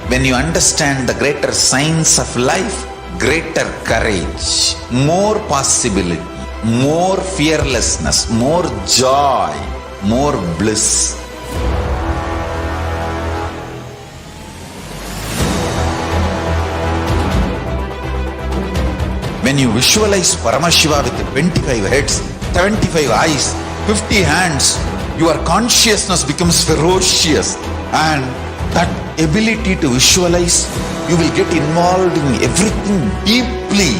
When you understand the greater science of life, greater courage, more possibility, more fearlessness, more joy, more bliss. When you visualize Paramashiva with 25 heads, 75 eyes, 50 hands, your consciousness becomes ferocious, and that ability to visualize, you will get involved in everything deeply.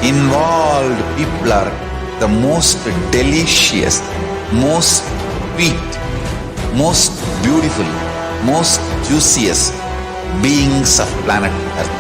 Involved people are the most delicious, most sweet, most beautiful, most juiciest beings of planet Earth.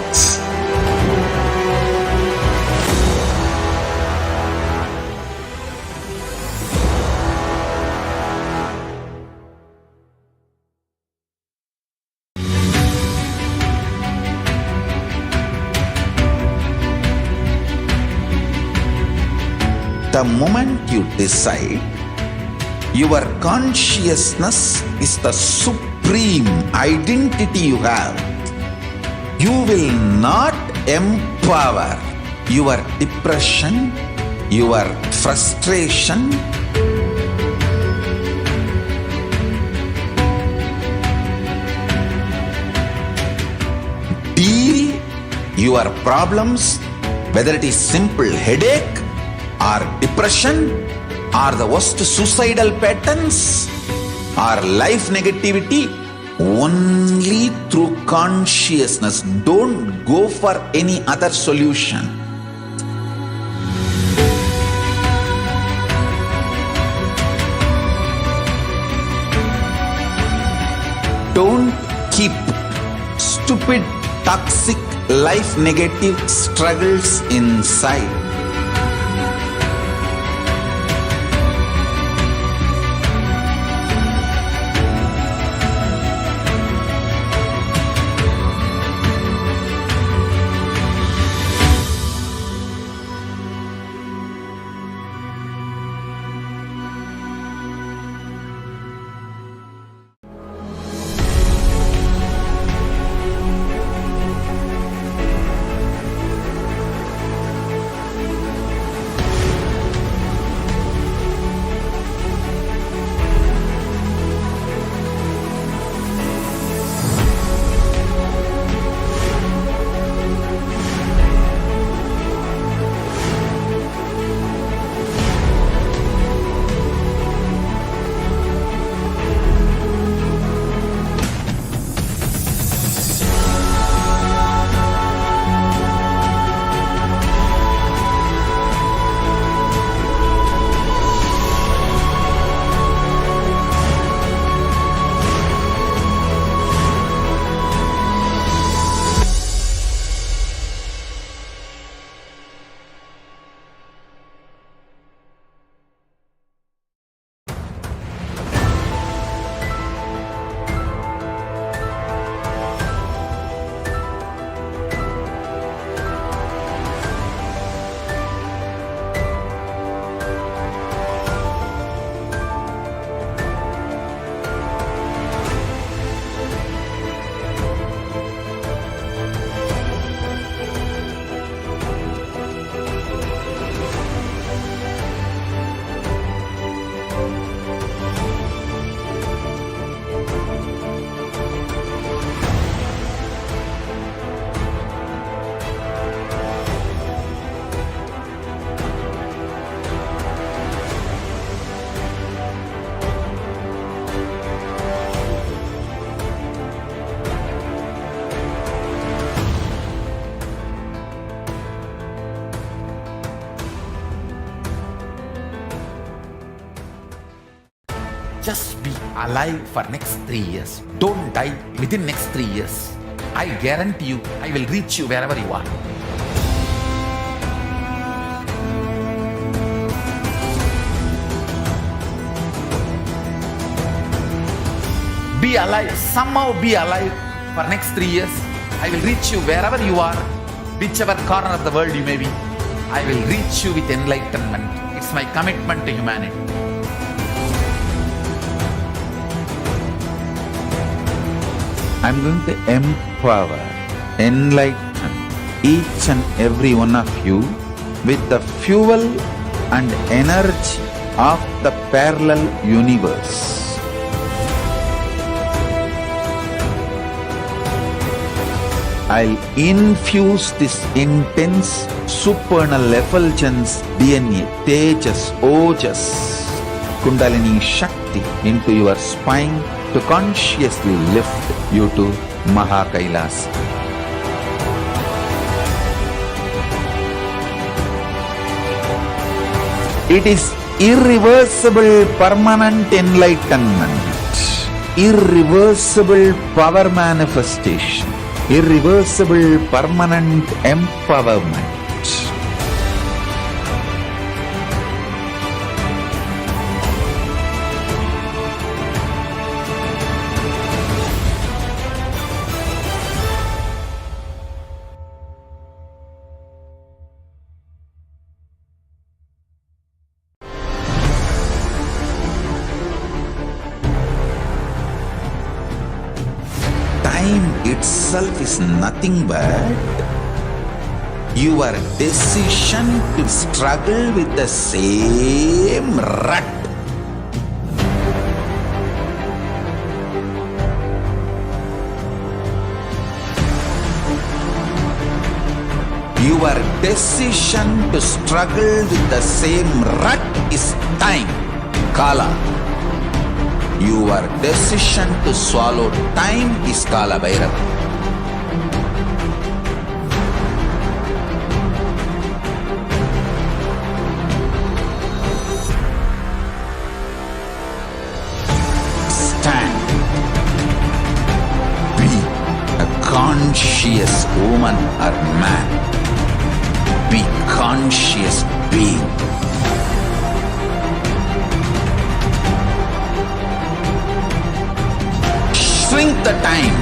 The moment you decide, your consciousness is the supreme identity you have. You will not empower your depression, your frustration, deal your problems, whether it is simple headache or depression, or the worst suicidal patterns, or life negativity, only through consciousness. Don't go for any other solution. Don't keep stupid, toxic, life negative struggles inside. Just be alive for next 3 years. Don't die within next 3 years. I guarantee you, I will reach you wherever you are. Be alive, somehow be alive for next 3 years. I will reach you wherever you are. whichever corner of the world you may be, I will reach you with enlightenment. It's my commitment to humanity. I'm going to empower, enlighten each and every one of you with the fuel and energy of the parallel universe. I'll infuse this intense supernal effulgence DNA, Tejas, Ojas, Kundalini Shakti into your spine to consciously lift you to KAILASA. It is irreversible permanent enlightenment, irreversible power manifestation, irreversible permanent empowerment. Time itself is nothing but your decision to struggle with the same rut. Your decision to struggle with the same rut is time, Kala. Your decision to swallow time is Kala Bhairava. Stand. Be a conscious woman or man. Be conscious being. Shrink the time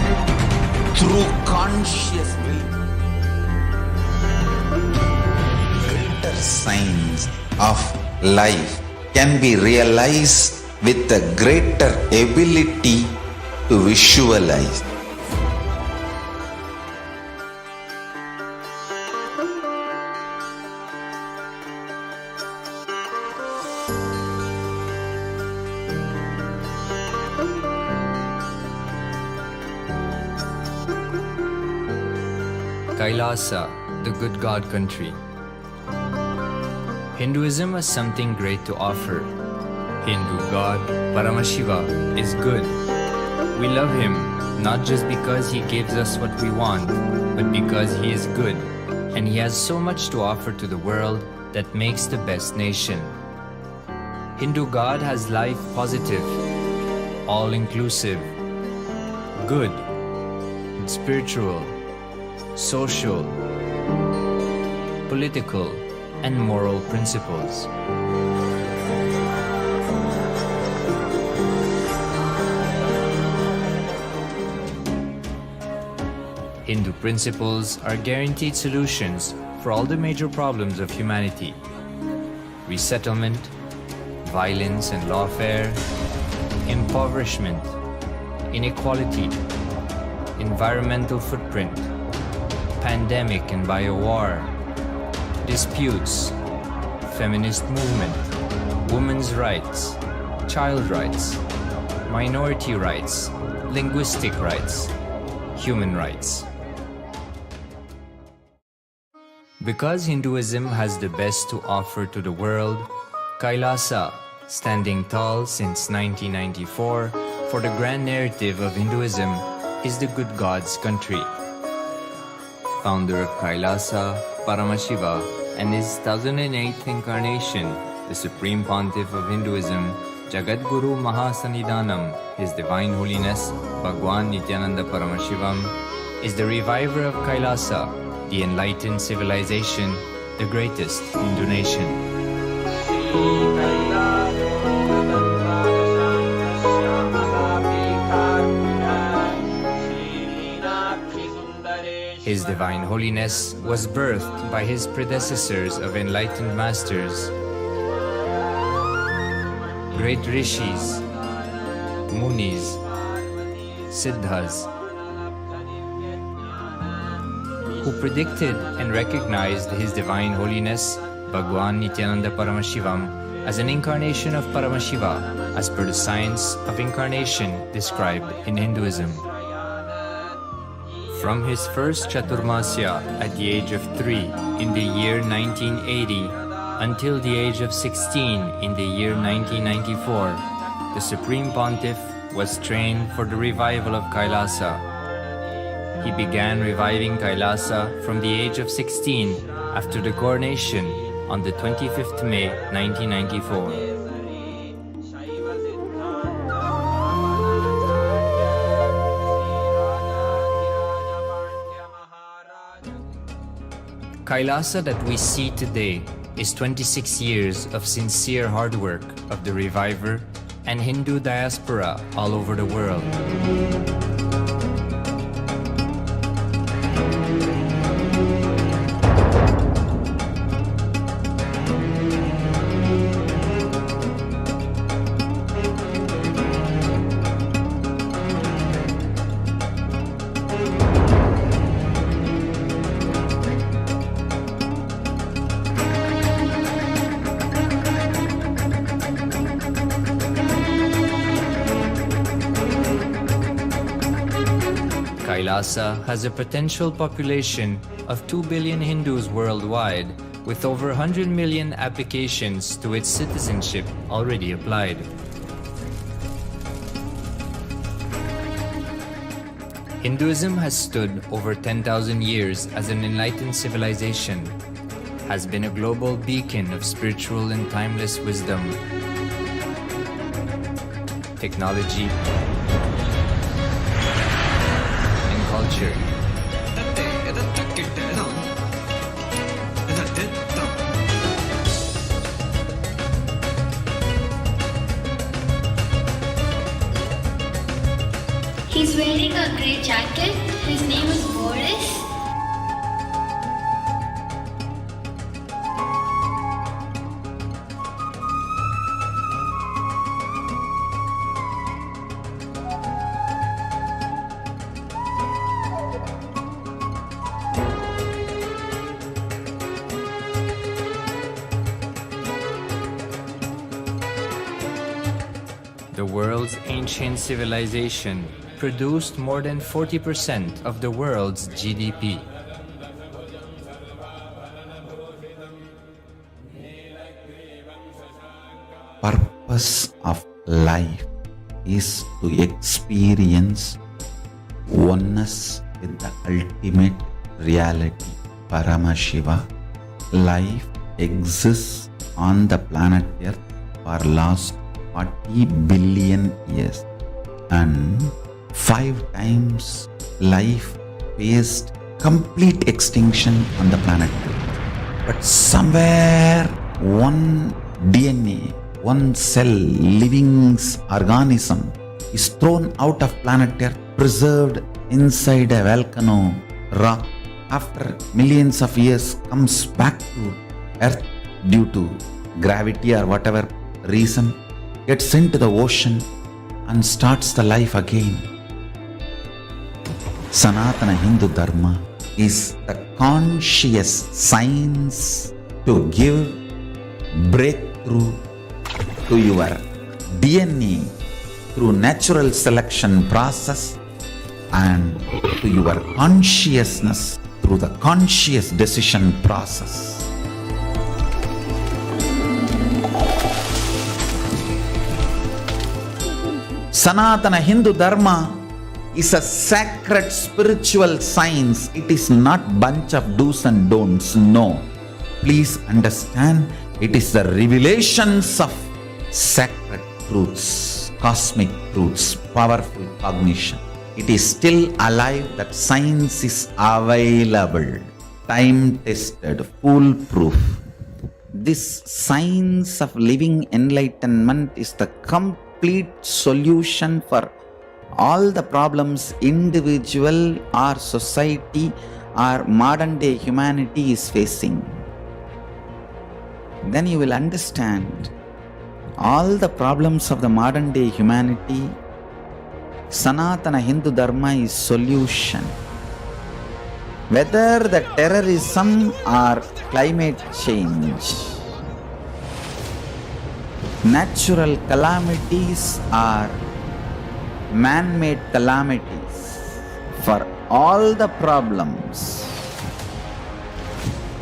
through conscious will. Greater signs of life can be realized with a greater ability to visualize. KAILASA, the good God country. Hinduism has something great to offer. Hindu God Paramashiva is good. We love him not just because he gives us what we want, but because he is good and he has so much to offer to the world that makes the best nation. Hindu God has life positive, all-inclusive, good, spiritual, social, political, and moral principles. Hindu principles are guaranteed solutions for all the major problems of humanity: resettlement, violence and lawfare, impoverishment, inequality, environmental footprint, pandemic and biowar, disputes, feminist movement, women's rights, child rights, minority rights, linguistic rights, human rights. Because Hinduism has the best to offer to the world, KAILASA, standing tall since 1994 for the grand narrative of Hinduism, is the good God's country. Founder of KAILASA, Paramashiva, and his 1008th incarnation, the Supreme Pontiff of Hinduism, Jagadguru Mahasannidhanam, His Divine Holiness, Bhagwan Nithyananda Paramashivam, is the reviver of KAILASA, the enlightened civilization, the greatest Hindu nation. His Divine Holiness was birthed by his predecessors of enlightened masters, great rishis, munis, siddhas, who predicted and recognized His Divine Holiness Bhagwan Nithyananda Paramashivam as an incarnation of Paramashiva, as per the science of incarnation described in Hinduism. From his first Chaturmasya at the age of 3 in the year 1980 until the age of 16 in the year 1994, the Supreme Pontiff was trained for the revival of KAILASA. He began reviving KAILASA from the age of 16 after the coronation on the 25th May 1994. KAILASA that we see today is 26 years of sincere hard work of the reviver and Hindu diaspora all over the world. KAILASA has a potential population of 2 billion Hindus worldwide, with over 100 million applications to its citizenship already applied. Hinduism has stood over 10,000 years as an enlightened civilization, has been a global beacon of spiritual and timeless wisdom, technology, culture. He's wearing a grey jacket. His name is Boris. The world's ancient civilization produced more than 40% of the world's GDP. Purpose of life is to experience oneness with the ultimate reality, Paramashiva. Life exists on the planet Earth for last 40 billion years, and 5 times life faced complete extinction on the planet Earth. But somewhere one DNA, one cell, living organism is thrown out of planet Earth, preserved inside a volcano rock. After millions of years comes back to Earth due to gravity or whatever reason, gets into the ocean and starts the life again. Sanatana Hindu Dharma is the conscious science to give breakthrough to your DNA through natural selection process and to your consciousness through the conscious decision process. Sanatana Hindu Dharma is a sacred spiritual science. It is not bunch of do's and don'ts. No. Please understand, it is the revelations of sacred truths, cosmic truths, powerful cognition. It is still alive, that science is available, time-tested, foolproof. This science of living enlightenment is the complete solution for all the problems individual or society our modern day humanity is facing, then you will understand all the problems of the modern day humanity. Sanatana Hindu Dharma is solution. Whether the terrorism or climate change, natural calamities or man-made calamities, for all the problems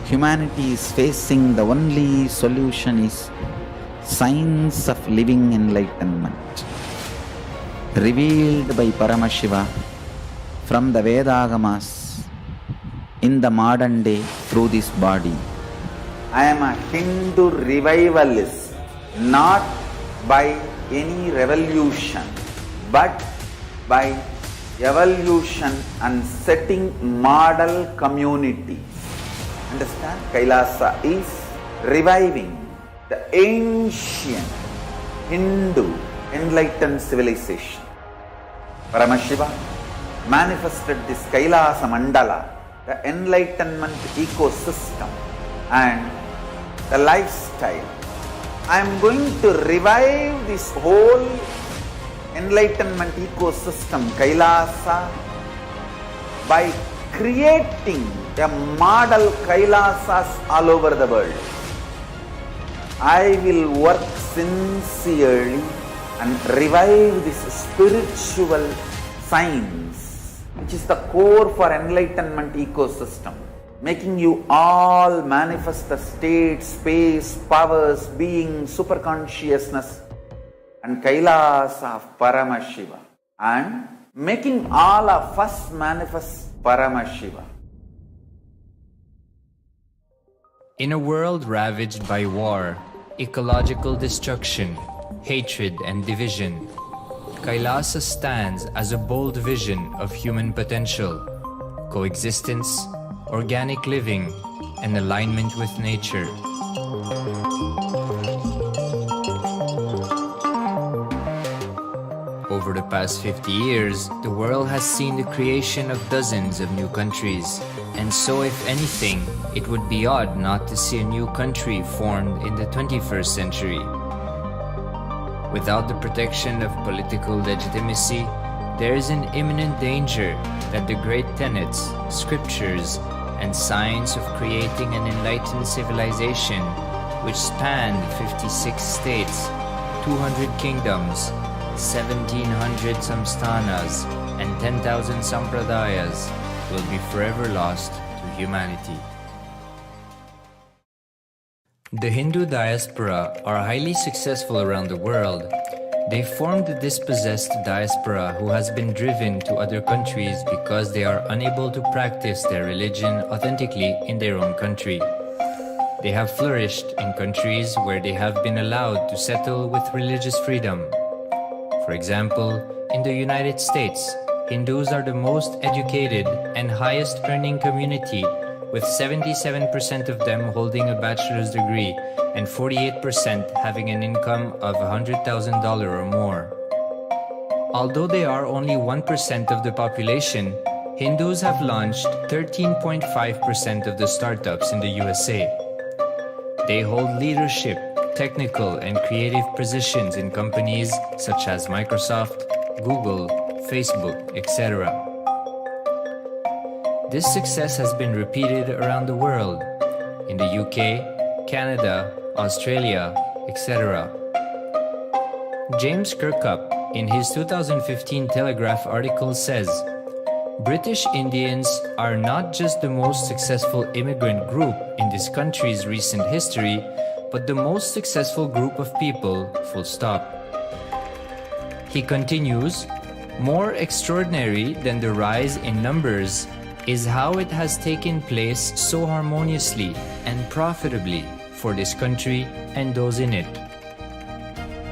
humanity is facing, the only solution is science of living enlightenment, revealed by Paramashiva from the Vedagamas in the modern day through this body. I am a Hindu revivalist, not by any revolution, but by evolution and setting model communities. Understand? Kailasa is reviving the ancient Hindu enlightened civilization. Paramashiva manifested this Kailasa Mandala, the enlightenment ecosystem and the lifestyle. I am going to revive this whole enlightenment ecosystem, Kailasa, by creating a model Kailasas all over the world. I will work sincerely and revive this spiritual science, which is the core for enlightenment ecosystem, making you all manifest the state, space, powers, being, superconsciousness and Kailasa of Paramashiva, and making all of us manifest Paramashiva. In a world ravaged by war, ecological destruction, hatred and division, Kailasa stands as a bold vision of human potential, coexistence, organic living, and alignment with nature. Over the past 50 years, the world has seen the creation of dozens of new countries, and so if anything, it would be odd not to see a new country formed in the 21st century. Without the protection of political legitimacy, there is an imminent danger that the great tenets, scriptures, and science of creating an enlightened civilization, which spanned 56 states, 200 kingdoms, 1700 samsthanas, and 10,000 sampradayas, will be forever lost to humanity. The Hindu diaspora are highly successful around the world. They formed the dispossessed diaspora who has been driven to other countries because they are unable to practice their religion authentically in their own country. They have flourished in countries where they have been allowed to settle with religious freedom. For example, in the United States, Hindus are the most educated and highest earning community, with 77% of them holding a bachelor's degree and 48% having an income of $100,000 or more. Although they are only 1% of the population, Hindus have launched 13.5% of the startups in the USA. They hold leadership, technical and creative positions in companies such as Microsoft, Google, Facebook, etc. This success has been repeated around the world, in the UK, Canada, Australia, etc. James Kirkup, in his 2015 Telegraph article says, British Indians are not just the most successful immigrant group in this country's recent history, but the most successful group of people, full stop. He continues, more extraordinary than the rise in numbers is how it has taken place so harmoniously and profitably for this country and those in it.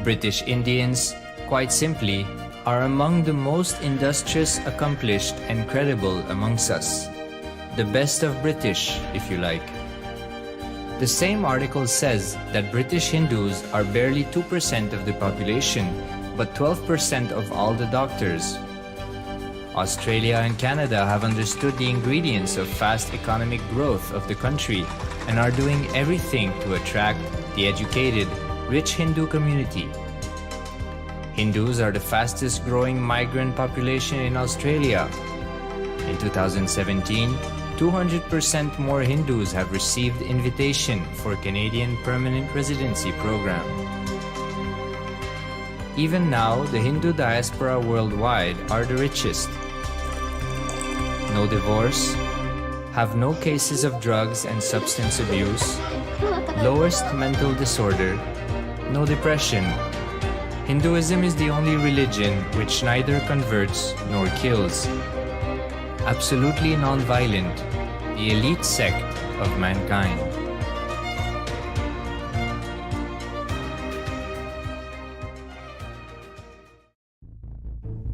British Indians, quite simply, are among the most industrious, accomplished, and credible amongst us. The best of British, if you like. The same article says that British Hindus are barely 2% of the population, but 12% of all the doctors. Australia and Canada have understood the ingredients of fast economic growth of the country and are doing everything to attract the educated, rich Hindu community. Hindus are the fastest growing migrant population in Australia. In 2017, 200% more Hindus have received invitation for Canadian Permanent Residency Program. Even now, the Hindu diaspora worldwide are the richest. No divorce, have no cases of drugs and substance abuse, lowest mental disorder, no depression. Hinduism is the only religion which neither converts nor kills. Absolutely non-violent, the elite sect of mankind.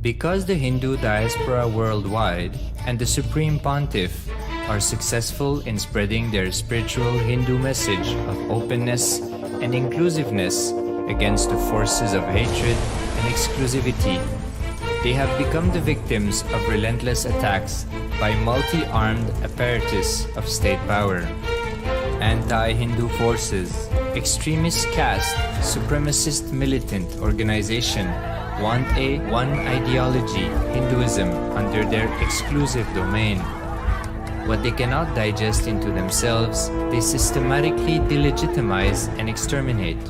Because the Hindu diaspora worldwide and the Supreme Pontiff are successful in spreading their spiritual Hindu message of openness and inclusiveness against the forces of hatred and exclusivity, they have become the victims of relentless attacks by multi-armed apparatus of state power. Anti-Hindu forces, extremist caste, supremacist militant organization want a one ideology, Hinduism, under their exclusive domain. What they cannot digest into themselves, they systematically delegitimize and exterminate.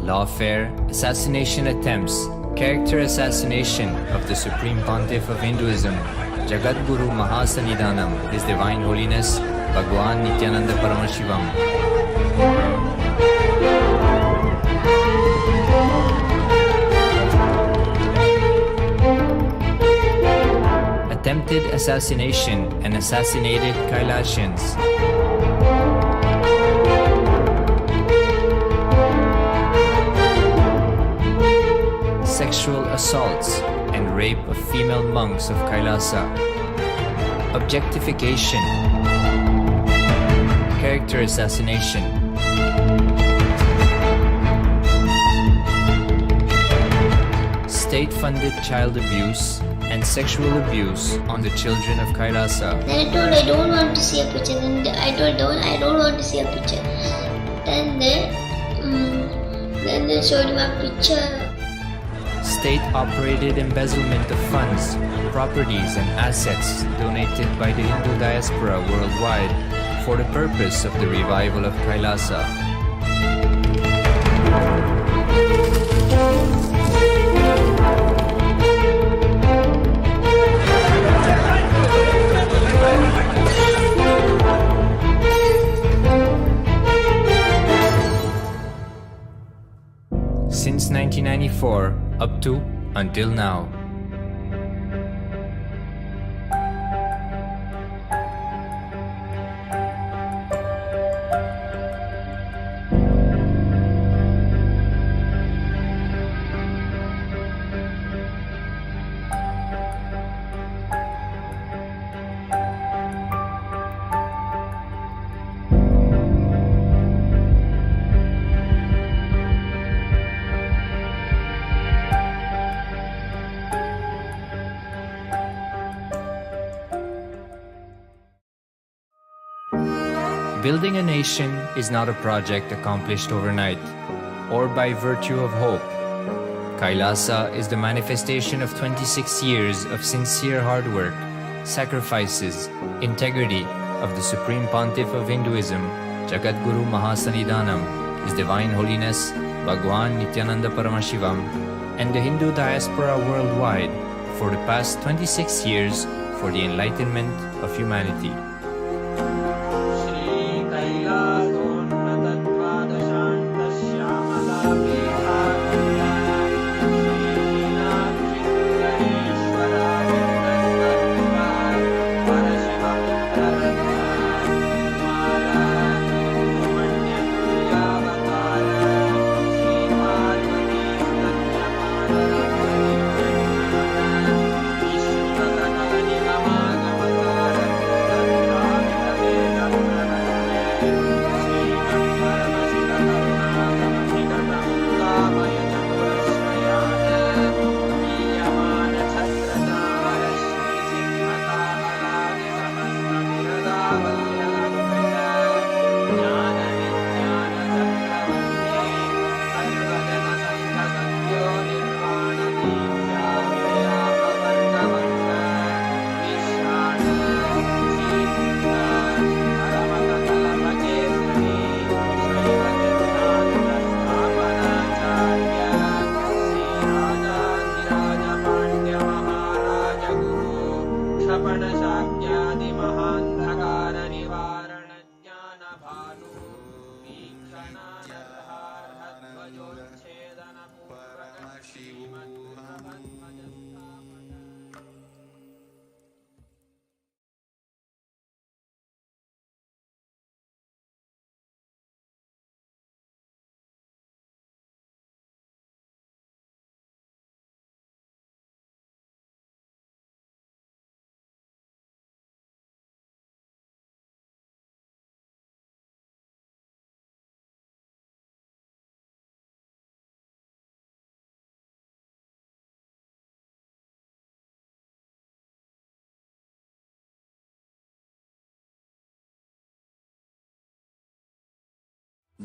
Lawfare, assassination attempts, character assassination of the Supreme Pontiff of Hinduism, Jagadguru Mahasannidhanam, His Divine Holiness, Bhagwan Nithyananda Paramashivam. Attempted assassination and assassinated Kailasians. Sexual assaults and rape of female monks of Kailasa. Objectification. Character assassination. State-funded child abuse and sexual abuse on the children of Kailasa. Then I told I don't want to see a picture. Then I told I don't want to see a picture. Then they showed him a picture. State-operated embezzlement of funds, properties and assets donated by the Hindu diaspora worldwide for the purpose of the revival of Kailasa. Since 1994 up to until now. Building a nation is not a project accomplished overnight or by virtue of hope. Kailasa is the manifestation of 26 years of sincere hard work, sacrifices, integrity of the Supreme Pontiff of Hinduism, Jagadguru Mahasannidhanam, His Divine Holiness, Bhagwan Nithyananda Paramashivam, and the Hindu diaspora worldwide for the past 26 years for the enlightenment of humanity.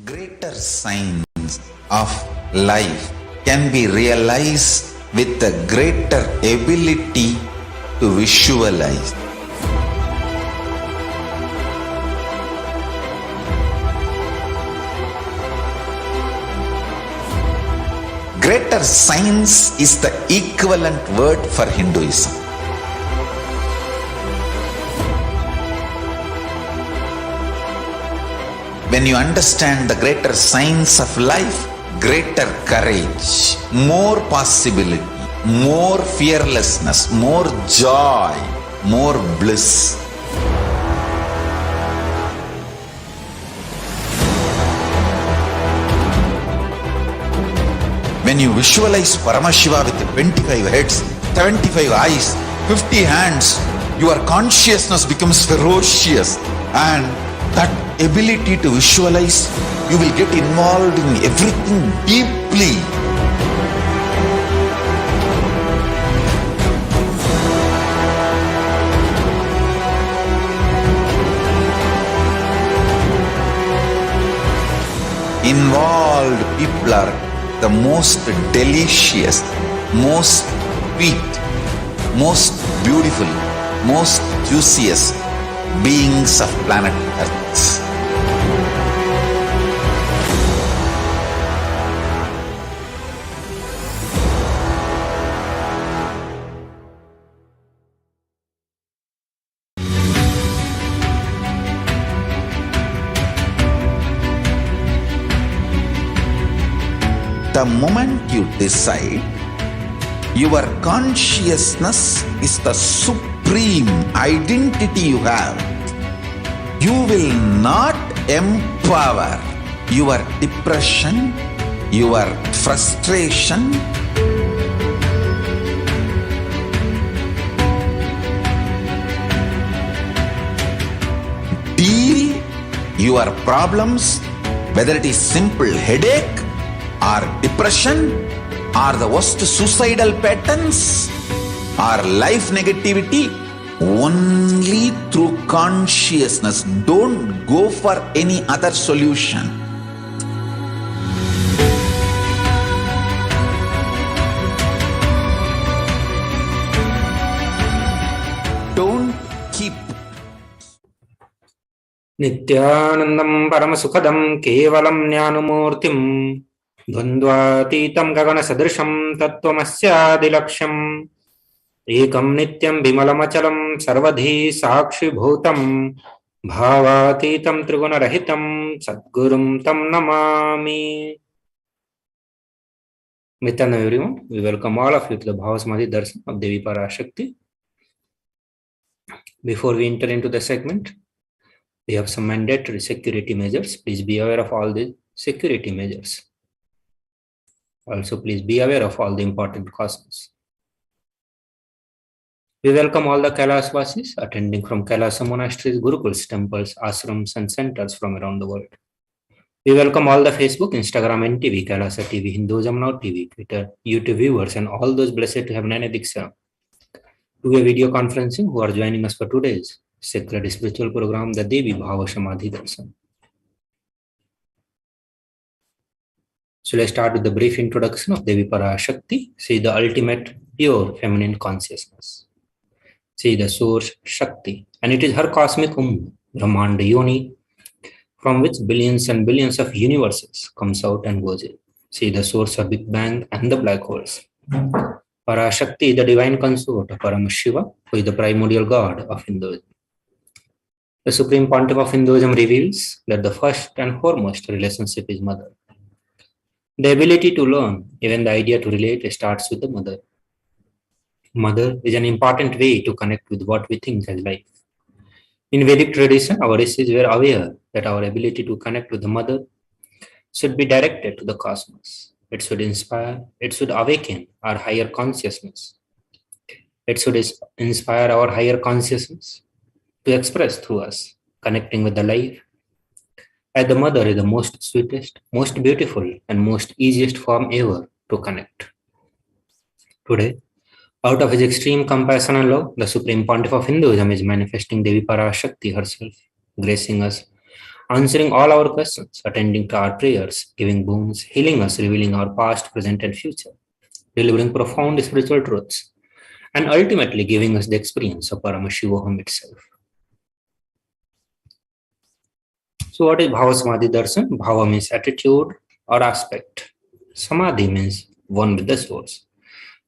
Greater signs of life can be realized with a greater ability to visualize. Greater science is the equivalent word for Hinduism. When you understand the greater science of life, greater courage, more possibility, more fearlessness, more joy, more bliss. When you visualize Paramashiva with 25 heads, 75 eyes, 50 hands, your consciousness becomes ferocious, and that ability to visualize, you will get involved in everything deeply. Involved people are the most delicious, most sweet, most beautiful, most juiciest beings of planet Earth. The moment you decide, your consciousness is the supreme identity you have. You will not empower your depression, your frustration, deal your problems, whether it is simple headache or depression or the worst suicidal patterns or life negativity, only through consciousness. Don't go for any other solution. Don't keep Nithyanandam Paramasukhadam Kevalam Jnanamurtim Dvandvatītam Gaganasadrisham Tattvamasya Ekam Nityam Bimalamachalam Sarvadhi Sakshi Bhutam Bhavatītam Trigunarahitam Sadgurum Tam Namami. Nityananda everyone, we welcome all of you to the Bhavasamadhi Darshan of Devi Parashakti. Before we enter into the segment, we have some mandatory security measures. Please be aware of all the security measures. Also, please be aware of all the important cautions. We welcome all the Kailas Vasis attending from Kailasa monasteries, Gurukuls, temples, ashrams, and centers from around the world. We welcome all the Facebook, Instagram, NTV, Kailasa TV, Hinduism Now TV, Twitter, YouTube viewers, and all those blessed to have Nana Diksha to a video conferencing who are joining us for today's sacred spiritual program, the Devi Bhavasamadhi Darshan. So let's start with the brief introduction of Devi Parashakti. She is the ultimate pure feminine consciousness. She is the source Shakti, and it is her cosmic Brahmanda Yoni, from which billions and billions of universes comes out and goes in. She is the source of Big Bang and the black holes. Parashakti is the divine consort of Paramashiva, who is the primordial god of Hinduism. The Supreme Pontiff of Hinduism reveals that the first and foremost relationship is mother. The ability to learn, even the idea to relate, starts with the mother. Mother is an important way to connect with what we think as life. In Vedic tradition, our rishis were aware that our ability to connect with the mother should be directed to the cosmos. It should inspire, it should awaken our higher consciousness. It should inspire our higher consciousness to express through us, connecting with the life. As the mother is the most sweetest, most beautiful, and most easiest form ever to connect. Today, out of his extreme compassion and love, the Supreme Pontiff of Hinduism is manifesting Devi Parashakti herself, gracing us answering all our questions, attending to our prayers, giving boons, healing us, revealing our past, present, and future, delivering profound spiritual truths, and ultimately giving us the experience of Paramashivoham itself. So what is Bhava Samadhi Darshan? Bhava means attitude or aspect. Samadhi means one with the source.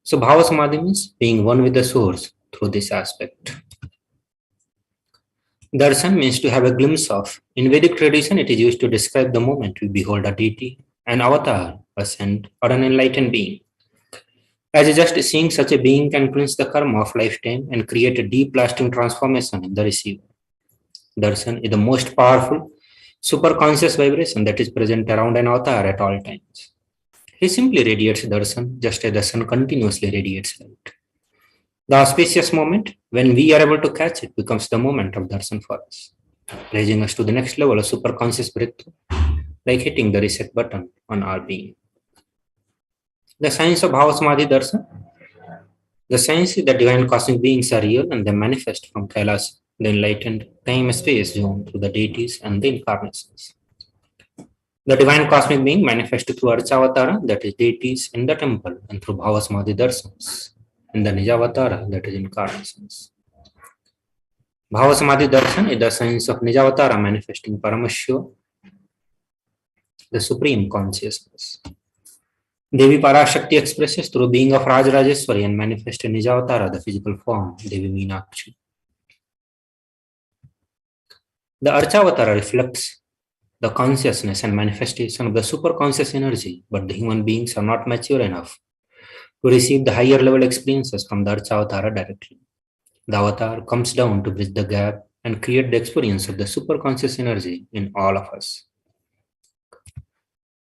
So Bhava Samadhi means being one with the source through this aspect. Darshan means to have a glimpse of. In Vedic tradition, it is used to describe the moment we behold a deity, an avatar, a saint, or an enlightened being. As just seeing such a being can cleanse the karma of lifetime and create a deep lasting transformation in the receiver. Darshan is the most powerful, super conscious vibration that is present around an avatar at all times. He simply radiates darshan just as the sun continuously radiates light. The auspicious moment when we are able to catch it becomes the moment of darshan for us, raising us to the next level of super conscious breakthrough, like hitting the reset button on our being. The science of Bhava Samadhi Darshan. The science is that divine cosmic beings are real and they manifest from KAILASA, the enlightened time-space zone, through the deities and the incarnations. The divine cosmic being manifests through Archavatara, that is deities in the temple, and through Bhava Samadhi Darshans, in the Nijavatara, that is incarnations. Bhava Samadhi Darshan is the science of Nijavatara manifesting Paramashiva, the supreme consciousness. Devi Parashakti expresses through being of Rajrajeshwari and manifests in Nijavatara, the physical form, Devi Meenakshi. The Archavatara reflects the consciousness and manifestation of the superconscious energy, but the human beings are not mature enough to receive the higher level experiences from the Archavatara directly. The avatar comes down to bridge the gap and create the experience of the superconscious energy in all of us.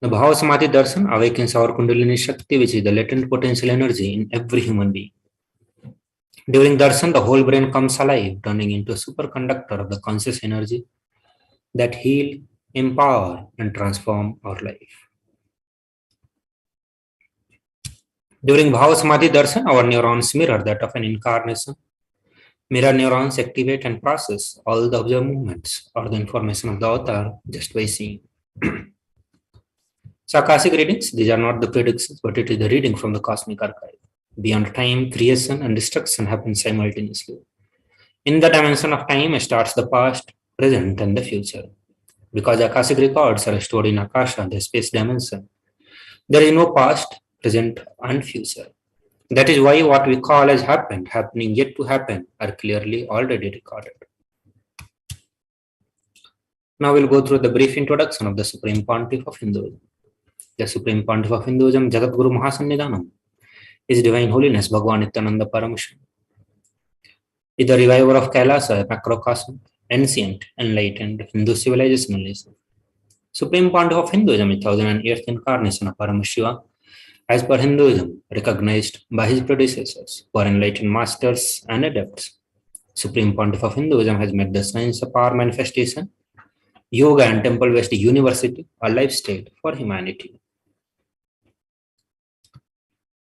The Bhava Samadhi Darshan awakens our Kundalini Shakti, which is the latent potential energy in every human being. During Darshan, the whole brain comes alive, turning into a superconductor of the conscious energy that heal, empower, and transform our life. During Bhava Samadhi Darshan, our neurons mirror that of an incarnation. Mirror neurons activate and process all the observed movements or the information of the avatar just by seeing. So Akashic readings, these are not the predictions, but it is the reading from the cosmic archive. Beyond time, creation and destruction happen simultaneously. In the dimension of time starts the past, present, and the future. Because Akashic records are stored in Akasha, the space dimension, there is no past, present, and future. That is why what we call as happened, happening, yet to happen are clearly already recorded. Now we'll go through the brief introduction of the Supreme Pontiff of Hinduism. The Supreme Pontiff of Hinduism, Jagadguru Mahasannidhanam, His Divine Holiness Bhagwan Nithyananda Paramashivam, is the reviver of KAILASA, a macrocosm, ancient, enlightened Hindu civilizationalism. Supreme Pontiff of Hinduism is 1008th incarnation of Paramashiva, as per Hinduism, recognized by his predecessors, who are enlightened masters and adepts. Supreme Pontiff of Hinduism has made the science of power manifestation, yoga and temple-based university a lifestyle for humanity.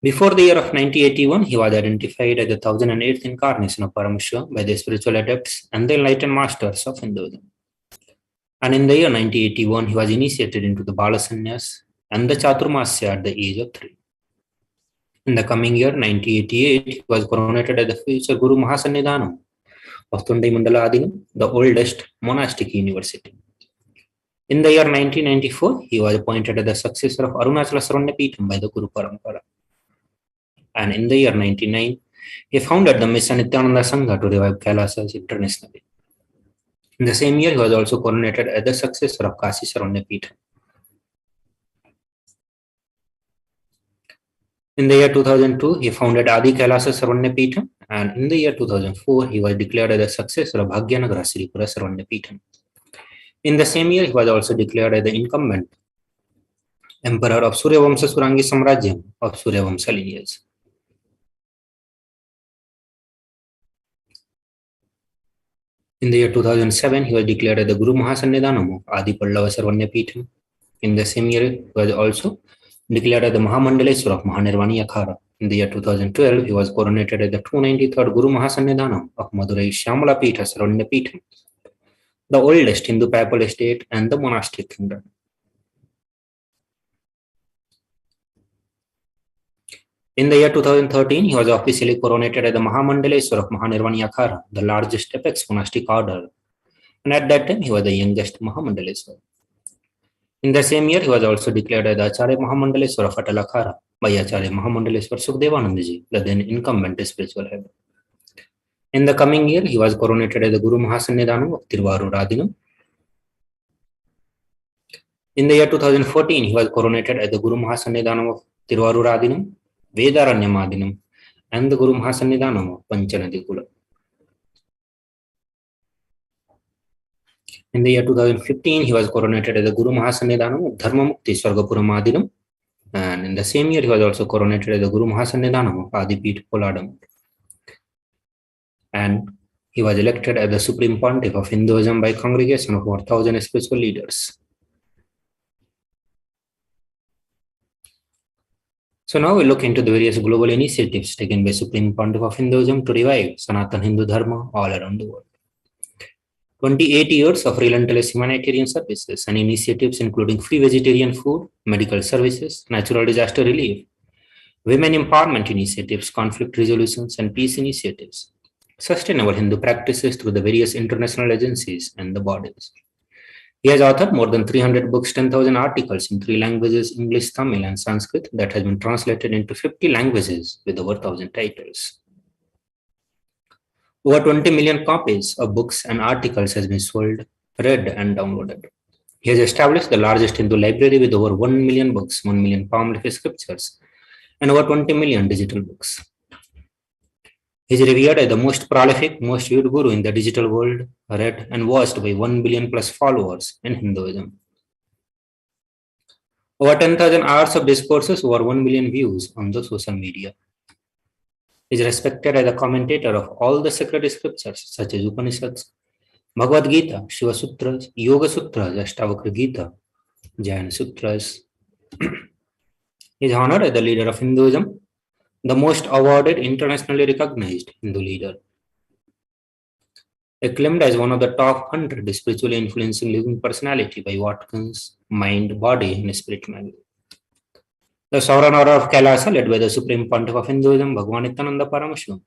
Before the year of 1981, he was identified as the 1008th incarnation of Paramashiva by the spiritual adepts and the enlightened masters of Hinduism. And in the year 1981, he was initiated into the Bala Sannyas and the Chaturmasya at the age of 3. In the coming year, 1988, he was coronated as the future Guru Mahasannidhanam of Tundai Mandala Adinam, the oldest monastic university. In the year 1994, he was appointed as the successor of Arunachala Sarvanyapitham by the Guru Parampara. And in the year 1999, he founded the Mission Nithyananda Sangha to revive KAILASAs internationally. In the same year, he was also coronated as the successor of Kashi Sarvanyapitham. In the year 2002, he founded Adi KAILASA Sarvanyapitham, and in the year 2004, he was declared as the successor of Bhagyanagara Sripura Sarvanyapitham. In the same year, he was also declared as the incumbent emperor of Suryavamsa Surangi Samrajyam of Suryavamsa lineage. In the year 2007, he was declared as the Guru Mahasannidhanam of Adi Pallava Sarvanyapitham. In the same year, he was also declared as the Mahamandaleswara of Mahanirvani Akhara. In the year 2012, he was coronated as the 293rd Guru Mahasannidhanam of Madurai Shyamala Pitha Sarvanyapitham. the oldest Hindu papal state and the monastic kingdom. In the year 2013, he was officially coronated as the Mahamandaleshwar of Mahanirvani Akhara, the largest apex monastic order, and at that time he was the youngest Mahamandaleshwar. In the same year, he was also declared as the Acharya Mahamandaleshwar of Atal Akhara by Acharya Mahamandaleshwar Sukhdevanandaji, the then incumbent spiritual head. In the coming year, he was coronated as the Guru Mahasannidhanam of Tiruvaruradinam. In the year 2014, he was coronated as the Guru Mahasannidhanam of Tiruvaruradinam, Vedaranyamadinam, and the Guru Mahasannidhanam of Panchanadikula. In the year 2015, he was coronated as the Guru Mahasannidhanam of Dharmamukti Swargapuramadinam, and in the same year, he was also coronated as the Guru Mahasannidhanam of Adipit Koladam. And he was elected as the Supreme Pontiff of Hinduism by congregation of over 1,000 spiritual leaders. So now we look into the various global initiatives taken by Supreme Pontiff of Hinduism to revive Sanatan Hindu Dharma all around the world. 28 years of relentless humanitarian services and initiatives including free vegetarian food, medical services, natural disaster relief, women empowerment initiatives, conflict resolutions and peace initiatives, sustainable Hindu practices through the various international agencies and the bodies. He has authored more than 300 books, 10,000 articles in 3 languages, English, Tamil, and Sanskrit, that has been translated into 50 languages with over 1,000 titles. Over 20 million copies of books and articles has been sold, read, and downloaded. He has established the largest Hindu library with over 1 million books, 1 million palm leaf scriptures, and over 20 million digital books. He is revered as the most prolific, most viewed guru in the digital world, read and watched by 1 billion plus followers in Hinduism. Over 10,000 hours of discourses, over 1 million views on the social media. He is respected as a commentator of all the sacred scriptures such as Upanishads, Bhagavad Gita, Shiva Sutras, Yoga Sutras, Ashtavakra Gita, Jaina Sutras. He is honored as the leader of Hinduism, the most awarded, internationally recognized Hindu leader. Acclaimed as one of the top 100 spiritually influencing living personality by Watkins, Mind, Body, and Spirit magazine. The Sovereign Order of KAILASA, led by the Supreme Pontiff of Hinduism, Bhagwan Nithyananda Paramashivam,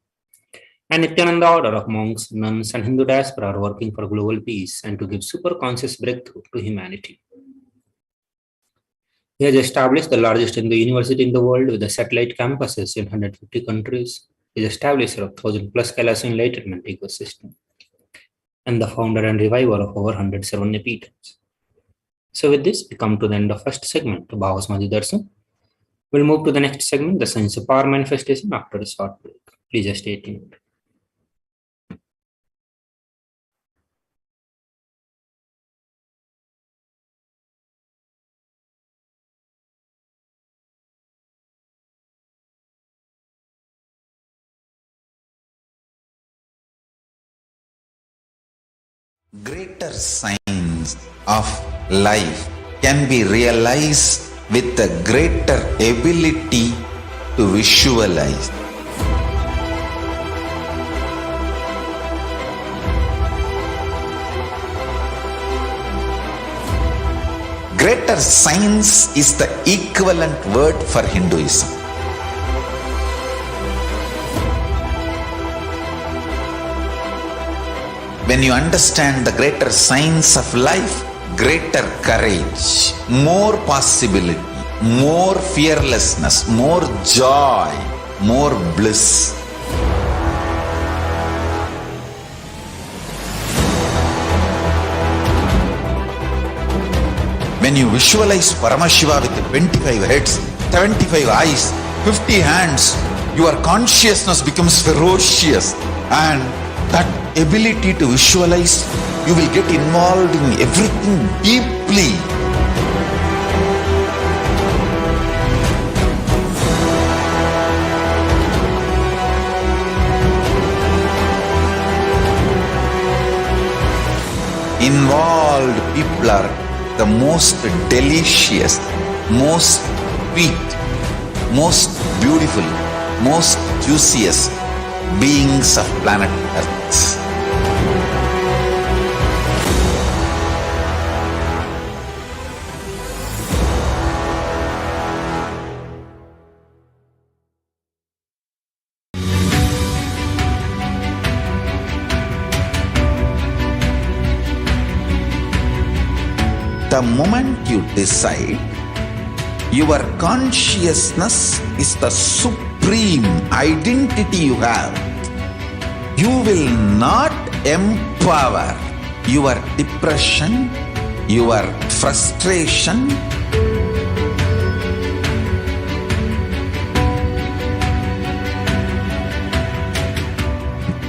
and Nithyananda Order of monks, nuns, and Hindu diaspora are working for global peace and to give super-conscious breakthrough to humanity. He has established the largest Hindu university in the world with the satellite campuses in 150 countries. He is establisher of 1,000 plus KAILASA enlightenment ecosystem and the founder and reviver of over 107 epitems. So with this, we come to the end of first segment, Bhavasmadhi Darshan. We'll move to the next segment, the science of power manifestation, after a short break. Please stay tuned. Greater signs of life can be realized with a greater ability to visualize. Greater science is the equivalent word for Hinduism. When you understand the greater science of life, greater courage, more possibility, more fearlessness, more joy, more bliss. When you visualize Paramashiva with 25 heads, 75 eyes, 50 hands, your consciousness becomes ferocious, and that ability to visualize, you will get involved in everything deeply. Involved people are the most delicious, most sweet, most beautiful, most juiciest beings of planet Earth. The moment you decide, your consciousness is the supreme identity you have. You will not empower your depression, your frustration,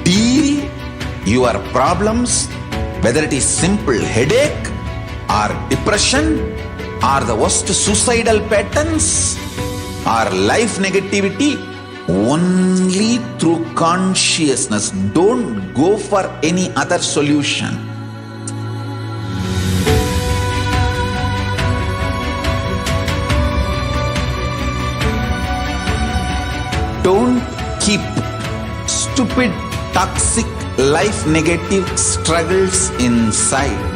deal your problems, whether it is simple headache or depression or the worst suicidal patterns or life negativity, only through consciousness. Don't go for any other solution. Don't keep stupid, toxic, life negative struggles inside.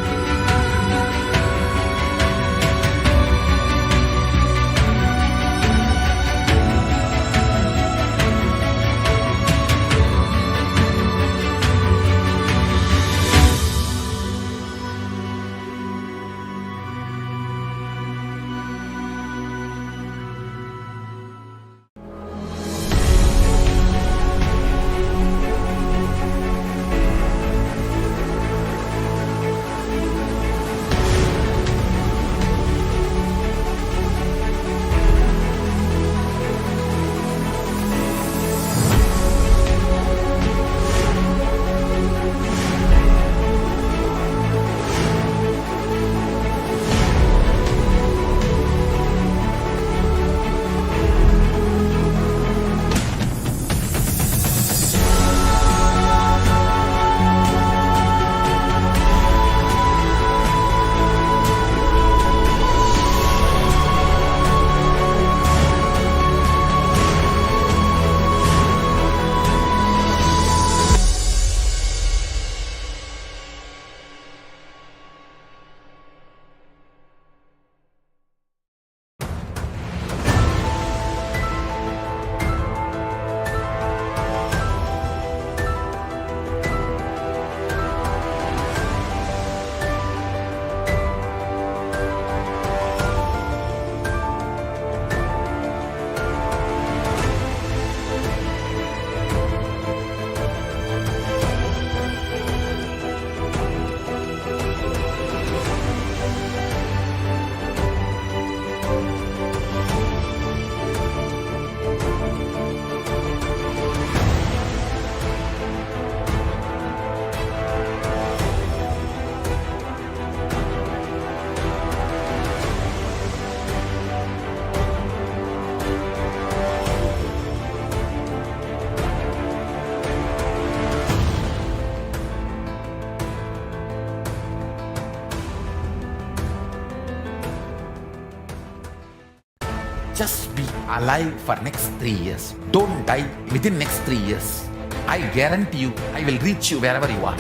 Just be alive for next 3 years. Don't die within next 3 years. I guarantee you, I will reach you wherever you are.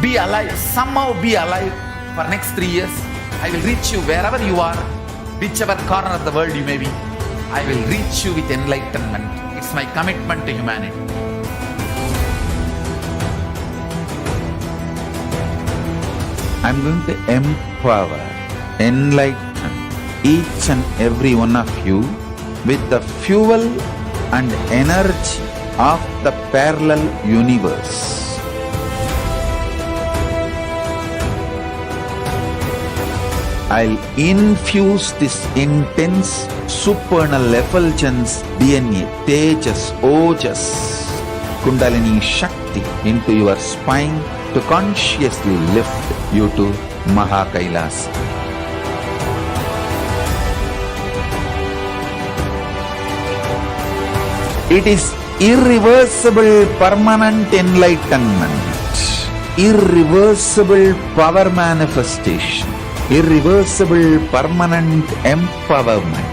Be alive, somehow be alive for next 3 years. I will reach you wherever you are, whichever corner of the world you may be. I will reach you with enlightenment. It's my commitment to humanity. I'm going to empower, enlighten each and every one of you with the fuel and energy of the parallel universe. I'll infuse this intense supernal effulgence DNA, Tejas, Ojas, Kundalini Shakti into your spine to consciously lift you to KAILASA. It is irreversible permanent enlightenment, irreversible power manifestation, irreversible permanent empowerment.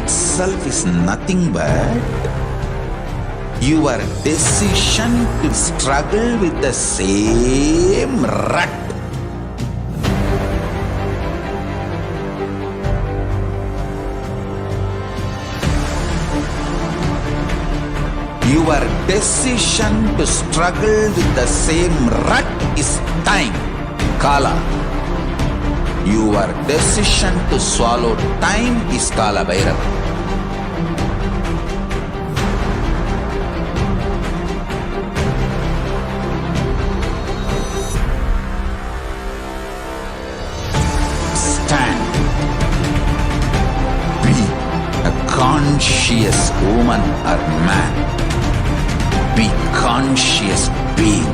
itself is nothing but your decision to struggle with the same rut. Your decision to struggle with the same rut is time, Kala. Your decision to swallow time is Kala Bhairava. Stand. Be a conscious woman or man. Be conscious being.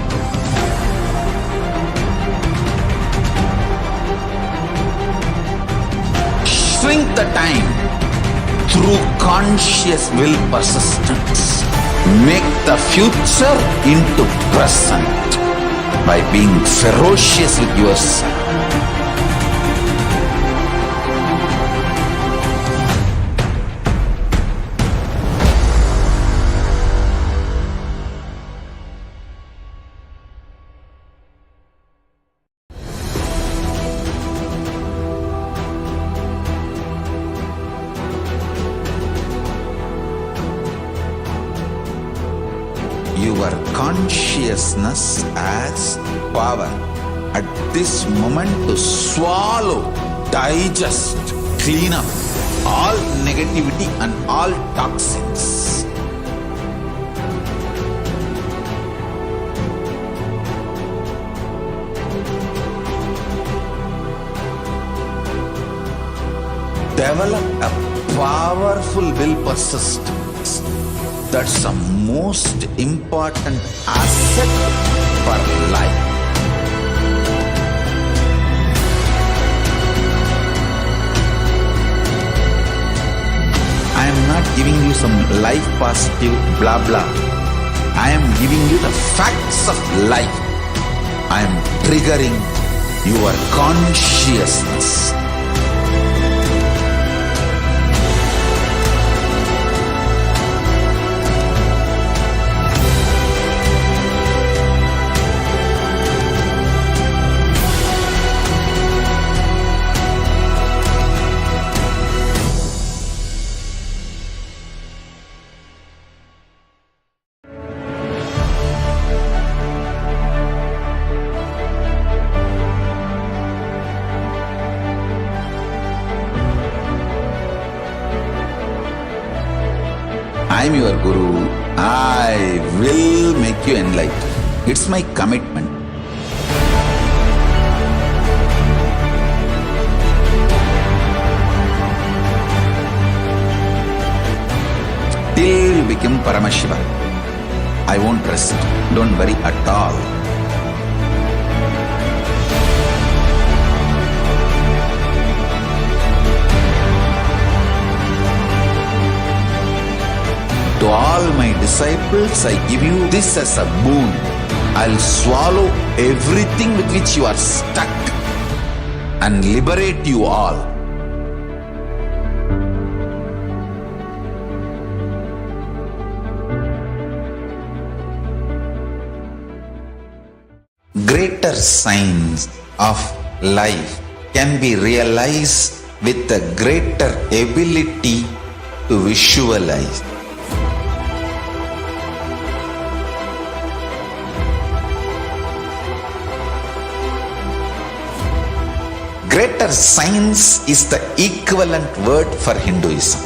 Shrink the time through conscious will persistence. Make the future into present by being ferocious with yourself. Your consciousness has power at this moment to swallow, digest, clean up all negativity and all toxins. Develop a powerful will persistence. That's the most important asset for life. I am not giving you some life positive blah blah. I am giving you the facts of life. I am triggering your consciousness. I am your Guru. I will make you enlightened. It's my commitment. Till you become Paramashiva, I won't rest. Don't worry at all. To all my disciples, I give you this as a boon. I'll swallow everything with which you are stuck and liberate you all. Greater signs of life can be realized with a greater ability to visualize. Greater science is the equivalent word for Hinduism.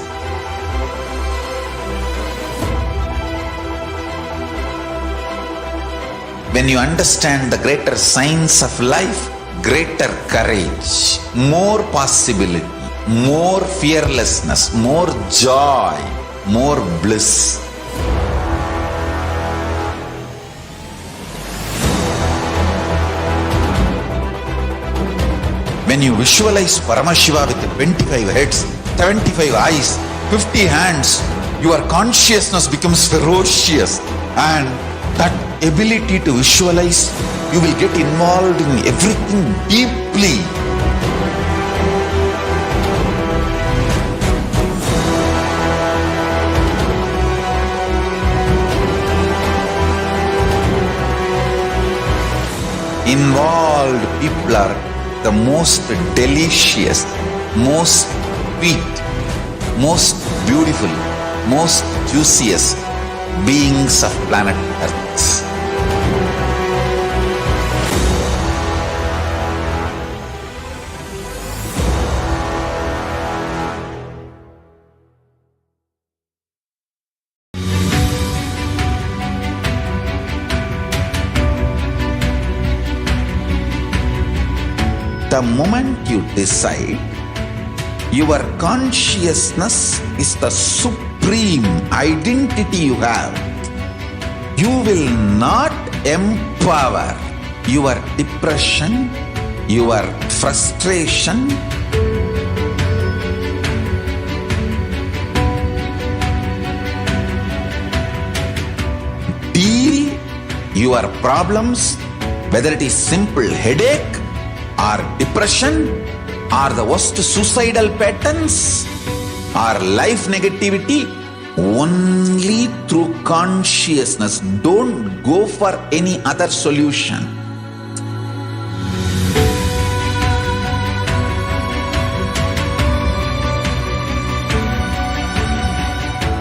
When you understand the greater science of life, greater courage, more possibility, more fearlessness, more joy, more bliss. When you visualize Paramashiva with 25 heads, 75 eyes, 50 hands, your consciousness becomes ferocious, and that ability to visualize, you will get involved in everything deeply. Involved people are the most delicious, most sweet, most beautiful, most juiciest beings of planet Earth. The moment you decide, your consciousness is the supreme identity you have. You will not empower your depression, your frustration, deal your problems, whether it is simple headache or depression or the worst suicidal patterns or life negativity, only through consciousness. Don't go for any other solution.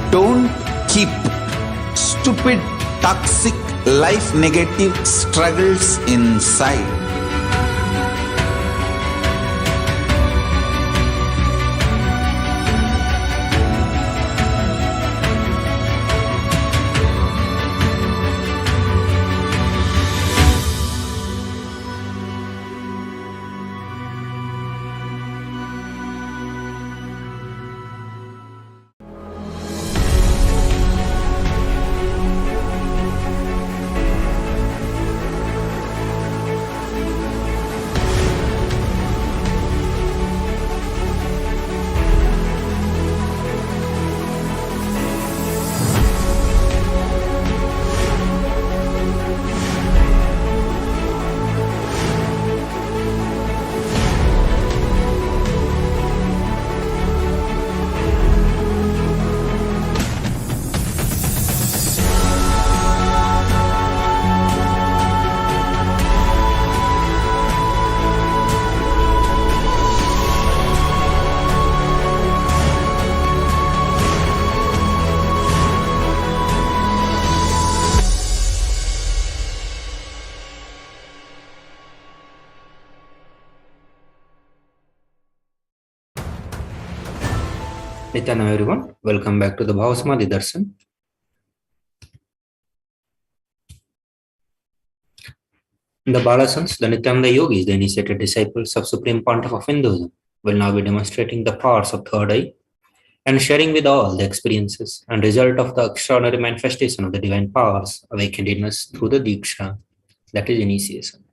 Don't keep stupid, toxic, life negative struggles inside. Nithyanam everyone, welcome back to the Bhavasamadhi Darshan. The Balasans, the Nityananda yogis, the initiated disciples of Supreme Pontiff of Hinduism, will now be demonstrating the powers of third eye and sharing with all the experiences and result of the extraordinary manifestation of the divine powers awakened in us through the Diksha, that is initiation.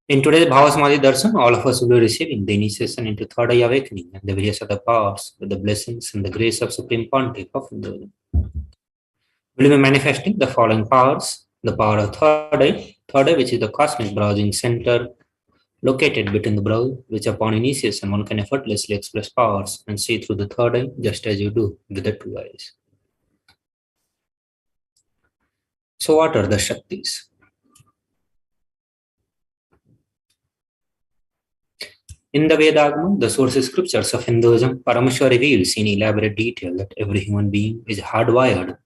In today's Bhavasamadhi Darshan, all of us will be receiving the initiation into third eye awakening and the various other powers with the blessings and the grace of Supreme Pontiff of Hinduism. We will be manifesting the following powers: the power of third eye, which is the cosmic browsing center located between the brow, which upon initiation one can effortlessly express powers and see through the third eye just as you do with the two eyes. So what are the Shaktis? In the Vedagama, the source scriptures of Hinduism, Paramashiva reveals in elaborate detail that every human being is hardwired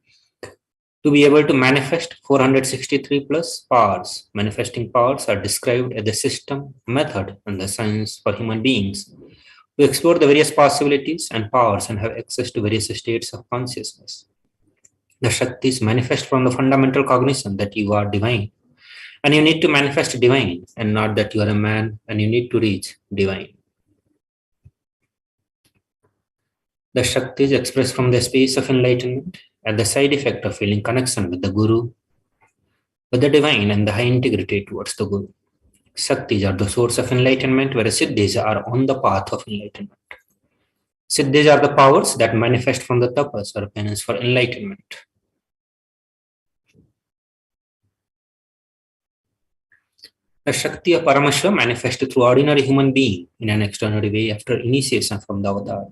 to be able to manifest 463 plus powers. Manifesting powers are described as the system, method, and the science for human beings to explore the various possibilities and powers and have access to various states of consciousness. The Shaktis manifest from the fundamental cognition that you are divine, and you need to manifest divine, and not that you are a man and you need to reach divine. The Shaktis express from the space of enlightenment as the side effect of feeling connection with the Guru, with the divine and the high integrity towards the Guru. Shaktis are the source of enlightenment, whereas Siddhis are on the path of enlightenment. Siddhis are the powers that manifest from the tapas or penance for enlightenment. The Shakti of Paramashivoham manifested through ordinary human being in an extraordinary way after initiation from the avatar.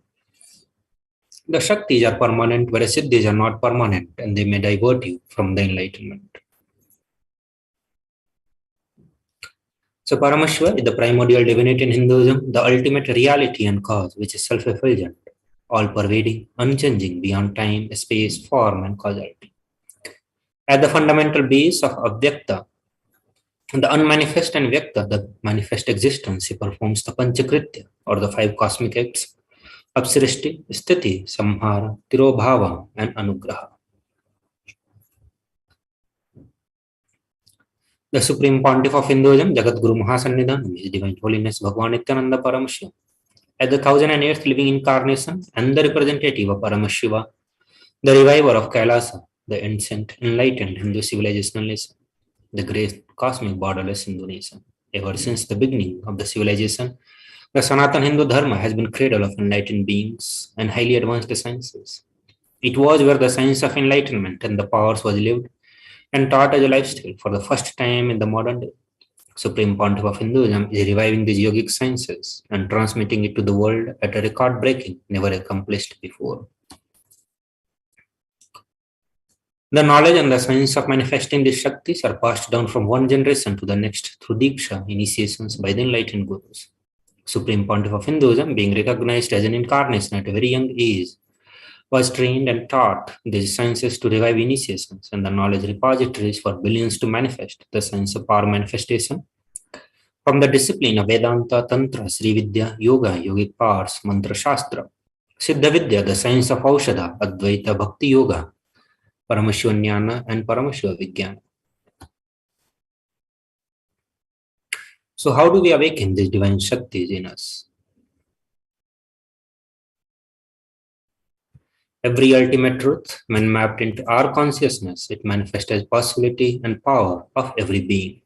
The Shaktis are permanent, whereas Siddhis are not permanent, and they may divert you from the enlightenment. So Paramashiva is the primordial divinity in Hinduism, the ultimate reality and cause, which is self-effulgent, all-pervading, unchanging, beyond time, space, form, and causality. At the fundamental base of Avyakta, the unmanifest and Vyakta, the manifest existence, he performs the Panchakritya, or the 5 cosmic acts of Srishti, Sthiti, Samhara, Tirobhava, and Anugraha. The Supreme Pontiff of Hinduism, Jagadguru Mahasannidhanam, His Divine Holiness Bhagwan Nithyananda Paramashivam, as the 1008th living incarnation and the representative of Paramashiva, the reviver of Kailasa, the ancient, enlightened Hindu civilizational nation, the great cosmic borderless Hindu nation. Ever since the beginning of the civilization, the Sanatan Hindu Dharma has been cradle of enlightened beings and highly advanced sciences. It was where the science of enlightenment and the powers was lived and taught as a lifestyle for the first time in the modern day. Supreme Pontiff of Hinduism is reviving these yogic sciences and transmitting it to the world at a record-breaking, never accomplished before. The knowledge and the science of manifesting these Shaktis are passed down from one generation to the next through Diksha, initiations by the enlightened Gurus. Supreme Pontiff of Hinduism, being recognized as an incarnation at a very young age, was trained and taught these sciences to revive initiations and the knowledge repositories for billions to manifest the science of power manifestation. From the discipline of Vedanta, Tantra, Sri Vidya, Yoga, Yogic powers, Mantra Shastra, Siddha Vidya, the science of Aushadha, Advaita, Bhakti Yoga, Paramashiva Jnana, and Paramashiva Vijnana. So, how do we awaken these divine Shaktis in us? Every ultimate truth, when mapped into our consciousness, it manifests as possibility and power of every being.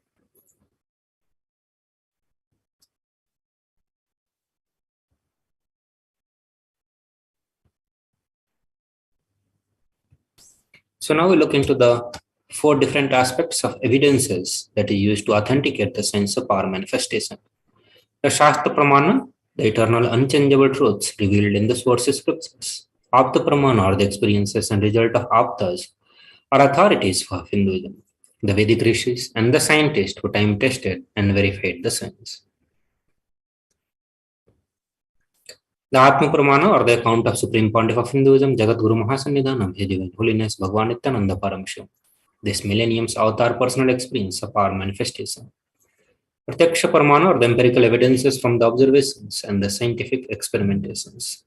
So now we look into the 4 different aspects of evidences that are used to authenticate the science of power manifestation. The Shastra Pramana, the eternal unchangeable truths revealed in the source scriptures. Apta Pramana, or the experiences and result of Aptas, are authorities for Hinduism, the Vedic rishis and the scientists who time tested and verified the science. The Atma Pramana, or the account of Supreme Pontiff of Hinduism, Jagadguru Mahasannidhanam, His Divine Holiness Bhagwan Nithyananda Paramashivam, this millennium's avatar personal experience of power manifestation. Pratyaksha Pramana, or the empirical evidences from the observations and the scientific experimentations.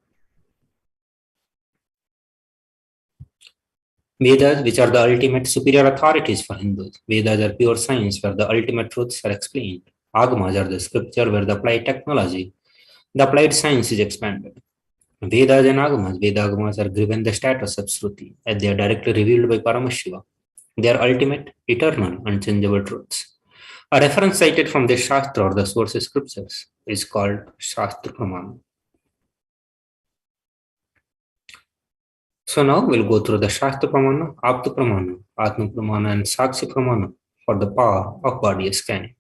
Vedas, which are the ultimate superior authorities for Hindus. Vedas are pure science where the ultimate truths are explained. Agamas are the scripture where the applied technology, the applied science is expanded. Vedas and Agamas, Veda-Agamas are given the status of Shruti as they are directly revealed by Paramashiva. They are ultimate, eternal, unchangeable truths. A reference cited from the Shastra or the source scriptures is called Shastra Pramana. So now we'll go through the Shastra Pramana, Apta Pramana, Atma Pramana, and Sakshi Pramana for the power of body scanning.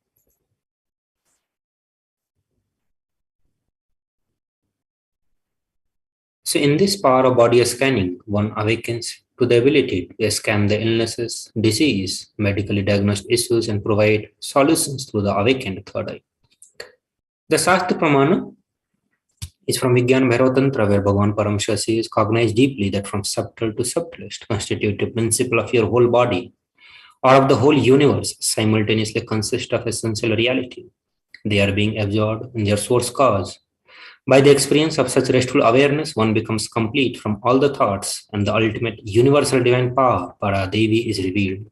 So in this power of body scanning, one awakens to the ability to scan the illnesses, disease, medically diagnosed issues, and provide solutions through the awakened third eye. The Shastra Pramana is from Vijnana Bhairava Tantra, where Bhagavan Paramashiva says, cognize deeply that from subtle to subtlest constitutive principle of your whole body or of the whole universe simultaneously consist of essential reality. They are being absorbed in their source cause. By the experience of such restful awareness, one becomes complete from all the thoughts, and the ultimate universal divine power, Paradevi, is revealed,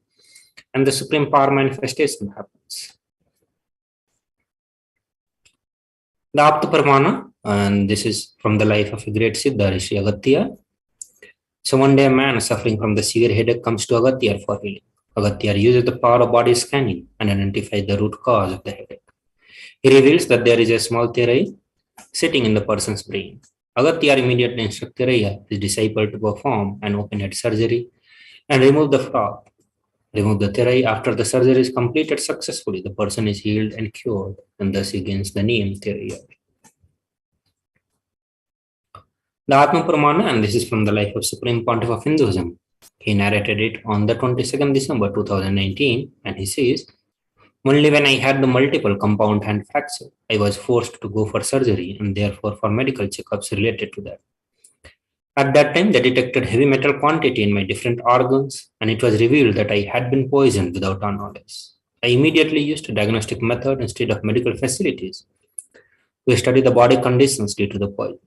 and the supreme power manifestation happens. The Apta Pramana, and this is from the life of a great Siddha Rishi Agatya. So one day a man suffering from the severe headache comes to Agatya for healing. Agatya uses the power of body scanning and identifies the root cause of the headache. He reveals that there is a small therai sitting in the person's brain. Agatya immediately instructs Therai, his disciple, to perform an open head surgery and remove the frog. Remove the therai. After the surgery is completed successfully, the person is healed and cured, and thus he gains the name Therai. The Atma Pramana, and this is from the life of Supreme Pontiff of Hinduism. He narrated it on the 22nd December 2019, and he says, "Only when I had the multiple compound hand fracture, I was forced to go for surgery and therefore for medical checkups related to that. At that time, they detected heavy metal quantity in my different organs, and it was revealed that I had been poisoned without our knowledge. I immediately used a diagnostic method instead of medical facilities to study the body conditions due to the poison.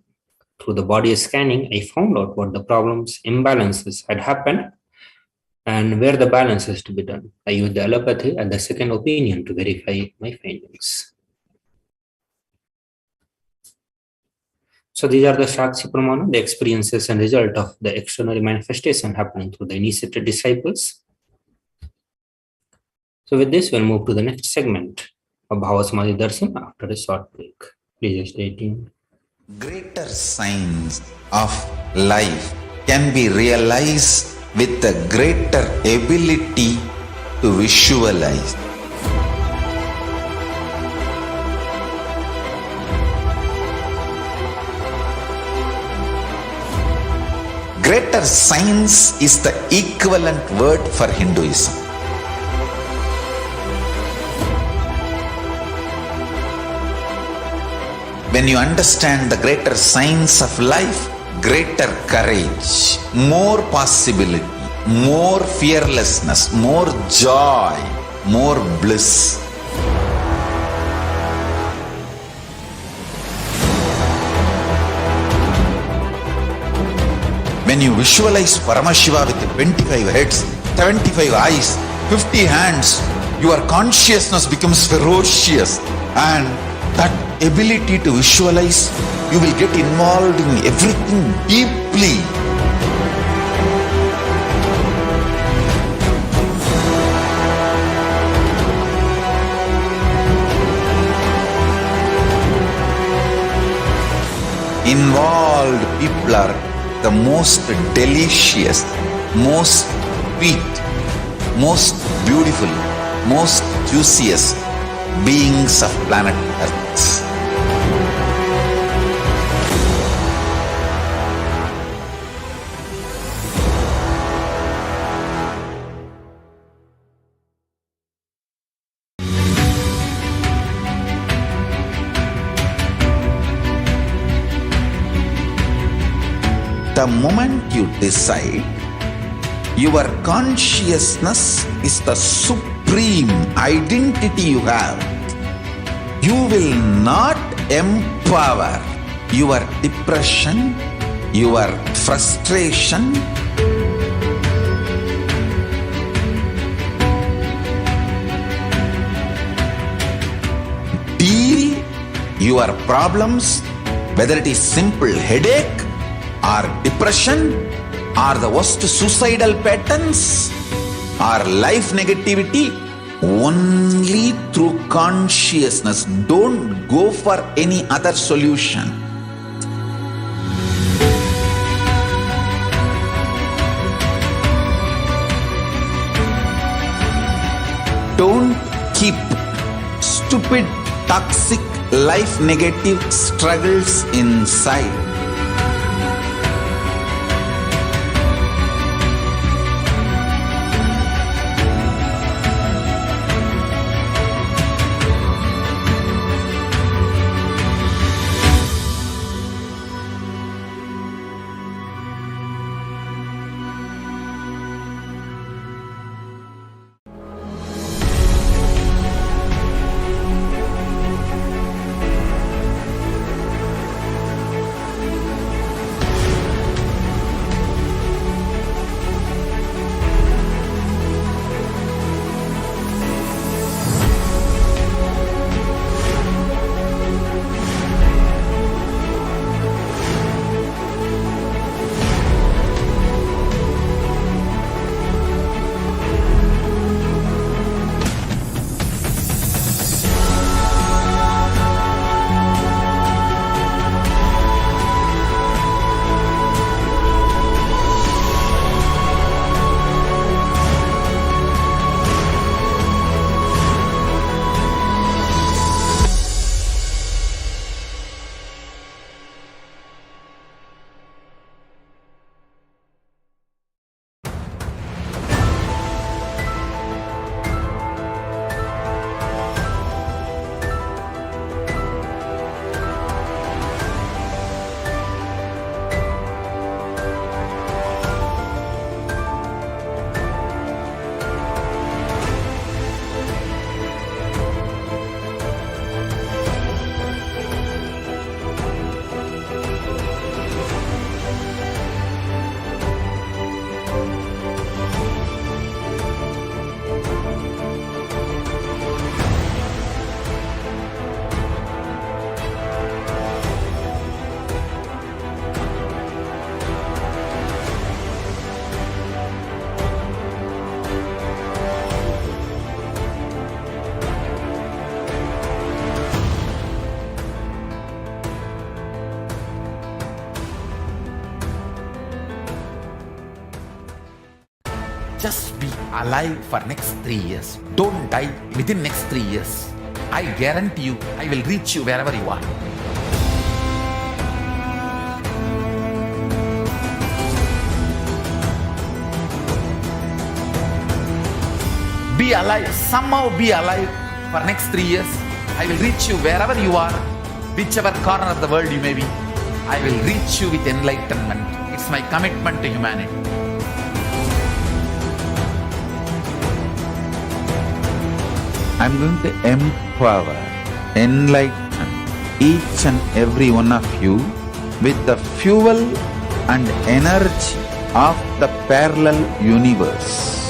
Through the body scanning, I found out what the problems, imbalances had happened, and where the balance is to be done. I used the allopathy and the second opinion to verify my findings." So these are the Shakti Pramana, the experiences and result of the external manifestation happening through the initiated disciples. So with this, we'll move to the next segment of Bhavasamadhi Darshan after a short break. Please stay tuned. Greater signs of life can be realized with a greater ability to visualize. Greater science is the equivalent word for Hinduism. When you understand the greater science of life, greater courage, more possibility, more fearlessness, more joy, more bliss. When you visualize Paramashiva with 25 heads, 75 eyes, 50 hands, your consciousness becomes ferocious, and that ability to visualize, you will get involved in everything deeply. Involved people are the most delicious, most sweet, most beautiful, most juiciest beings of planet Earth. The moment you decide, your consciousness is the supreme identity you have. You will not empower your depression, your frustration, deal your problems, whether it is simple headache or depression or the worst suicidal patterns or life negativity, only through consciousness. Don't go for any other solution. Don't keep stupid, toxic, life negative struggles inside. alive for next 3 years. Don't die within next 3 years. I guarantee you, I will reach you wherever you are. Be alive, somehow be alive for next 3 years. I will reach you wherever you are, whichever corner of the world you may be. I will reach you with enlightenment. It's my commitment to humanity. I'm going to empower, enlighten each and every one of you with the fuel and energy of the parallel universe.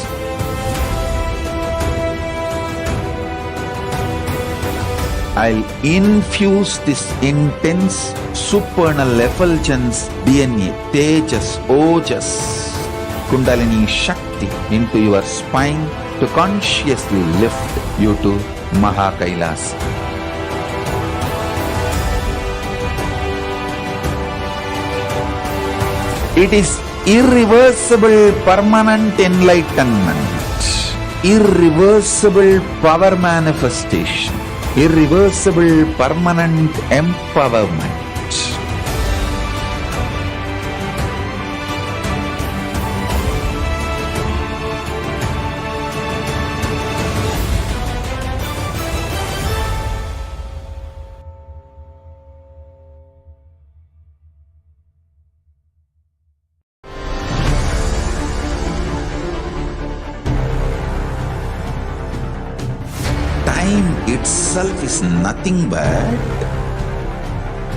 I'll infuse this intense supernal effulgence DNA, Tejas, Ojas, Kundalini Shakti into your spine to consciously lift you to KAILASA. It is irreversible permanent enlightenment, irreversible power manifestation, irreversible permanent empowerment. Time itself is nothing but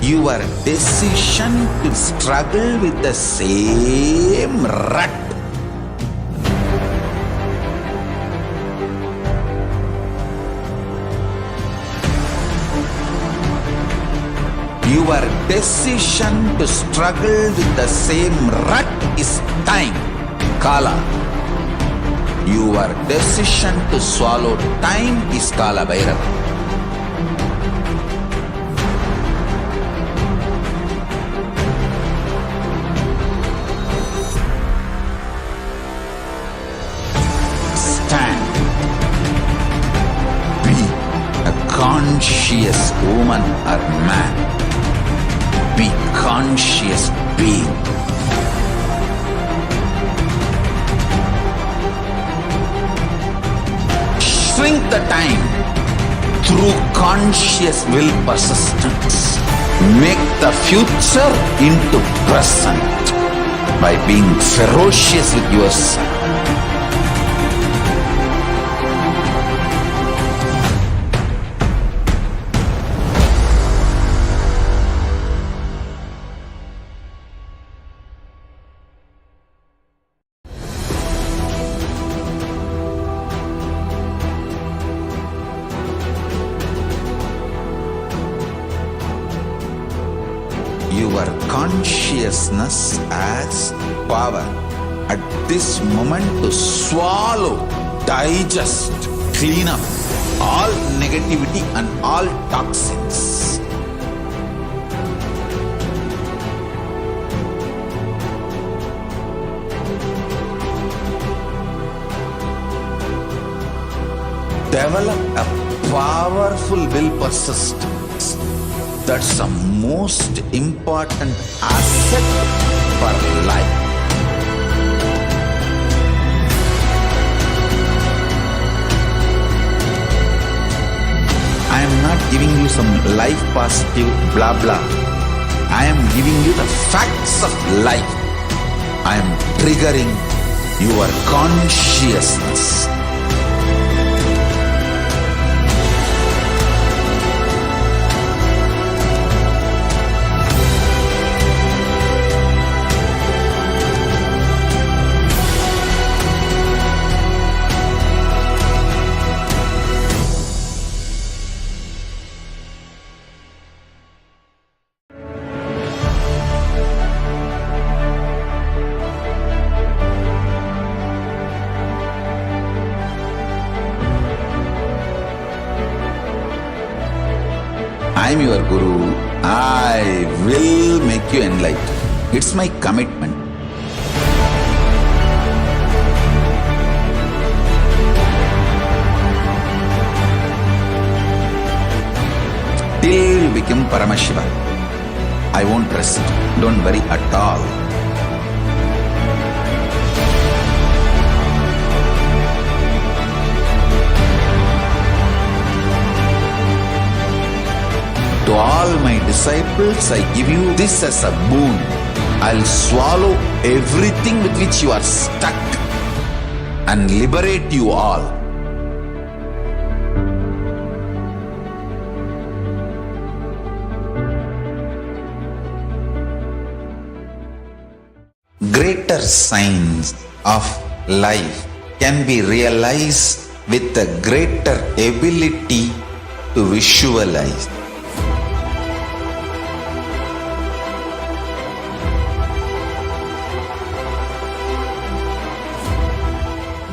your decision to struggle with the same rut. Your decision to struggle with the same rut is time, Kala. Your decision to swallow time is Kala Bhairava. Stand. Be a conscious woman or man. Be conscious being. Shrink the time through conscious will persistence. Make the future into present by being ferocious with yourself. Your consciousness as power at this moment to swallow, digest, clean up all negativity and all toxins. Develop a powerful will persistence. That's the most important asset for life. I am not giving you some life positive blah blah. I am giving you the facts of life. I am triggering your consciousness. I am your Guru. I will make you enlightened. It's my commitment. Paramashiva. I won't rest. Don't worry at all. To all my disciples, I give you this as a boon. I'll swallow everything with which you are stuck and liberate you all. Greater signs of life can be realized with a greater ability to visualize.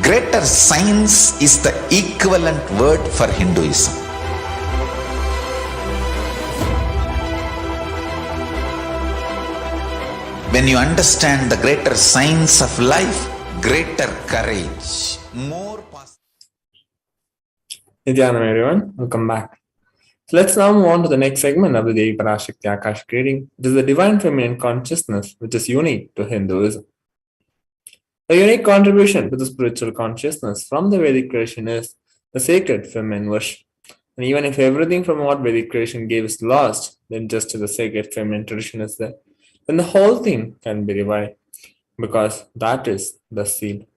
Greater science is the equivalent word for Hinduism. When you understand the greater science of life, greater courage, more Nithyanam everyone, welcome back. So let's now move on to the next segment of the Devi Parashakti Akashic reading, which is the divine feminine consciousness, which is unique to Hinduism. A unique contribution to the spiritual consciousness from the Vedic creation is the sacred feminine worship. And even if everything from what Vedic creation gave is lost, then just the sacred feminine tradition is there, then the whole thing can be revived, because that is the seed.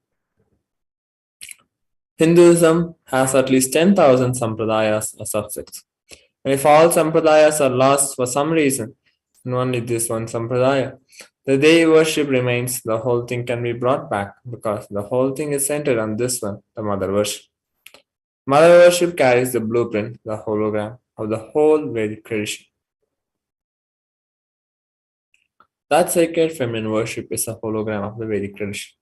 Hinduism has at least 10,000 sampradayas or subsects. And if all sampradayas are lost for some reason, and only this one sampradaya, the Devi worship remains, the whole thing can be brought back, because the whole thing is centered on this one, the mother worship. Mother worship carries the blueprint, the hologram of the whole Vedic tradition. That sacred feminine worship is a hologram of the Vedic tradition.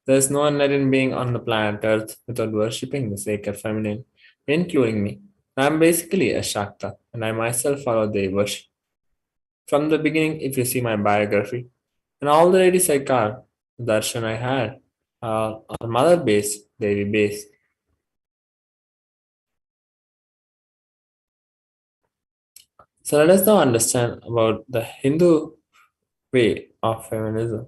There is no enlightened being on the planet Earth without worshipping the sacred feminine, including me. I am basically a Shakta, and I myself follow Devi worship. From the beginning, if you see my biography, and all the ladies I carved, the darshan I had, are mother-based, Devi-based. So let us now understand about the Hindu way of feminism.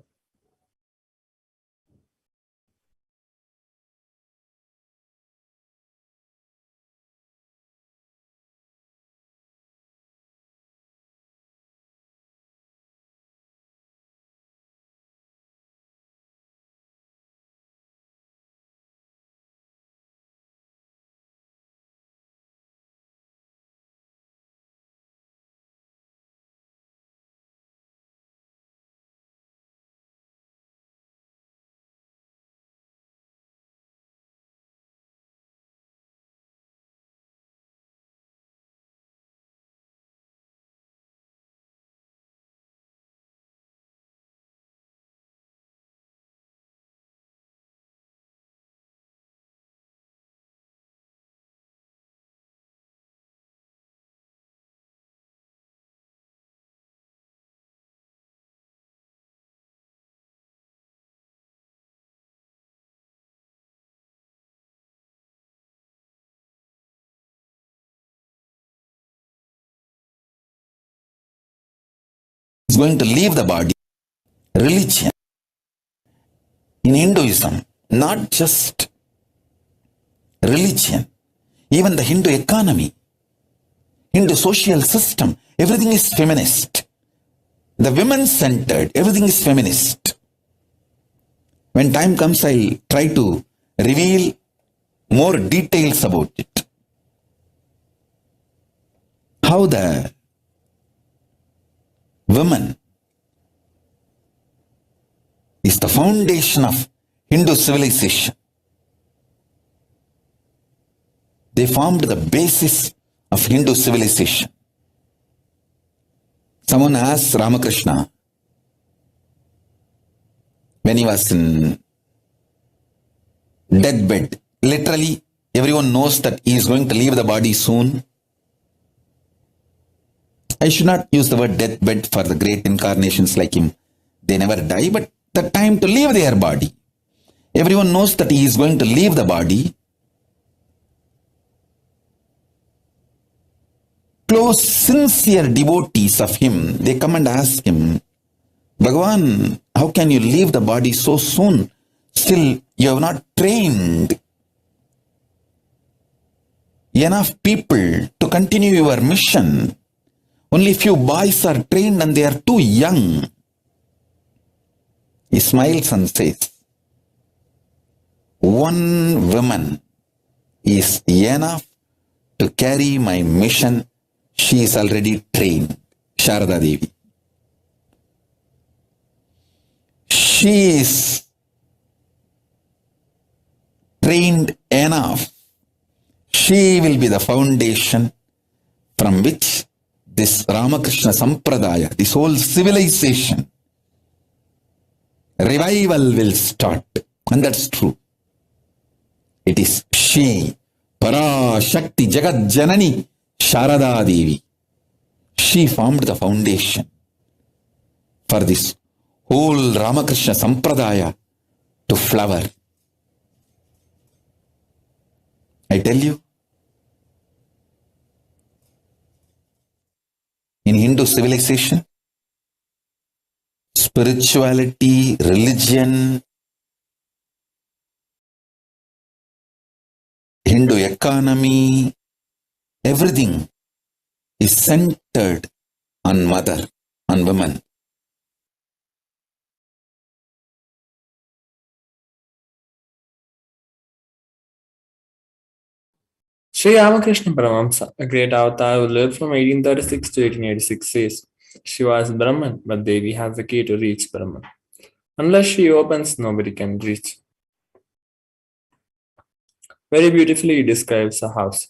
is going to leave the body. Religion in Hinduism, not just religion, even the Hindu economy, Hindu social system, everything is feminist. The women-centered, everything is feminist. When time comes, I'll try to reveal more details about it. How the woman is the foundation of Hindu civilization. They formed the basis of Hindu civilization. Someone asked Ramakrishna when he was in deathbed. Literally, everyone knows that he is going to leave the body soon. I should not use the word deathbed for the great incarnations like him. They never die, but the time to leave their body. Everyone knows that he is going to leave the body. close, sincere devotees of him, they come and ask him, Bhagavan, how can you leave the body so soon? Still, you have not trained enough people to continue your mission. Only few boys are trained and they are too young. He smiles and says, one woman is enough to carry my mission. She is already trained, Sharada Devi. She is trained enough. She will be the foundation from which this Ramakrishna Sampradaya, this whole civilization, revival will start. And that's true. It is she, Parashakti Jagat Janani Sharada Devi. She formed the foundation for this whole Ramakrishna Sampradaya to flower. I tell you, in Hindu civilization, spirituality, religion, Hindu economy, everything is centered on mother, on women. Sri Ramakrishna Paramahamsa, a great avatar who lived from 1836 to 1886, says, Shiva is Brahman, but Devi has the key to reach Brahman. Unless she opens, nobody can reach. Very beautifully he describes a house.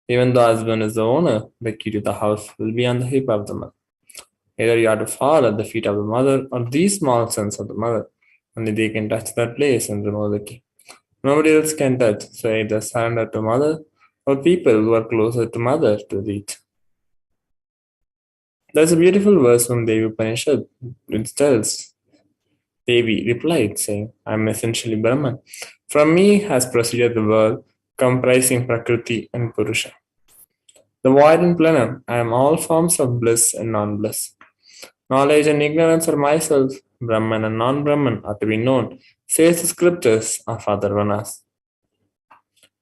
Even though husband is the owner, the key to the house will be on the hip of the mother. Either you have to fall at the feet of the mother or these small sons of the mother. Only they can touch that place and remove the key. Nobody else can touch, so either surrender to mother or people who are closer to mother to reach. There's a beautiful verse from Devi Upanishad which tells, Devi replied, saying, I am essentially Brahman. From me has proceeded the world, comprising Prakriti and Purusha. The void and plenum, I am all forms of bliss and non-bliss. Knowledge and ignorance are myself, Brahman and non-Brahman are to be known, says the scriptures of other Vanas.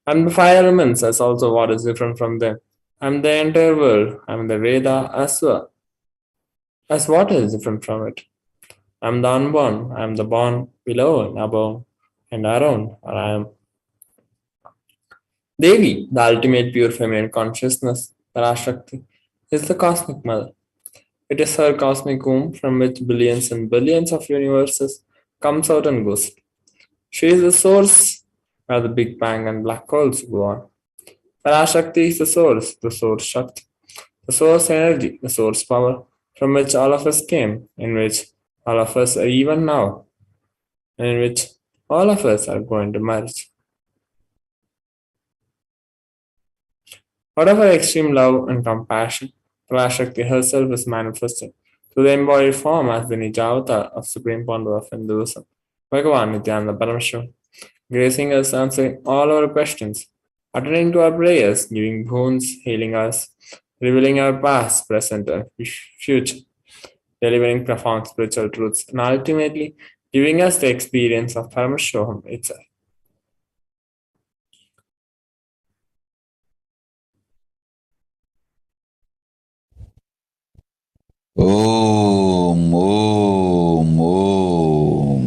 I am the five elements as also what is different from them. I am the entire world, I am the Veda as well as what is different from it. I am the unborn, I am the born below and above and around, or I am. Devi, the ultimate pure feminine consciousness, Parashakti, is the cosmic mother. It is her cosmic womb from which billions and billions of universes comes out and goes. She is the source where the Big Bang and black holes go on. Parashakti is the source Shakti, the source energy, the source power from which all of us came, in which all of us are even now, and in which all of us are going to merge. Out of her extreme love and compassion, Parashakti herself is manifested to the embodied form as the Nijavatar of Supreme Founder of Hinduism, Bhagavan Nithyananda Paramashivam, gracing us, answering all our questions, attending to our prayers, giving boons, healing us, revealing our past, present, and future, delivering profound spiritual truths, and ultimately giving us the experience of Paramashivoham itself. Om, Om, Om.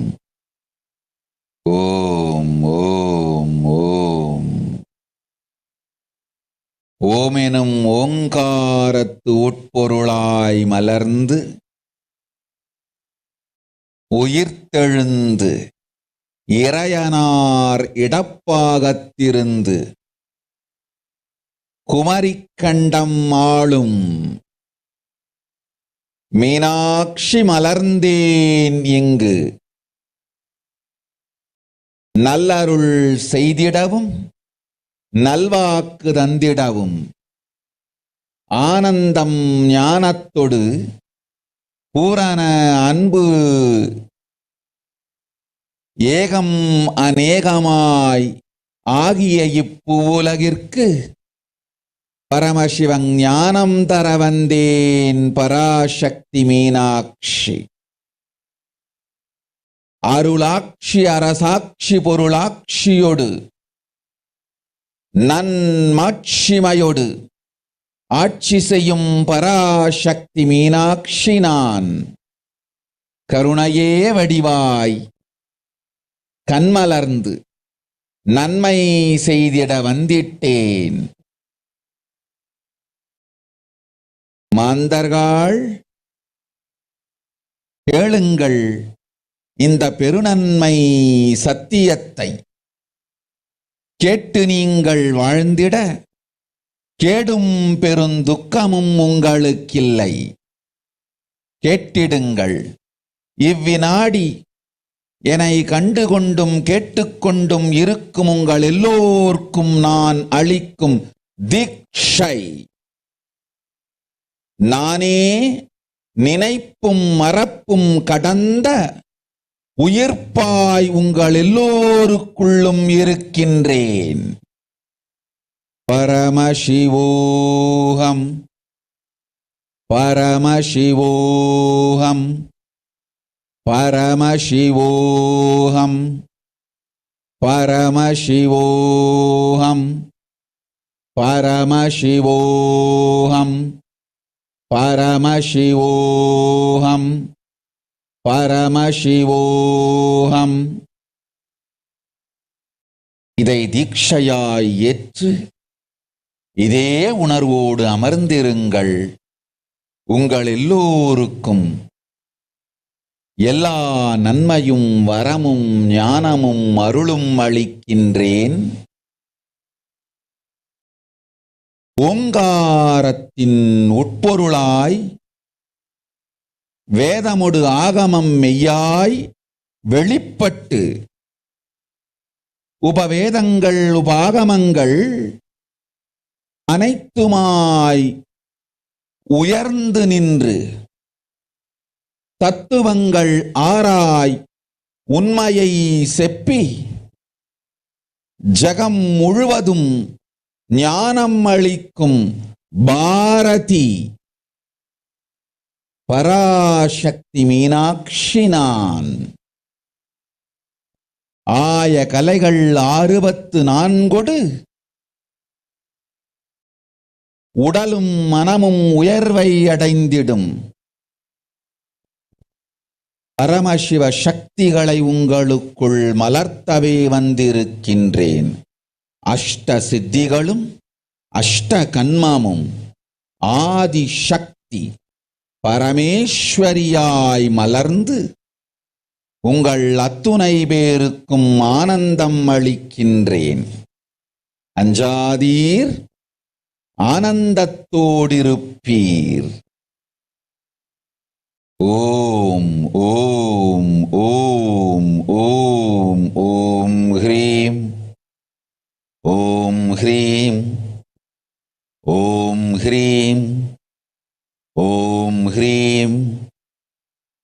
Om, Om, Om. ஓம் எனும் ஓங்காரத்து உட்பொருளாய் மலர்ந்து உயிர்த்தெழுந்து இறையனார் இடப்பாகத்திருந்து குமரிக்கண்டம் ஆளும் மீனாட்சி மலர்ந்தேன் இங்கு நல்லருள் செய்திடவும் நல்வாக்கு தந்திடவும் ஆனந்தம் ஞானத்தொடு பூரண அன்பு ஏகம் அநேகமாய் ஆகிய இப்புலகிற்கு பரமசிவன் ஞானம் தர வந்தேன் பராசக்தி மீனாட்சி. அருளாட்சி அரசாட்சி பொருளாட்சியோடு நன்மாட்சிமையோடு ஆட்சி செய்யும் பராசக்தி மீனாட்சி நான். கருணையே வடிவாய் கண்மலர்ந்து நன்மை செய்திட வந்திட்டேன். மாந்தர்கள் கேளுங்கள் இந்த பெருநன்மை சத்தியத்தை. கேட்டு நீங்கள் வாழ்ந்திட கேடும் பெருந்துக்கமும் உங்களுக்கில்லை. கேட்டிடுங்கள். இவ்வினாடி என்னை கண்டுகொண்டும் கேட்டுக்கொண்டும் இருக்கும் உங்கள் எல்லோர்க்கும் நான் அளிக்கும் தீட்சை. நானே நினைப்பும் மறப்பும் கடந்த உயிர்ப்பாய் உங்கள் எல்லோருக்குள்ளும் இருக்கின்றேன். பரமசிவோகம் பரமசிவோகம் பரமசிவோகம் பரமசிவோகம் பரமசிவோகம் பரமசிவோகம் பரமசிவோகம். இதை தீட்சையாய் ஏற்று இதே உணர்வோடு அமர்ந்திருங்கள். உங்கள் எல்லோருக்கும் எல்லா நன்மையும் வரமும் ஞானமும் அருளும் அளிக்கின்றேன். ஓங்காரத்தின் உட்பொருளாய் வேதமொடு ஆகமம் மெய்யாய் வெளிப்பட்டு உபவேதங்கள் உபாகமங்கள் அனைத்துமாய் உயர்ந்து நின்று தத்துவங்கள் ஆராய் உண்மையை செப்பி ஜகம் முழுவதும் ஞானம் அளிக்கும் பாரதி பராசக்தி மீனாட்சி நான். ஆய கலைகள் 64 உடலும் மனமும் உயர்வை அடைந்திடும் பரமசிவ சக்திகளை உங்களுக்குள் மலர்த்தவே வந்திருக்கின்றேன். அஷ்ட சித்திகளும் அஷ்ட கன்மமும் ஆதி சக்தி பரமேஸ்வரியாய் மலர்ந்து உங்கள் அத்துணை பேருக்கும் ஆனந்தம் அளிக்கின்றேன். அஞ்சாதீர், ஆனந்தத்தோடிருப்பீர். ஓம் ஓம் ஓம் ஓம் ஓம் ஹ்ரீம் ஓம் ஹ்ரீம் ஓம் ஹ்ரீம் ஓம் ஹ்ரீம்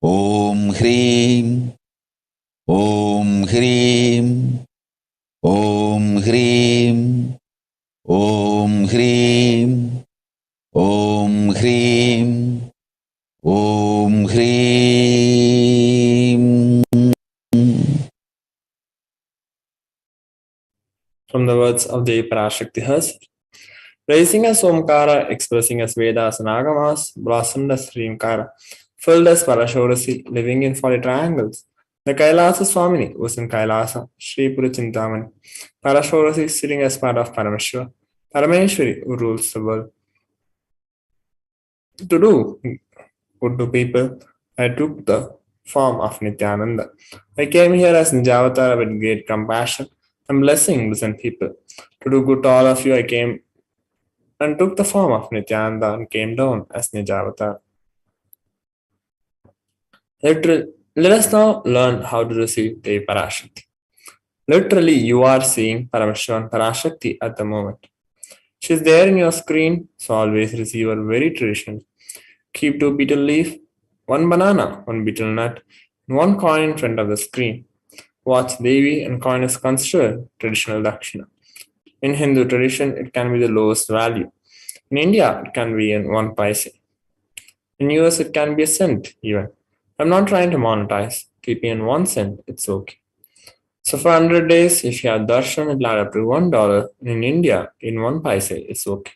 ஓம் ஹ்ரீம் ஓம் ஹ்ரீம் ஓம் ஹ்ரீம் ஓம் ஹ்ரீம் ஓம் ஹ்ரீம் ஓம் ஹ்ரீம். From the words of the Parashakti herself, raising as Omkara, expressing as Vedas and Agamas, blossomed as Srimkara, filled as Parashorasi, living in 40 triangles. The Kailasa Swamini was in Kailasa, Sri Pura Chintamani. Parashorasi sitting as part of Paramashiva, Parameshwari who rules the world. To do good to people, I took the form of Nithyananda. I came here as Nijavatara with great compassion and blessing innocent people. To do good to all of you, I came and took the form of Nithyananda and came down as Nijavatara. Let us now learn how to receive the Parashakti. Literally, you are seeing Paramashivam Parashakti at the moment. She is there in your screen, so always receive her very traditional. Keep 2 betel leaf, 1 banana, 1 betel nut, and 1 coin in front of the screen. Watch Devi and coin is considered traditional dakshina. In Hindu tradition, it can be the lowest value. In India, it can be in 1 paise. In US, it can be a cent even. I'm not trying to monetize. Keeping in 1 cent, it's okay. So for 100 days, if you have darshan, it'll add up to $1. In India, in 1 paise, it's okay.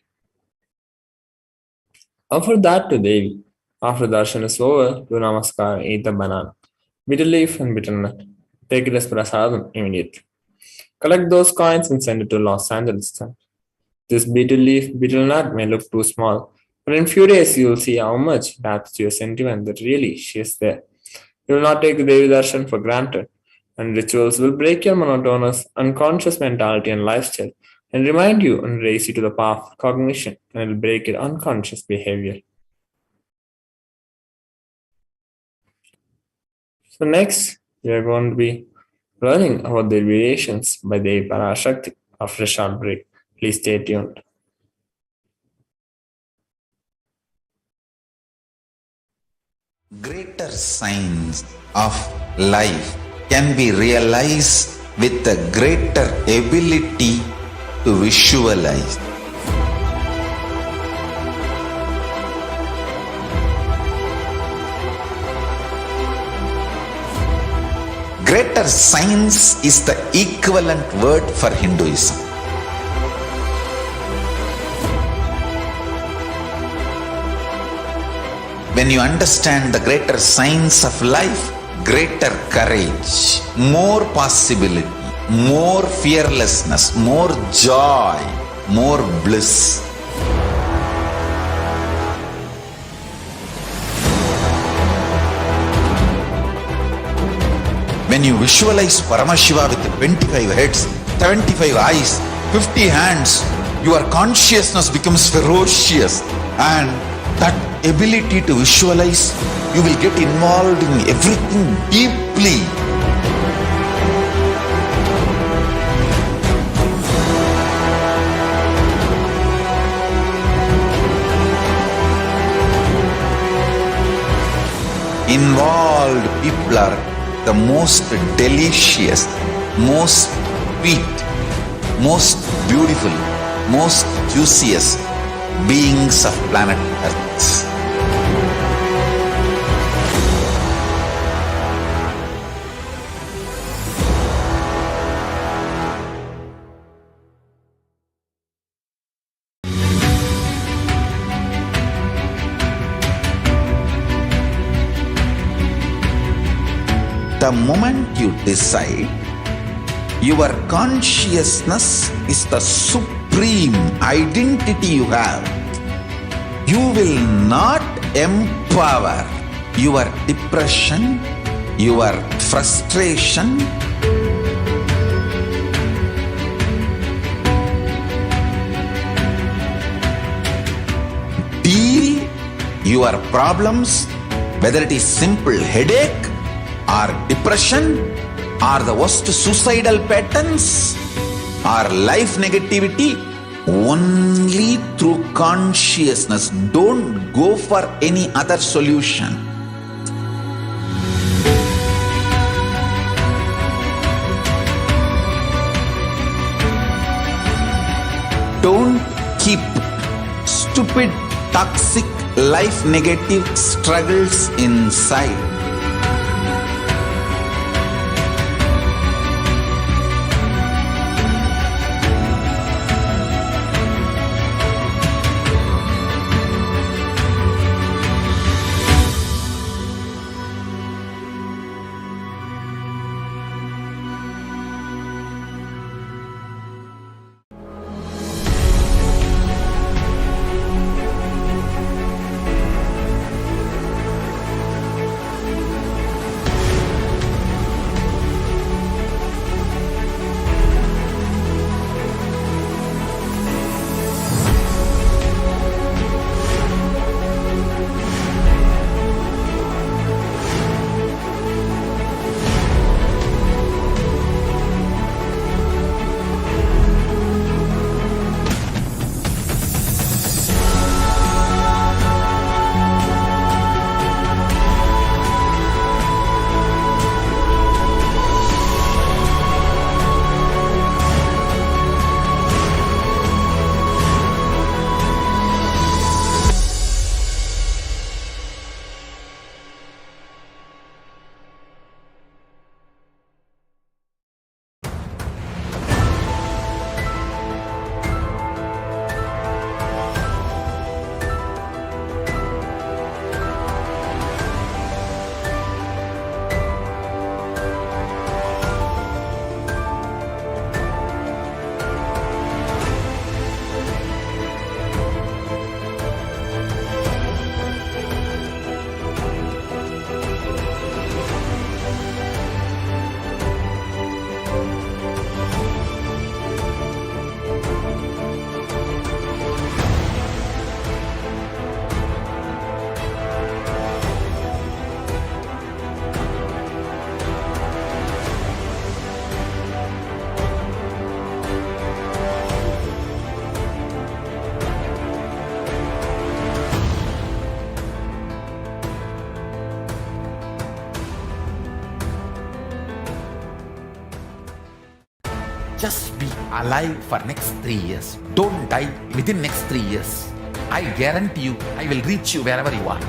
Offer that to Devi. After darshan is over, do namaskar, eat the banana, bitter leaf and bitter nut. Take it as prasadam immediately. Collect those coins and send it to Los Angeles. This bitter leaf, bitter nut may look too small, but in few days you will see how much it adds to your sentiment that really she is there. You will not take the Devi Darshan for granted, and rituals will break your monotonous, unconscious mentality and lifestyle and remind you and raise you to the path of cognition, and it will break your unconscious behavior. So next, we are going to be learning about the variations by Devi Parashakti after a short break. Please stay tuned. Greater signs of life can be realized with a greater ability to visualize. Greater signs is the equivalent word for Hinduism. When you understand the greater signs of life, greater courage, more possibility, more fearlessness, more joy, more bliss. When you visualize Paramashiva with 25 heads, 75 eyes, 50 hands, your consciousness becomes ferocious, and that ability to visualize, you will get involved in everything deeply. Involved people are the most delicious, most sweet, most beautiful, most juiciest beings of planet Earth. The moment you decide, your consciousness is the supreme identity you have. You will not empower your depression, your frustration, deal your problems, whether it is simple headache or depression or the worst suicidal patterns or life negativity, only through consciousness. Don't go for any other solution. Don't keep stupid, toxic, life negative struggles inside. alive for next 3 years. Don't die within next 3 years. I guarantee you, I will reach you wherever you are.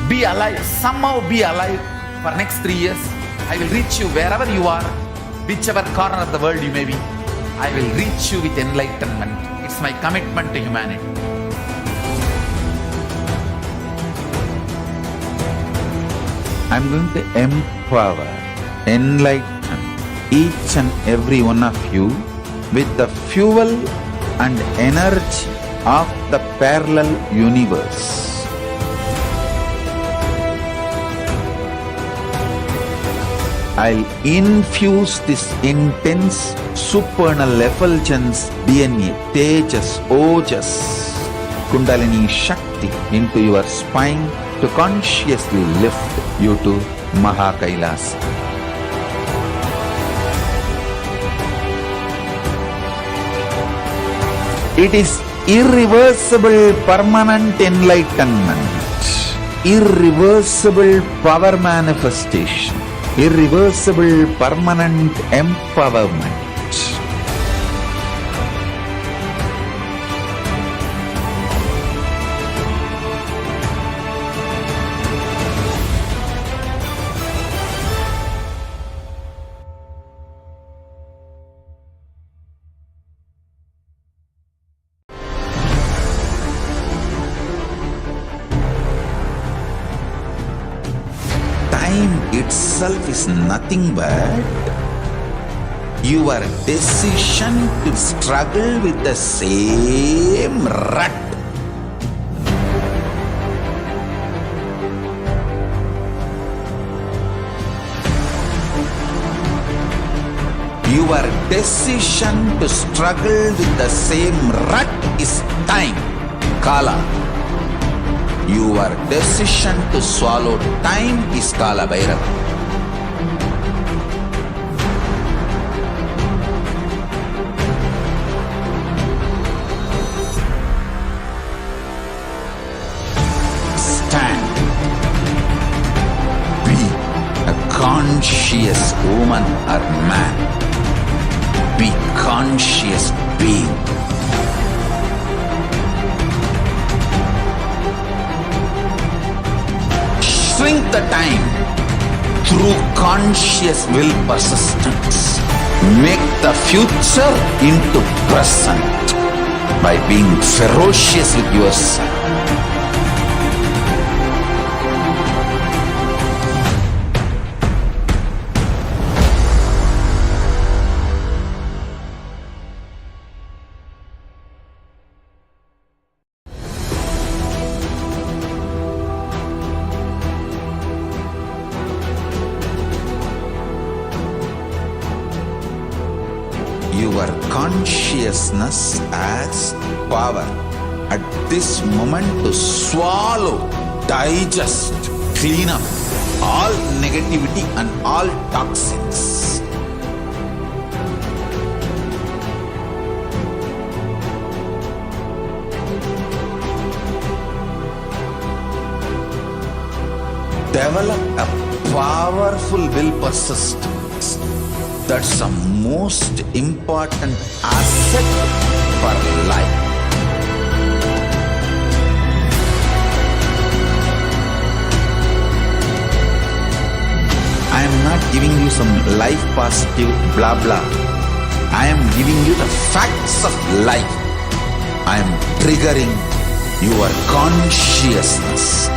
Be alive, somehow be alive for next 3 years. I will reach you wherever you are, whichever corner of the world you may be. I will reach you with enlightenment. It's my commitment to humanity. I'm going to empower, enlighten each and every one of you with the fuel and energy of the parallel universe. I'll infuse this intense supernal effulgence DNA, Tejas, Ojas, Kundalini Shakti into your spine to consciously lift you to KAILASA. It is irreversible permanent enlightenment, irreversible power manifestation, irreversible permanent empowerment. Time itself is nothing but your decision to struggle with the same rut. Your decision to struggle with the same rut is time, Kala. Your decision to swallow time is Kala Bhairava. Stand. Be a conscious woman or man. Be conscious being. Shrink the time through conscious will persistence. Make the future into present by being ferocious with yourself. Your consciousness as power at this moment to swallow, digest, clean up all negativity and all toxins. Develop a powerful will persistence. That's the most important asset for life. I am not giving you some life positive blah blah. I am giving you the facts of life. I am triggering your consciousness.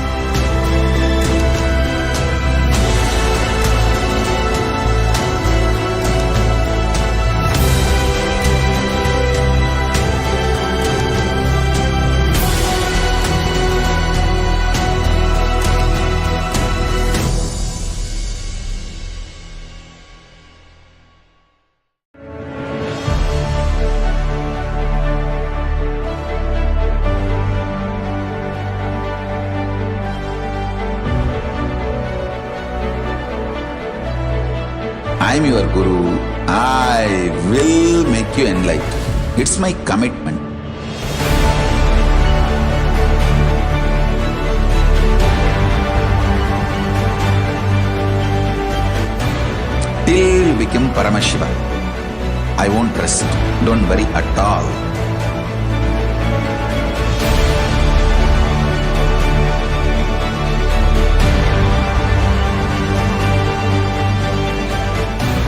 I am your Guru. I will make you enlightened. It's my commitment. become Paramashiva. I won't rest. Don't worry at all.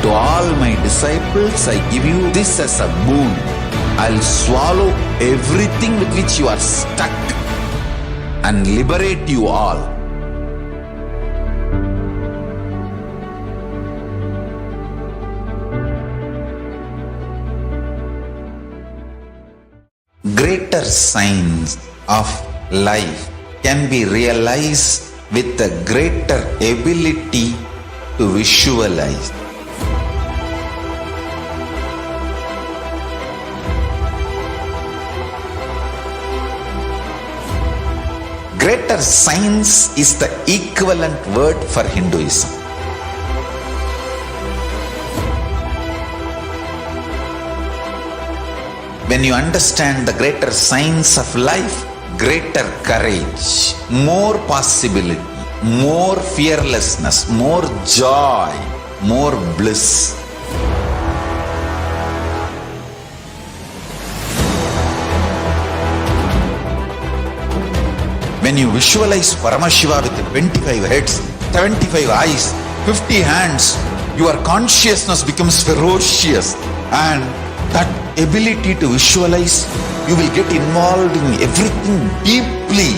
To all my disciples, I give you this as a boon. I'll swallow everything with which you are stuck and liberate you all. Greater signs of life can be realized with a greater ability to visualize. Greater science is the equivalent word for Hinduism. When you understand the greater science of life, greater courage, more possibility, more fearlessness, more joy, more bliss. When you visualize Paramashiva with 25 heads, 75 eyes, 50 hands, your consciousness becomes ferocious, and that ability to visualize, you will get involved in everything deeply.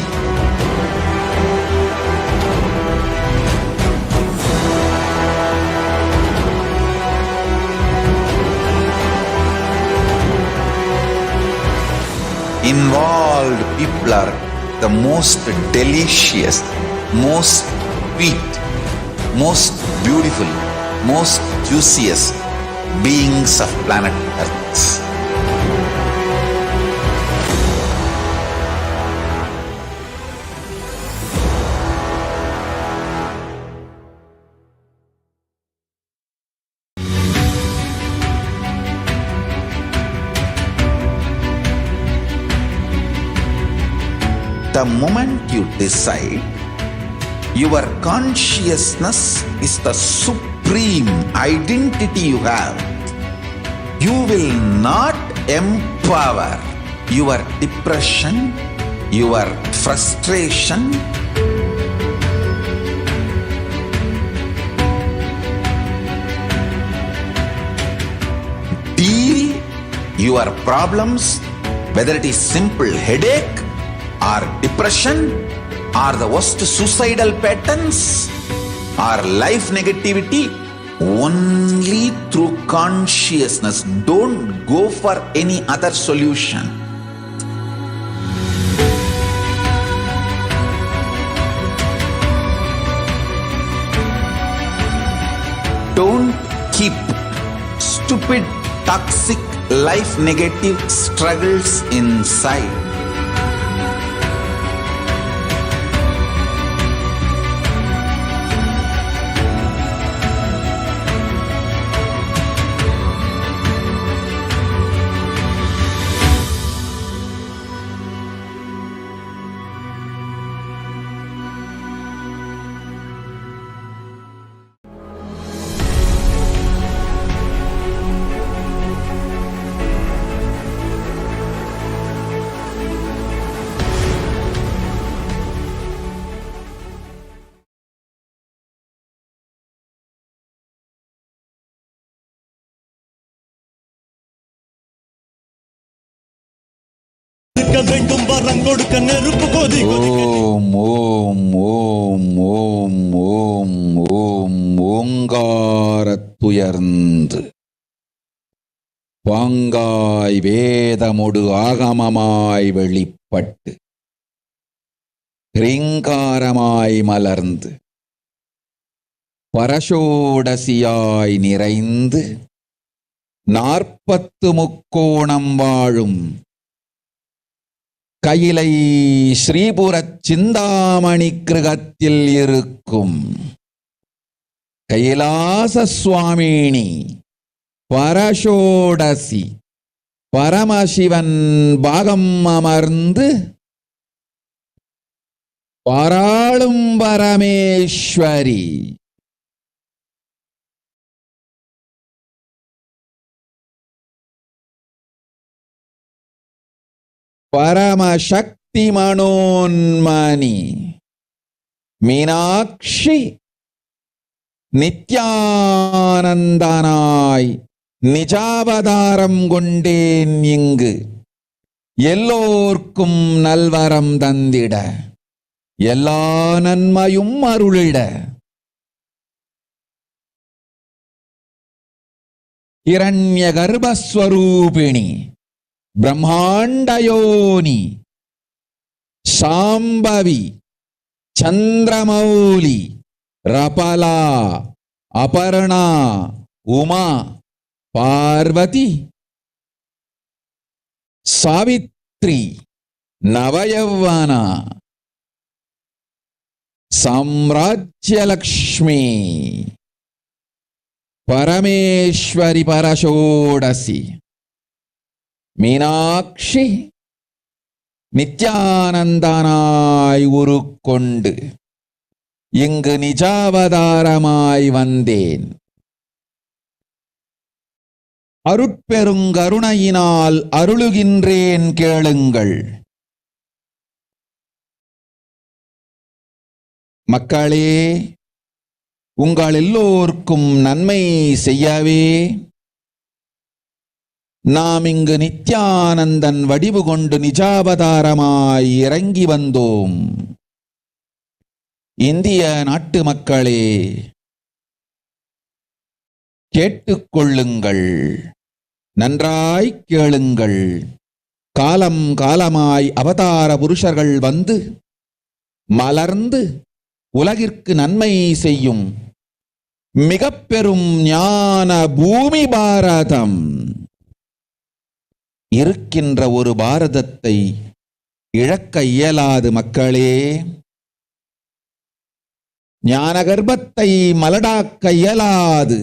Involved people are the most delicious, most sweet, most beautiful, most juiciest beings of planet Earth. The moment you decide, your consciousness is the supreme identity you have. You will not empower your depression, your frustration, deal your problems, whether it is simple headache or depression or the worst suicidal patterns or life negativity, only through consciousness. Don't go for any other solution. Don't keep stupid, toxic, life negative struggles inside. ஓம் ஓம் ஓம் ஓம் ஓம் ஓம் ஓங்காரத்துயர்ந்து பாங்காய் வேதமொடு ஆகமமாய் வெளிப்பட்டு ரீங்காரமாய் மலர்ந்து பரஷோடசியாய் நிறைந்து 40 முக்கோணம் வாழும் கையிலை ஸ்ரீபுரச் சிந்தாமணி கிருகத்தில் இருக்கும் கைலாச சுவாமினி பரஷோடசி பரமசிவன் பாகம் அமர்ந்து பாராளும் Parameswari Paramasakti Manonmani Meenakshi Nithyanandanai நிஜாவதாரம் கொண்டேன் இங்கு எல்லோர்க்கும் நல்வரம் தந்திட எல்லா நன்மையும் அருளிட. இரண்ய கர்ப்பஸ்வரூபிணி பிரம்மாண்டயோனி சாம்பவி சந்திரமௌலி ரபலா அபர்ணா உமா பார்வதி சாவித்ரி நவயவனா சாம்ராஜ்யலக்ஷ்மி பரமேஸ்வரி பரஷோடசி மீனாட்சி நித்யானந்தனாய் உருக்கொண்டு இங்கு நிஜாவதாரமாய் வந்தேன். அருட்பெருங்கருணையினால் அருளுகின்றேன் கேளுங்கள். மக்களே, உங்கள் எல்லோருக்கும் நன்மை செய்யவே நாம் இங்கு நித்யானந்தன் வடிவு கொண்டு நிஜாவதாரமாய் இறங்கி வந்தோம். இந்திய நாட்டு மக்களே, கேட்டுக்கொள்ளுங்கள், நன்றாய் கேளுங்கள். காலம் காலமாய் அவதார புருஷர்கள் வந்து மலர்ந்து உலகிற்கு நன்மை செய்யும் மிக பெரும் ஞான பூமி பாரதம். இருக்கின்ற ஒரு பாரதத்தை இழக்க இயலாது மக்களே. ஞான கர்ப்பத்தை மலடாக்க இயலாது.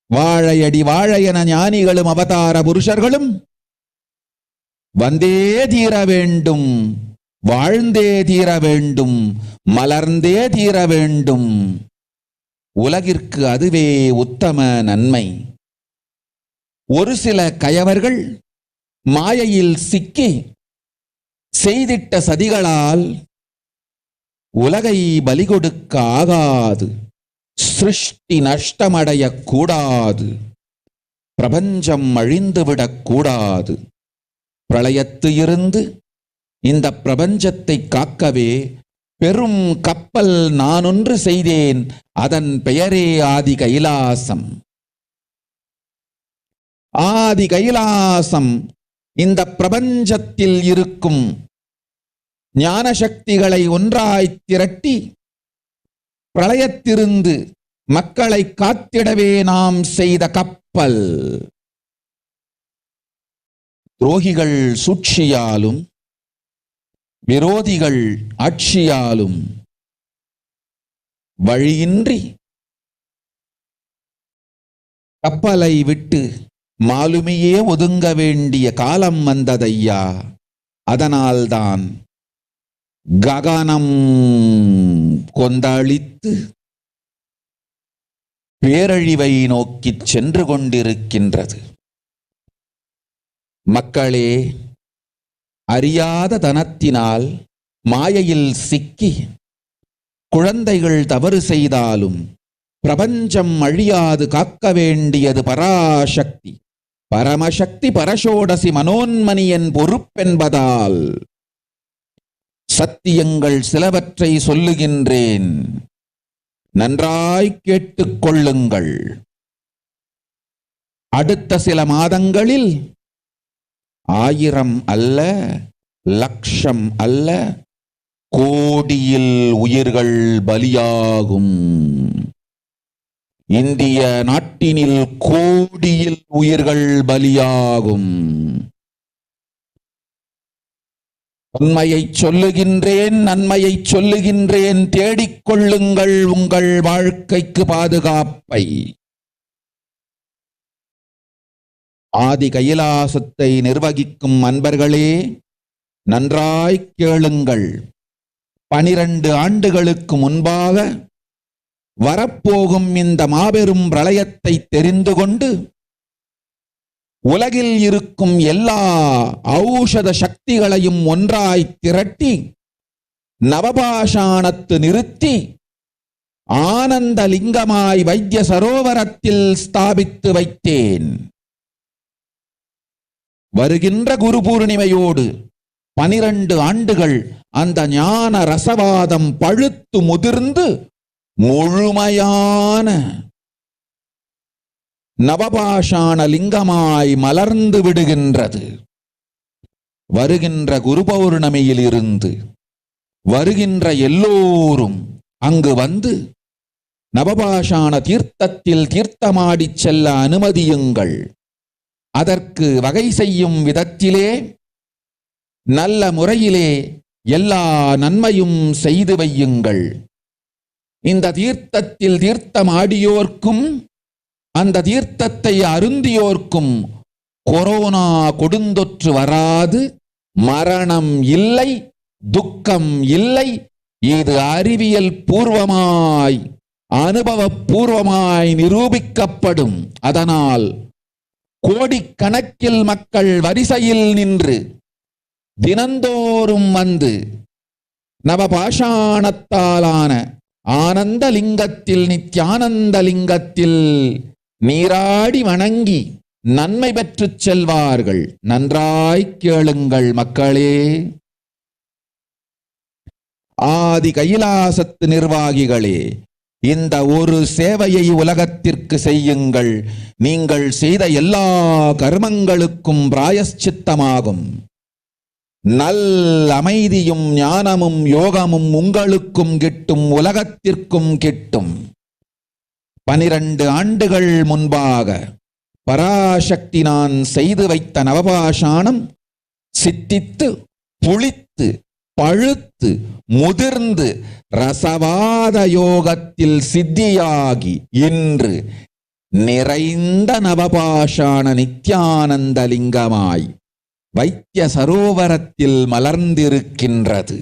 வாழையடி வாழையன ஞானிகளும் அவதார புருஷர்களும் வந்தே தீர வேண்டும், வாழ்ந்தே தீர வேண்டும், மலர்ந்தே தீர வேண்டும். உலகிற்கு அதுவே உத்தம நன்மை. ஒரு சில கயவர்கள் மாயையில் சிக்கி செய்திட்ட சதிகளால் உலகை பலி கொடுக்க ஆகாது. சிருஷ்டி நஷ்டமடைய கூடாது. பிரபஞ்சம் அழிந்துவிடக் கூடாது. பிரளயத்து இருந்து இந்த பிரபஞ்சத்தை காக்கவே பெரும் கப்பல் நானொன்று செய்தேன். அதன் பெயரே ஆதி கைலாசம். ஆதி கைலாசம் இந்த பிரபஞ்சத்தில் இருக்கும் ஞான சக்திகளை ஒன்றாய் திரட்டி பிரளயத்திலிருந்து மக்களை காத்திடவே நாம் செய்த கப்பல். துரோகிகள் சூழ்ச்சியாலும் விரோதிகள் ஆட்சியாலும் வழியின்றி கப்பலை விட்டு மாலுமியே ஒதுங்க வேண்டிய காலம் வந்ததையா. அதனால்தான் ககனம் கொந்தளித்து பேரழிவை நோக்கி சென்று கொண்டிருக்கின்றது. மக்களே, அறியாத தனத்தினால் மாயையில் சிக்கி குழந்தைகள் தவறு செய்தாலும் பிரபஞ்சம் அழியாது காக்க வேண்டியது பராசக்தி, பரமசக்தி, பரஷோடசி மனோன்மணியின் பொறுப்பென்பதால் சத்தியங்கள் சிலவற்றை சொல்லுகின்றேன். நன்றாய் கேட்டுக்கொள்ளுங்கள். அடுத்த சில மாதங்களில் 1000 அல்ல, லட்சம் அல்ல, கோடியில் உயிர்கள் பலியாகும். இந்திய நாட்டினில் கோடியில் உயிர்கள் பலியாகும். உண்மையை சொல்லுகின்றேன், நன்மையை சொல்லுகின்றேன். தேடிக்கொள்ளுங்கள் உங்கள் வாழ்க்கைக்கு பாதுகாப்பை. ஆதி கைலாசத்தை நிர்வகிக்கும் அன்பர்களே, நன்றாய் கேளுங்கள். 12 ஆண்டுகளுக்கு முன்பாக வரப்போகும் இந்த மாபெரும் பிரளயத்தை தெரிந்து கொண்டு உலகில் இருக்கும் எல்லா ஔஷத சக்திகளையும் ஒன்றாய் திரட்டி நவபாஷாணத்து நிறுத்தி ஆனந்த லிங்கமாய் வைத்திய சரோவரத்தில் ஸ்தாபித்து வைத்தேன். வருகின்ற குரு பூர்ணிமையோடு 12 ஆண்டுகள் அந்த ஞான ரசவாதம் பழுத்து முதிர்ந்து முழுமையான நவபாஷாண லிங்கமாய் மலர்ந்து விடுகின்றது. வருகின்ற குரு பௌர்ணமியில் இருந்து வருகின்ற எல்லோரும் அங்கு வந்து நவபாஷாண தீர்த்தத்தில் தீர்த்தமாடிச் செல்ல அனுமதியுங்கள். அதற்கு வகை செய்யும் விதத்திலே நல்ல முறையிலே எல்லா நன்மையும் செய்து வையுங்கள். இந்த தீர்த்தத்தில் தீர்த்தமாடியோர்க்கும் அந்த தீர்த்தத்தை அருந்தியோர்க்கும் கொரோனா கொடுந்தொற்று வராது, மரணம் இல்லை, துக்கம் இல்லை. இது அறிவியல் பூர்வமாய் அனுபவபூர்வமாய் நிரூபிக்கப்படும். அதனால் கோடிக்கணக்கில் மக்கள் வரிசையில் நின்று தினந்தோறும் வந்து நவபாஷாணத்தாலான ஆனந்த லிங்கத்தில் நித்யானந்த லிங்கத்தில் நீராடி வணங்கி நன்மை பெற்றுச் செல்வார்கள். நன்றாய் கேளுங்கள் மக்களே. ஆதி கைலாசத்து நிர்வாகிகளே, இந்த ஒரு சேவையை உலகத்திற்கு செய்யுங்கள். நீங்கள் செய்த எல்லா கர்மங்களுக்கும் பிராயஷ்சித்தமாகும். நல் அமைதியும் ஞானமும் யோகமும் உங்களுக்கும் கிட்டும், உலகத்திற்கும் கிட்டும். 12 ஆண்டுகள் முன்பாக பராசக்தி நான் செய்து வைத்த நவபாஷாணம் சித்தித்து புளித்து பழுத்து முதிர்ந்து ரசவாத யோகத்தில் சித்தியாகி இன்று நிறைந்த நவபாஷாண நித்யானந்த லிங்கமாய் வைத்திய சரோவரத்தில் மலர்ந்திருக்கின்றது.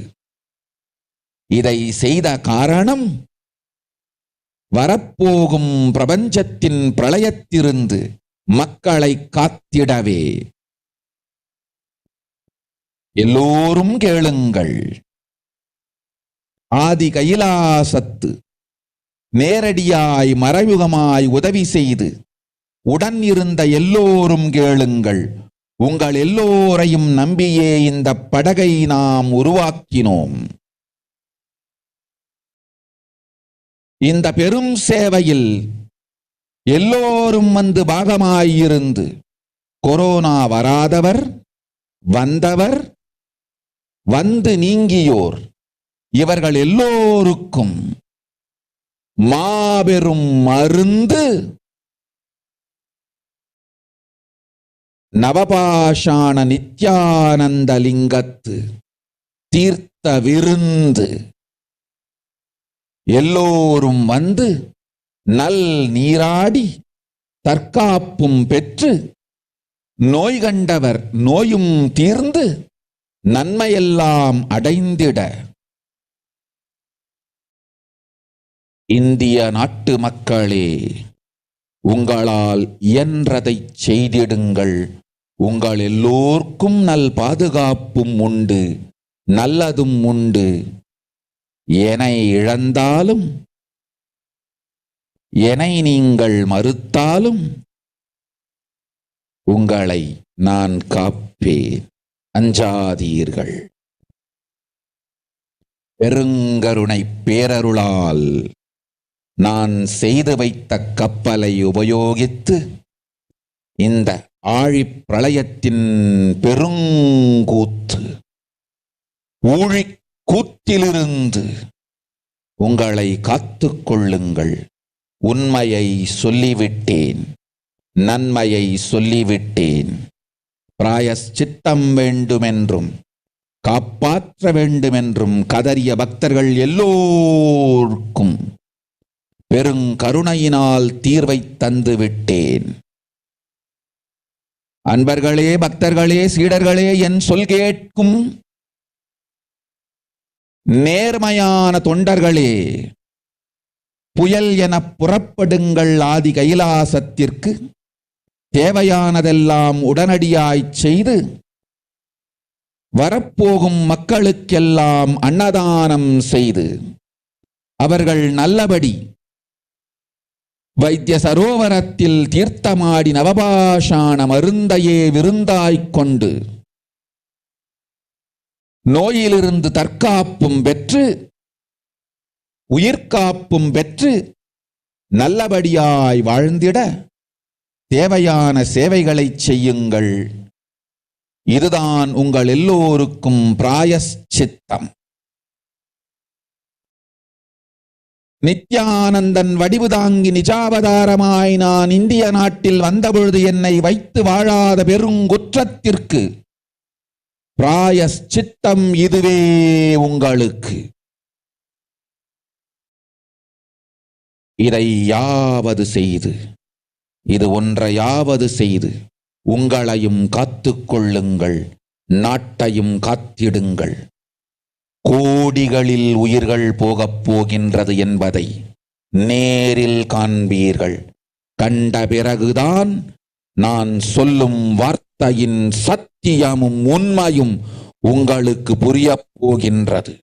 இதை செய்த காரணம் வரப்போகும் பிரபஞ்சத்தின் பிரளயத்திலிருந்து மக்களை காத்திடவே. எல்லோரும் கேளுங்கள். ஆதி கைலாசத்து நேரடியாய் மறைமுகமாய் உதவி செய்து உடன் இருந்த எல்லோரும் கேளுங்கள். உங்கள் எல்லோரையும் நம்பியே இந்த படகை நாம் உருவாக்கினோம். இந்த பெரும் சேவையில் எல்லோரும் வந்து பாகமாயிருந்து கொரோனா வராதவர், வந்தவர், வந்து நீங்கியோர் இவர்கள் எல்லோருக்கும் மாபெரும் மருந்து நவபாஷாண நித்யானந்த லிங்கத்து தீர்த்த விருந்து. எல்லோரும் வந்து நல் நீராடி தற்காப்பும் பெற்று நோய் கண்டவர் நோயும் தீர்ந்து நன்மையெல்லாம் அடைந்திட இந்திய நாட்டு மக்களே, உங்களால் இயன்றதை செய்திடுங்கள். உங்கள் எல்லோர்க்கும் நல் பாதுகாப்பும் உண்டு, நல்லதும் உண்டு. என்னை இழந்தாலும் என்னை நீங்கள் மறுத்தாலும் உங்களை நான் காப்பேன். அஞ்சாதீர்கள். பெருங்கருணை பேரருளால் நான் செய்து வைத்த கப்பலை உபயோகித்து இந்த ஆழிப் பிரளயத்தின் பெருங்கூத்து ஊழிக் கூத்திலிருந்து உங்களை காத்துக் கொள்ளுங்கள். உண்மையை சொல்லிவிட்டேன், நன்மையை சொல்லிவிட்டேன். பிராயஷ்சித்தம் வேண்டுமென்றும் காப்பாற்ற வேண்டுமென்றும் கதறிய பக்தர்கள் எல்லோருக்கும் பெருங்கருணையினால் தீர்வை தந்து விட்டேன். அன்பர்களே, பக்தர்களே, சீடர்களே, என் சொல் கேட்கும் நேர்மையான தொண்டர்களே, புயல் என புறப்படுங்கள். ஆதி கைலாசத்திற்கு தேவையானதெல்லாம் உடனடியாய்ச் செய்து வரப்போகும் மக்களுக்கெல்லாம் அன்னதானம் செய்து அவர்கள் நல்லபடி வைத்திய சரோவரத்தில் தீர்த்தமாடி நவபாஷாண மருந்தையே விருந்தாய்க் கொண்டு நோயிலிருந்து தற்காப்பும் பெற்று உயிர்காப்பும் பெற்று நல்லபடியாய் வாழ்ந்திட தேவையான சேவைகளை செய்யுங்கள். இதுதான் உங்கள் எல்லோருக்கும் பிராயஷ்சித்தம். நித்யானந்தன் வடிவு தாங்கி நிஜாவதாரமாய் நான் இந்திய நாட்டில் வந்தபொழுது என்னை வைத்து வாழாத பெருங்குற்றத்திற்கு பிராயஷ்சித்தம் இதுவே உங்களுக்கு. இதை யாவது செய்து, இது ஒன்றையாவது செய்து உங்களையும் காத்துக்கொள்ளுங்கள், நாட்டையும் காத்திடுங்கள். கோடிகளில் உயிர்கள் போகப் போகின்றது என்பதை நேரில் காண்பீர்கள். கண்ட பிறகுதான் நான் சொல்லும் வார்த்தையின் சத்தியமும் உண்மையும் உங்களுக்கு புரியப் போகின்றது.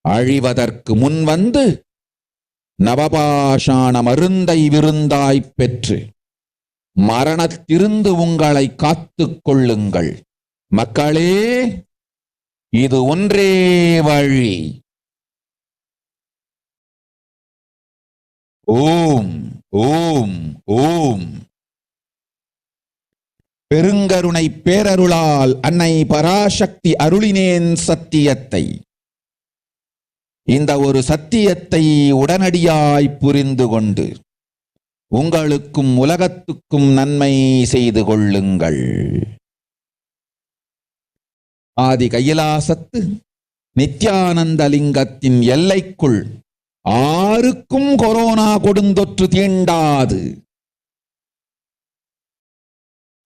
அழிவதற்கு முன் வந்து நவபாஷாண மருந்தை விருந்தாய்ப் பெற்று மரணத்திலிருந்து உங்களை காத்துக் கொள்ளுங்கள். மக்களே, இது ஒன்றே வழி. ஓம் ஓம் ஓம். பெருங்கருணை பேரருளால் அன்னை பராசக்தி அருளினேன் சத்தியத்தை. இந்த ஒரு சத்தியத்தை உடனடியாய் புரிந்து கொண்டு உங்களுக்கும் உலகத்துக்கும் நன்மை செய்து கொள்ளுங்கள். ஆதி கைலாசத்து நித்யானந்த லிங்கத்தின் எல்லைக்குள் ஆருக்கும் கொரோனா கொடுந்தொற்று தீண்டாது.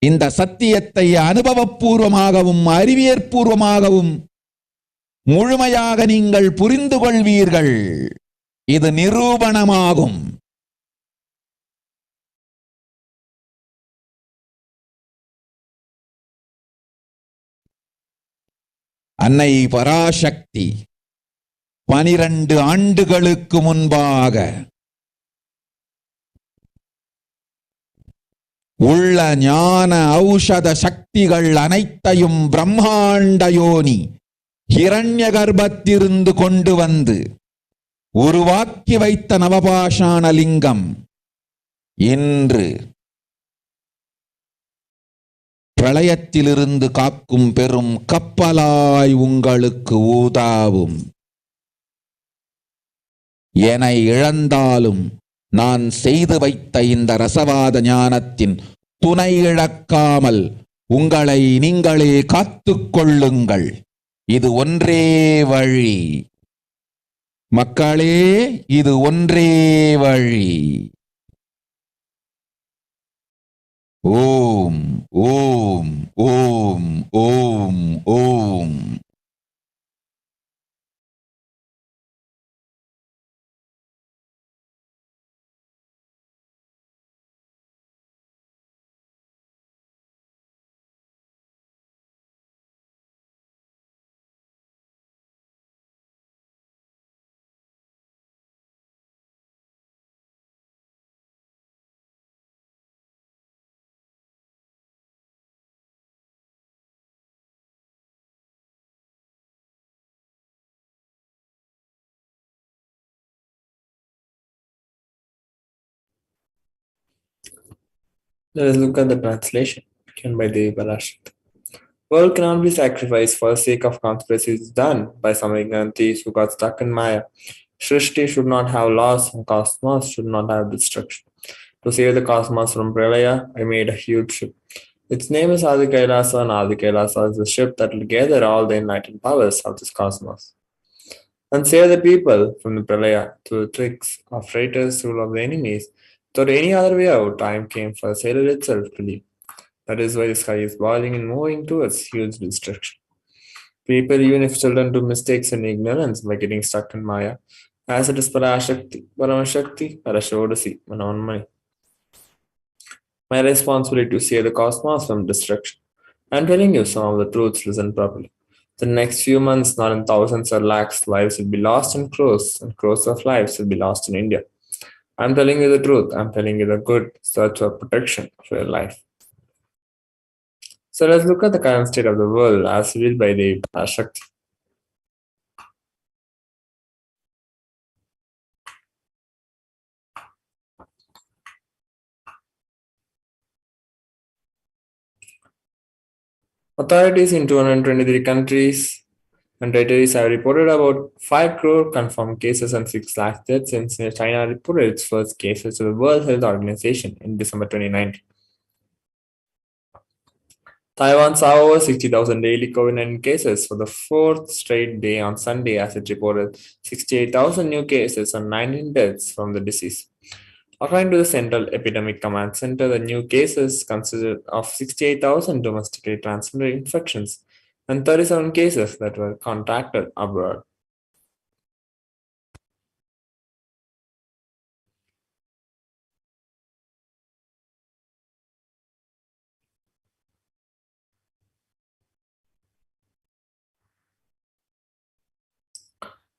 இந்த சத்தியத்தை அனுபவபூர்வமாகவும் அறிவியற்பூர்வமாகவும் முழுமையாக நீங்கள் புரிந்து கொள்வீர்கள். இது நிரூபணமாகும். அன்னை பராசக்தி 12 ஆண்டுகளுக்கு முன்பாக உள்ள ஞான ஔஷத சக்திகள் அனைத்தையும் பிரம்மாண்ட யோனி ஹிரண்ய கர்ப்பத்திலிருந்து கொண்டு வந்து உருவாக்கி வைத்த நவபாஷாண லிங்கம் இன்று பிரளயத்திலிருந்து காக்கும் பெரும் கப்பலாய் உங்களுக்கு ஊதாவும். என இழந்தாலும் நான் செய்து வைத்த இந்த ரசவாத ஞானத்தின் துணை இழக்காமல் உங்களை நீங்களே காத்துக் கொள்ளுங்கள். இது ஒன்றே வழி. மக்களே, இது ஒன்றே வழி. ஓம் ஓம் ஓம் ஓம் ஓம். Let us look at the translation given by Devi Parashakti. World cannot be sacrificed for the sake of conspiracies done by some ignorantes who got stuck in Maya. Shrishti should not have loss and cosmos should not have destruction. To save the cosmos from Pralaya, I made a huge ship. Its name is Adi KAILASA, and Adi KAILASA is the ship that will gather all the enlightened powers of this cosmos and save the people from the Pralaya through the tricks of traitors who love the enemies. Without any other way out, time came for the sailor itself to leave. That is why the sky is boiling and moving towards huge destruction. People, even if children, do mistakes and ignorance by getting stuck in Maya, as it is Parashakti, Paramashivoham, Parashakti, Manoanmani. My responsibility to save the cosmos from destruction. I'm telling you some of the truths, listen properly. The next few months, not in thousands or lakhs, lives will be lost in crores, and crores of lives will be lost in India. I'm telling you the truth. I'm telling you the good search for protection for your life. So let's look at the current state of the world as revealed by the Parashakti. Authorities in 223 countries and territories have reported about 5 crore confirmed cases and 6 lakh deaths since China reported its first cases to the World Health Organization in December 2019. Taiwan saw over 60,000 daily COVID-19 cases for the fourth straight day on Sunday as it reported 68,000 new cases and 19 deaths from the disease. According to the Central Epidemic Command Center, the new cases consisted of 68,000 domestically transmitted infections and 37 cases that were contracted abroad.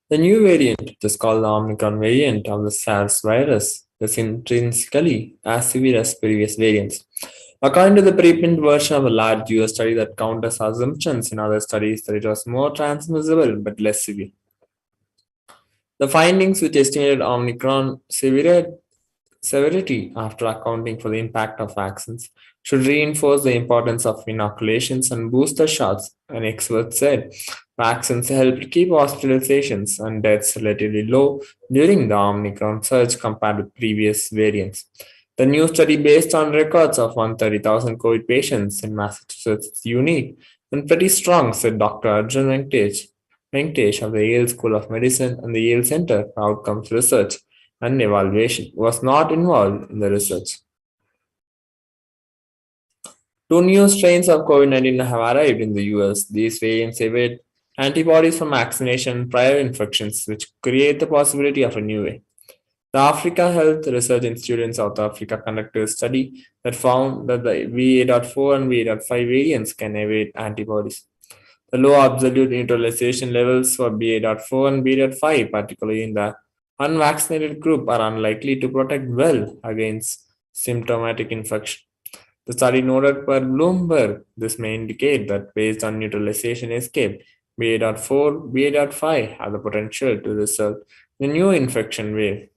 The new variant, which is called the Omicron variant of the SARS virus, is intrinsically as severe as previous variants. According to the preprint version of a large US study that counters assumptions in other studies that it was more transmissible but less severe. The findings, which estimated Omicron severity after accounting for the impact of vaccines, should reinforce the importance of inoculations and booster shots, an expert said. Vaccines helped keep hospitalizations and deaths relatively low during the Omicron surge compared with previous variants. The new study, based on records of 130,000 COVID patients in Massachusetts, is unique and pretty strong, said Dr. Arjun Venkatesh of the Yale School of Medicine and the Yale Center for Outcomes Research and Evaluation, was not involved in the research. 2 new strains of COVID-19 have arrived in the US. These variants evade antibodies from vaccination and prior infections, which create the possibility of a new way. The Africa Health Research Institute in South Africa conducted a study that found that the BA.4 and BA.5 variants can evade antibodies. The low absolute neutralization levels for BA.4 and BA.5, particularly in the unvaccinated group, are unlikely to protect well against symptomatic infection. The study noted per Bloomberg this may indicate that based on neutralization escape, BA.4, BA.5 have the potential to result in a new infection wave.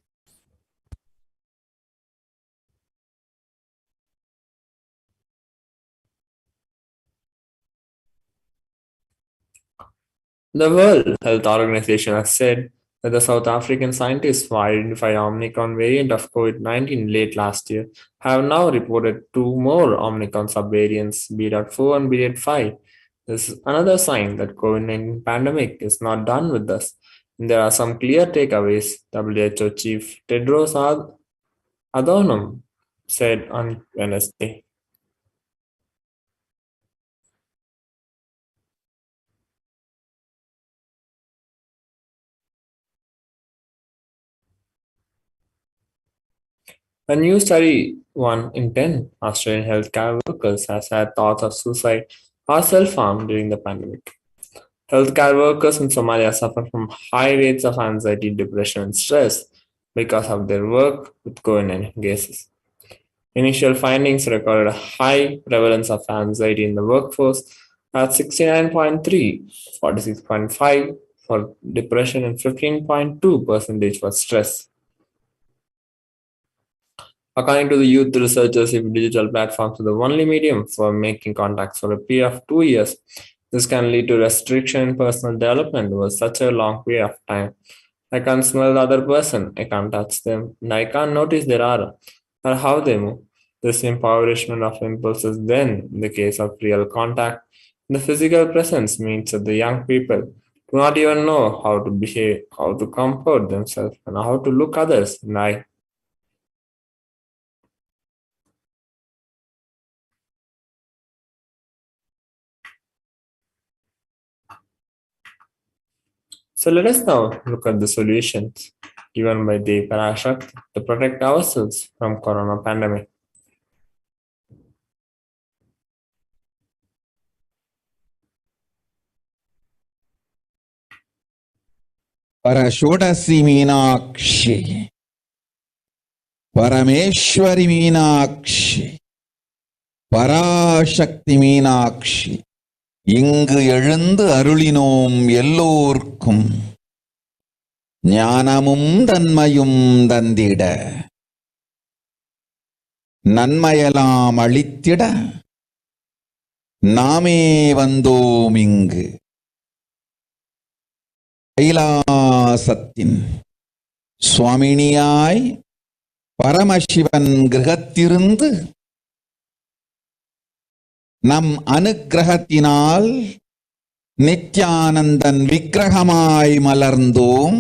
The World Health Organization has said that the South African scientists who identified Omicron variant of COVID-19 late last year have now reported 2 more Omicron subvariants, BA.4 and BA.5. This is another sign that COVID-19 pandemic is not done with us. And there are some clear takeaways, WHO Chief Tedros Adhanom said on Wednesday. A new study, 1 in 10 Australian healthcare workers, has had thoughts of suicide or self-harm during the pandemic. Healthcare workers in Somalia suffer from high rates of anxiety, depression, and stress because of their work with COVID-19 cases. Initial findings recorded a high prevalence of anxiety in the workforce at 69.3, 46.5 for depression, and 15.2% for stress. According to the youth researchers, if digital platforms are the only medium for making contacts for a period of 2 years, this can lead to restriction in personal development over such a long period of time. I can't smell the other person, I can't touch them, and I can't notice their aura or how they move. This impoverishment of impulses, then, in the case of real contact, the physical presence means that the young people do not even know how to behave, how to comport themselves, and how to look others in the eye. So let us now look at the solutions given by the Parashakti to protect ourselves from corona pandemic. Parashodasi Meenakshi, Parameshwari Meenakshi, Parashakti Meenakshi, இங்கு எழுந்து அருளினோம் எல்லோர்க்கும் ஞானமும் தன்மையும் தந்திட நன்மையெல்லாம் அளித்திட நாமே வந்தோம் இங்கு. கைலாசத்தின் சுவாமினியாய் பரமசிவன் கிரகத்திருந்து நம் அனுக்கிரகத்தினால் நித்யானந்தன் விக்கிரகமாய் மலர்ந்தோம்.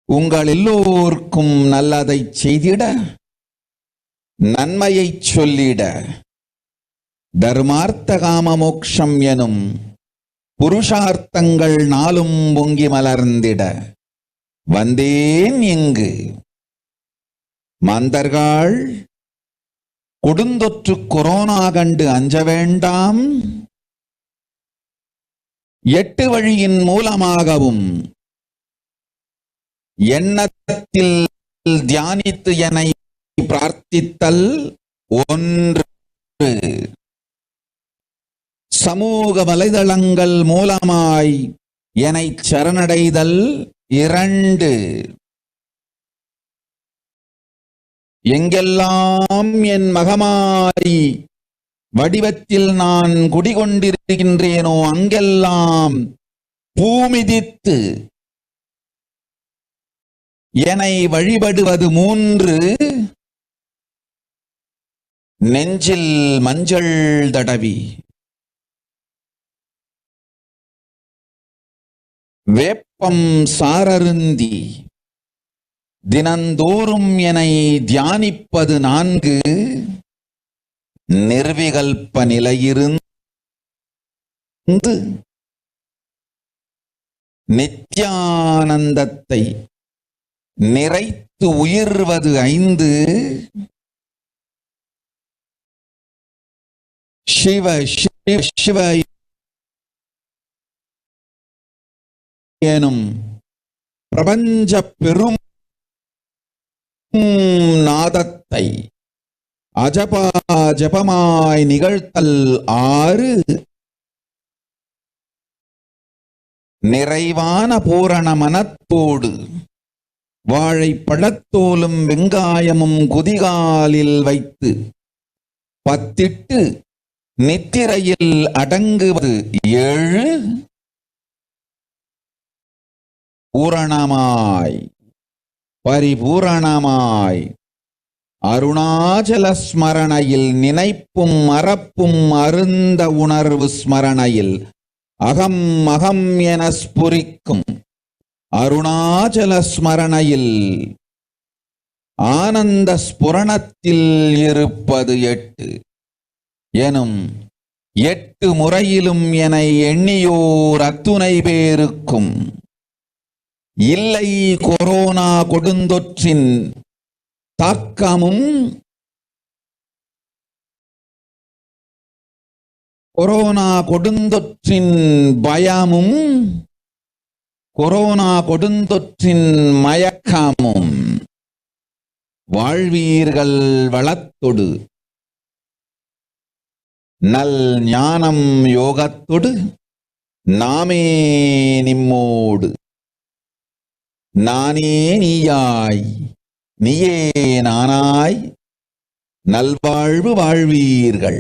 உங்கள் எல்லோர்க்கும் நல்லதை செய்திட நன்மையை சொல்லிட தர்மார்த்த காம மோக்ஷம் எனும் புருஷார்த்தங்கள் நாளும் பொங்கி மலர்ந்திட வந்தேன் இங்கு. மாந்தர்கள் கொடுந்தொற்று கொரோனா கண்டு அஞ்ச வேண்டாம். 8 வழியின் மூலமாகவும் எண்ணத்தில் தியானித்து என்னை பிரார்த்தித்தல் ஒன்று, சமூக வலைதளங்கள் மூலமாய் என்னை சரணடைதல் 2, எங்கெல்லாம் என் மகமாரி வடிவத்தில் நான் குடிகொண்டிருக்கின்றேனோ அங்கெல்லாம் பூமிதித்து என்னை வழிபடுவது 3, நெஞ்சில் மஞ்சள் தடவி வேப்பம் சாரருந்தி தினந்தோறும் என்னை தியானிப்பது 4, நிர்விகல்ப நிலையிருந்து நித்யானந்தத்தை நிறைத்து உயிர்வது 5, சிவ சிவ சிவ எனும் பிரபஞ்ச பெரும் நாதத்தை அஜபா ஜபமாய் நிகழ்த்தல் 6, நிறைவான பூரண மனத்தோடு வாழைப்பழத்தோலும் வெங்காயமும் குதிகாலில் வைத்து பத்திட்டு நித்திரையில் அடங்குவது 7, பூரணமாய் பரிபூரணமாய் அருணாச்சல ஸ்மரணையில் நினைப்பும் மறப்பும் அருந்த உணர்வு ஸ்மரணையில் அகம் அகம் என ஸ்புரிக்கும் அருணாச்சல ஸ்மரணையில் ஆனந்த ஸ்புரணத்தில் இருப்பது 8 எனும் 8 முறையிலும் என எண்ணியோர் அத்துணை பேருக்கும் இல்லை கொரோனா கொடுந்தொற்றின் தாக்கமும் கொரோனா கொடுந்தொற்றின் பயமும் கொரோனா கொடுந்தொற்றின் மயக்கமும் வாழ்வீர்கள் வளத்தொடு நல் ஞானம் யோகத்தொடு நாமே நிம்மோடு நானே நீயாய் நீயே நானாய் நல்வாழ்வு வாழ்வீர்கள்.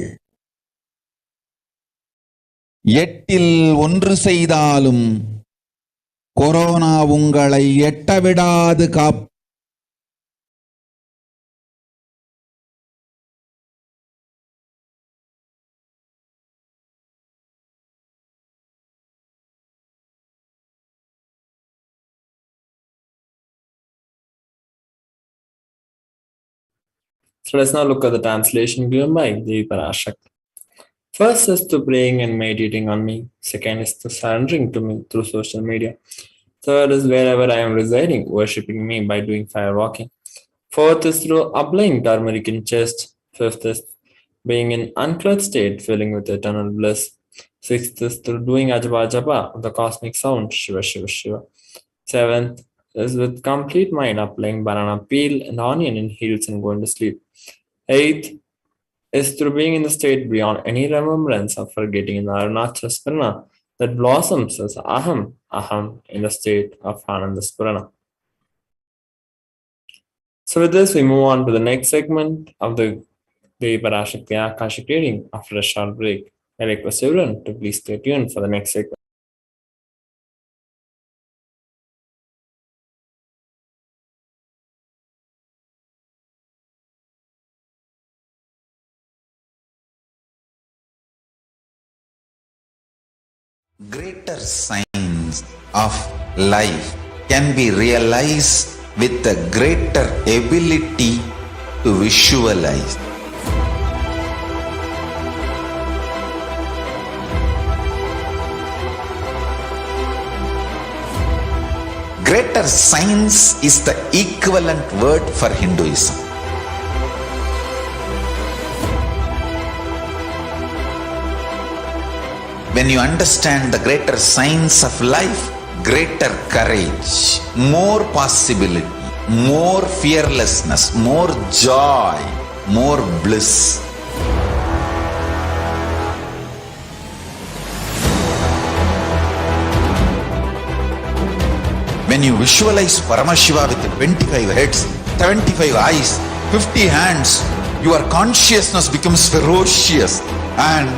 8இல் 1 செய்தாலும் கொரோனா உங்களை எட்டவிடாது காப்பு. So let's now look at the translation given by Devi Parashakti. First is to praying and meditating on me. Second is to surrendering to me through social media. Third is wherever I am residing, worshipping me by doing fire walking. Fourth is through applying turmeric in chest. Fifth is being in unclothed state, filling with eternal bliss. Sixth is through doing Ajaba Japa, the cosmic sound, Shiva Shiva Shiva. Seventh is with complete mind, applying banana peel and onion in heels and going to sleep. Eighth is through being in the state beyond any remembrance of forgetting in the Arunachal Spirana that blossoms as Aham, Aham in the state of Ananda Spirana. So with this, we move on to the next segment of the Parashakti Akashic reading after a short break. I request everyone to please stay tuned for the next segment. Greater signs of life can be realized with a greater ability to visualize. Greater signs is the equivalent word for Hinduism. When you understand the greater signs of life, greater courage, more possibility, more fearlessness, more joy, more bliss. When you visualize Paramashiva with 25 heads, 75 eyes, 50 hands, your consciousness becomes ferocious, and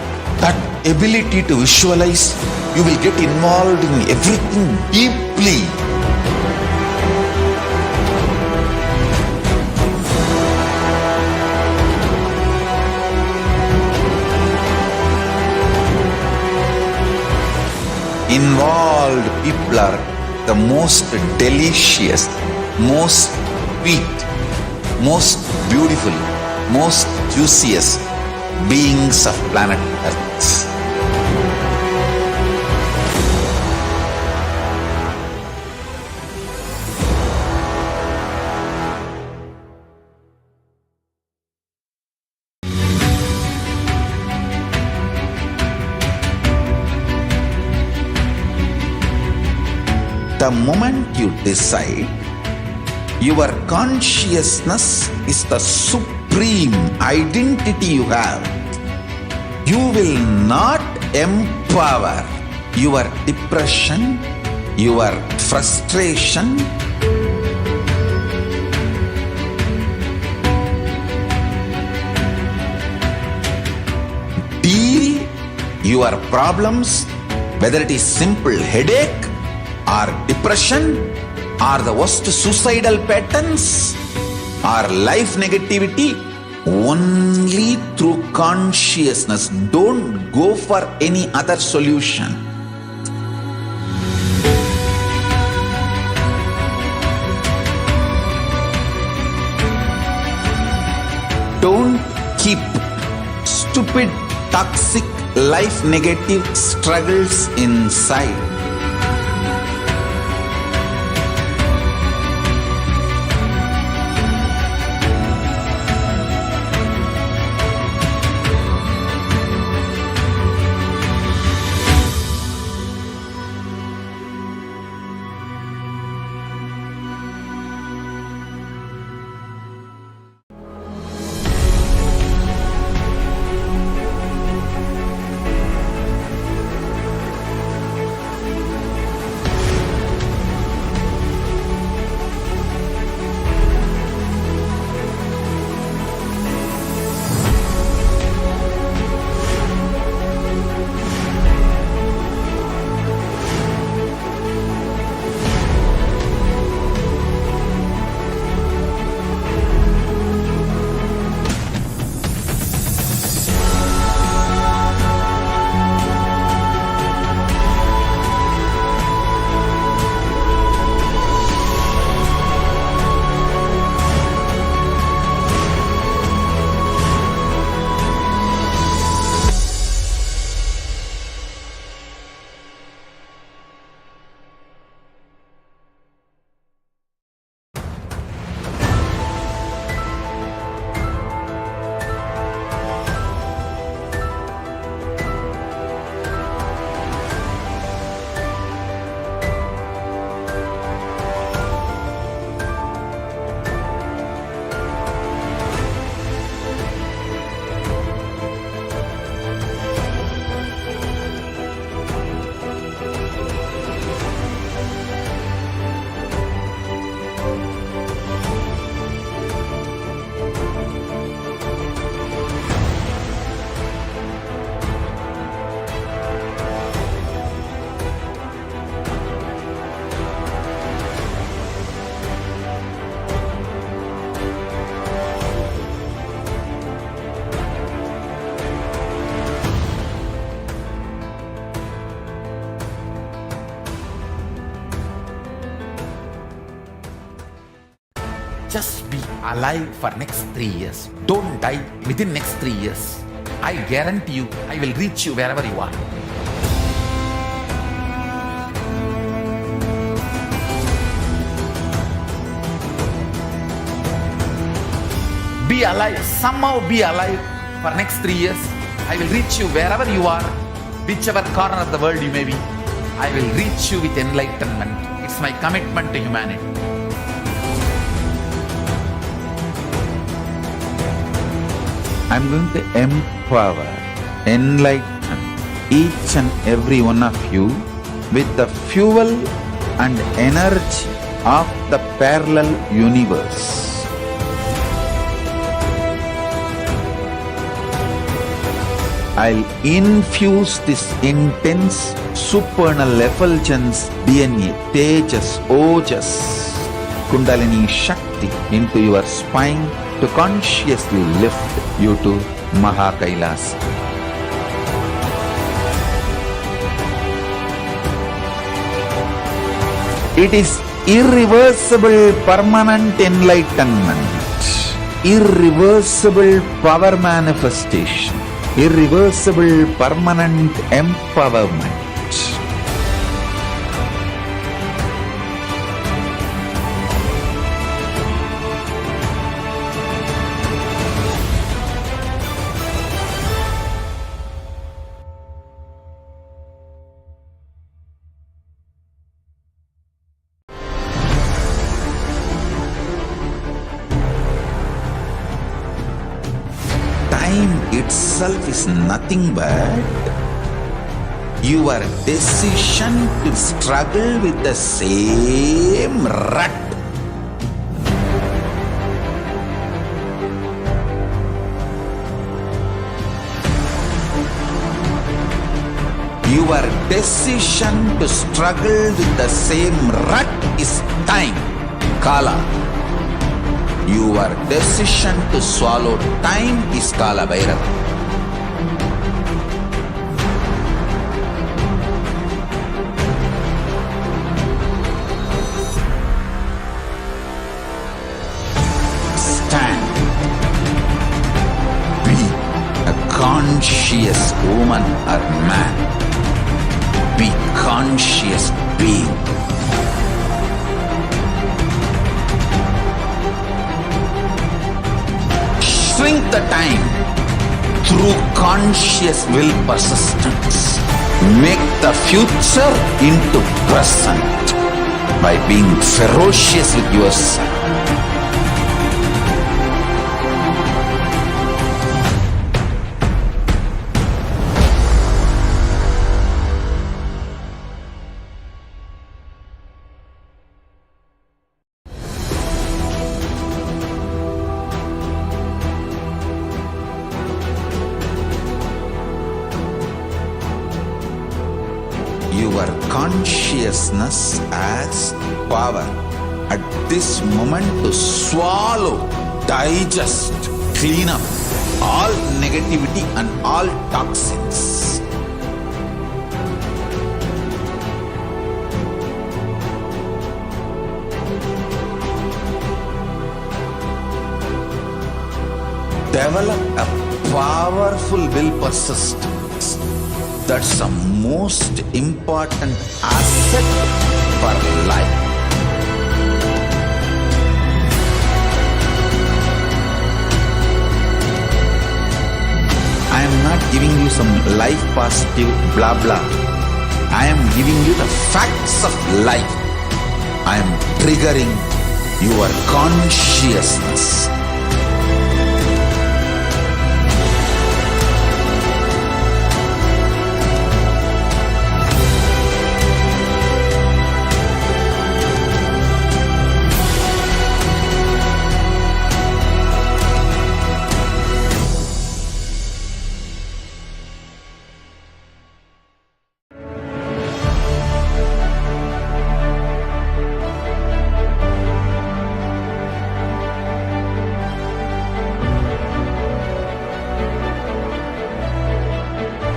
that ability to visualize, you will get involved in everything deeply. Involved people are the most delicious, most sweet, most beautiful, most juiciest beings of planet Earth. The moment you decide, your consciousness is the supreme identity you have. You will not empower your depression, your frustration, deal your problems, whether it is simple headache or depression or the worst suicidal patterns or life negativity, only through consciousness. Don't go for any other solution. Don't keep stupid, toxic, life negative struggles inside. Just be alive for next 3 years. Don't die within next 3 years. I guarantee you, I will reach you wherever you are. Be alive, somehow be alive for next 3 years. I will reach you wherever you are, whichever corner of the world you may be. I will reach you with enlightenment. It's my commitment to humanity. I'm going to empower, enlighten each and every one of you with the fuel and energy of the parallel universe. I'll infuse this intense supernal effulgence DNA, Tejas, Ojas, Kundalini Shakti into your spine to consciously lift you to KAILASA. It is irreversible permanent enlightenment, irreversible power manifestation, irreversible permanent empowerment. Time itself is nothing but your decision to struggle with the same rut. Your decision to struggle with the same rut is time, Kala. Your decision to swallow time is Kala Bhairava. Stand. Be a conscious woman or man. Be conscious being. Shrink the time through conscious will persistence. Make the future into present by being ferocious with yourself. Your consciousness has power at this moment to swallow, digest, clean up all negativity and all toxins. Develop a powerful will persistence. That's the most important asset for life. I am not giving you some life positive blah blah. I am giving you the facts of life. I am triggering your consciousness.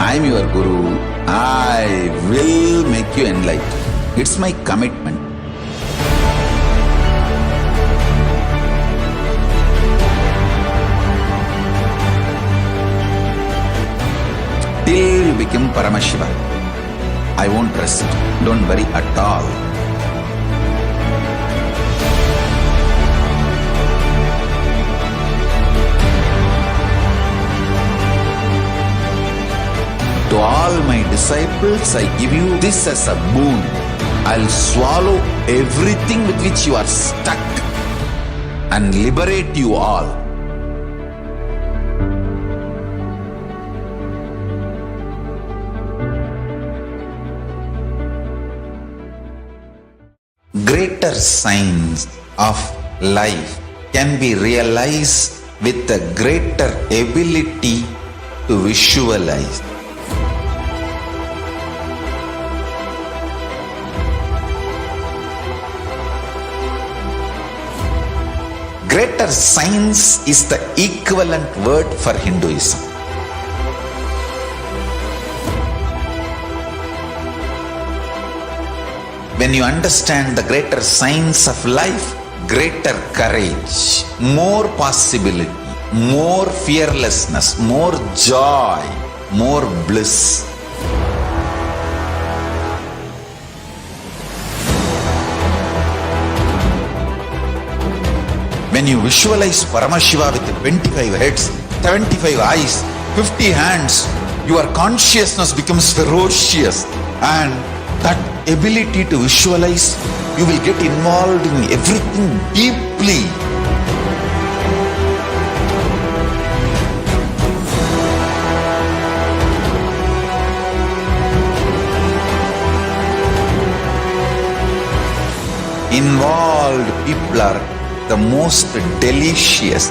I am your Guru. I will make you enlightened. It's my commitment. Paramashiva. I won't rest. Don't worry at all. To all my disciples, I give you this as a boon. I'll swallow everything with which you are stuck and liberate you all. Greater signs of life can be realized with a greater ability to visualize. Greater science is the equivalent word for Hinduism. When you understand the greater science of life, greater courage, more possibility, more fearlessness, more joy, more bliss. When you visualize Paramashiva with 25 heads, 75 eyes, 50 hands, your consciousness becomes ferocious, and that ability to visualize, you will get involved in everything deeply. Involved people are the most delicious,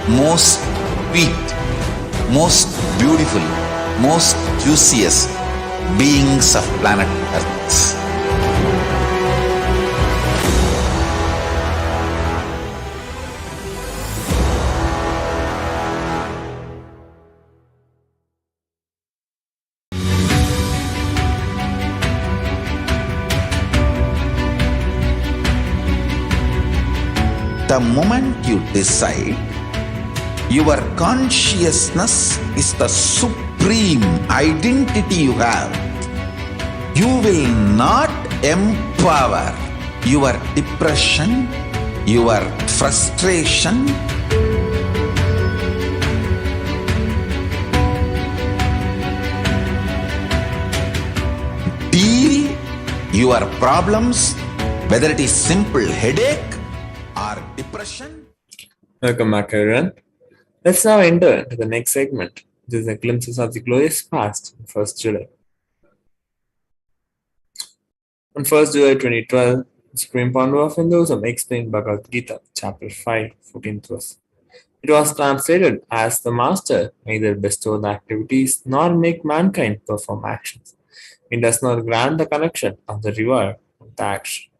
most sweet, most beautiful, most juiciest beings of planet Earth. The moment you decide, your consciousness is the supreme identity you have. You will not empower your depression, your frustration, deal your problems, whether it is simple headache or depression. Welcome back, everyone. Let's now enter into the next segment. This is a glimpses of the glorious past on 1st July. On 1st July 2012, the Supreme Founder of Hinduism explained Bhagavad Gita, chapter 5, 14th verse. It was translated as the Master neither bestows activities nor make mankind perform actions. It does not grant the connection of the reward of the action.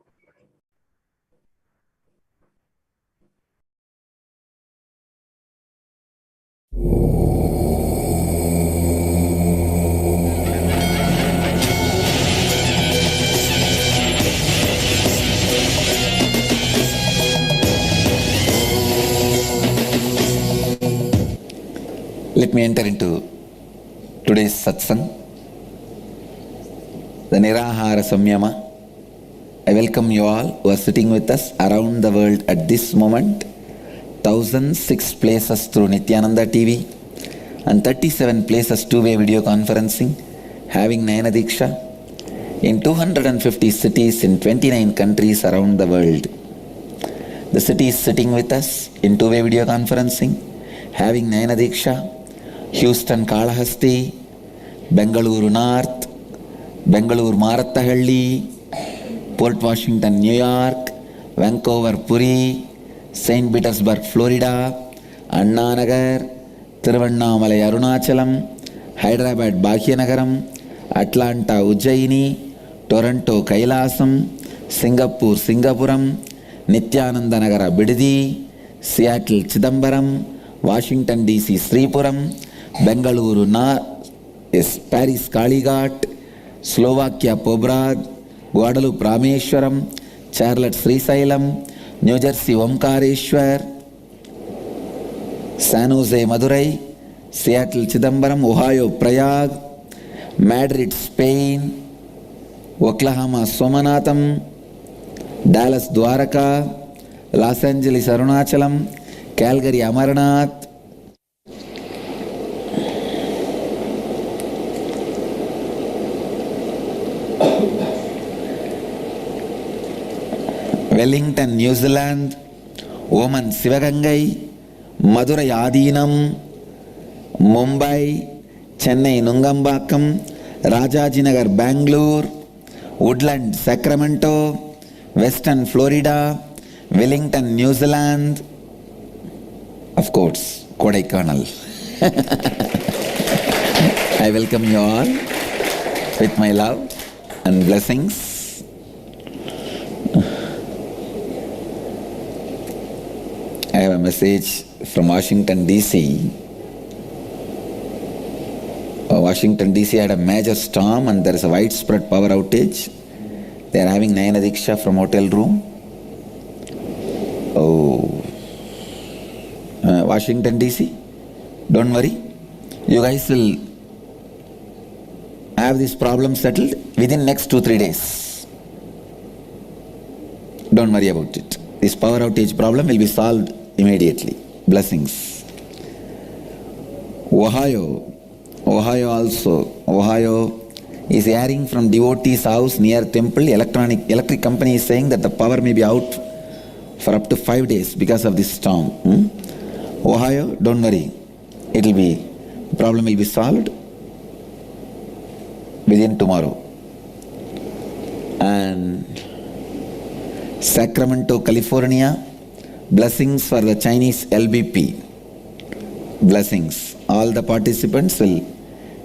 Let me enter into today's satsang, the Nirahara Samyama. I welcome you all who are sitting with us around the world at this moment. 1006 places through Nithyananda TV and 37 places two-way video conferencing, having Nayana Diksha in 250 cities in 29 countries around the world. The cities sitting with us in two-way video conferencing, having Nayana Diksha: Houston, Kalahasti, Bengaluru North, Bengaluru Marattahalli, Port Washington, New York, Vancouver, Puri, St. Petersburg, Florida, Annanagar, Thiruvannamalai, Arunachalam, Hyderabad, Bhagyanagaram, Atlanta, Ujjaini, Toronto, Kailasam, Singapore, Singapuram, Nithyananda Nagara, Bidadi, Seattle, Chidambaram, Washington, D.C., Sripuram, Bengaluru, Paris, Kalighat, Slovakia, Pobrad, Guadalupe, Rameshwaram, Charlotte, Srisailam, New Jersey, Omkareshwar, San Jose, Madurai, Seattle, Chidambaram, Ohio, Prayag, Madrid, Spain, Oklahoma, Somanatham, Dallas, Dwaraka, Los Angeles, Arunachalam, Calgary, Amarnath, Wellington, New Zealand, Oman, Sivagangai, Madurai, Adinam, Mumbai, Chennai, Nungambakam, Rajajinagar, Bangalore, Woodland, Sacramento, Western Florida, Wellington, New Zealand, of course, Kodaikanal. I welcome you all with my love and blessings. I have a message from Washington, D.C. Washington, D.C. had a major storm and there is a widespread power outage. They are having Nayana Diksha from hotel room. Washington, D.C., don't worry. You guys will have this problem settled within next 2-3 days. Don't worry about it. This power outage problem will be solved immediately. Blessings. Ohio is airing from devotee's house near temple. Electric company is saying that the power may be out for up to 5 days because of this storm. Ohio, don't worry. The problem will be solved within tomorrow. And Sacramento, California, blessings for the Chinese LBP. Blessings. All the participants will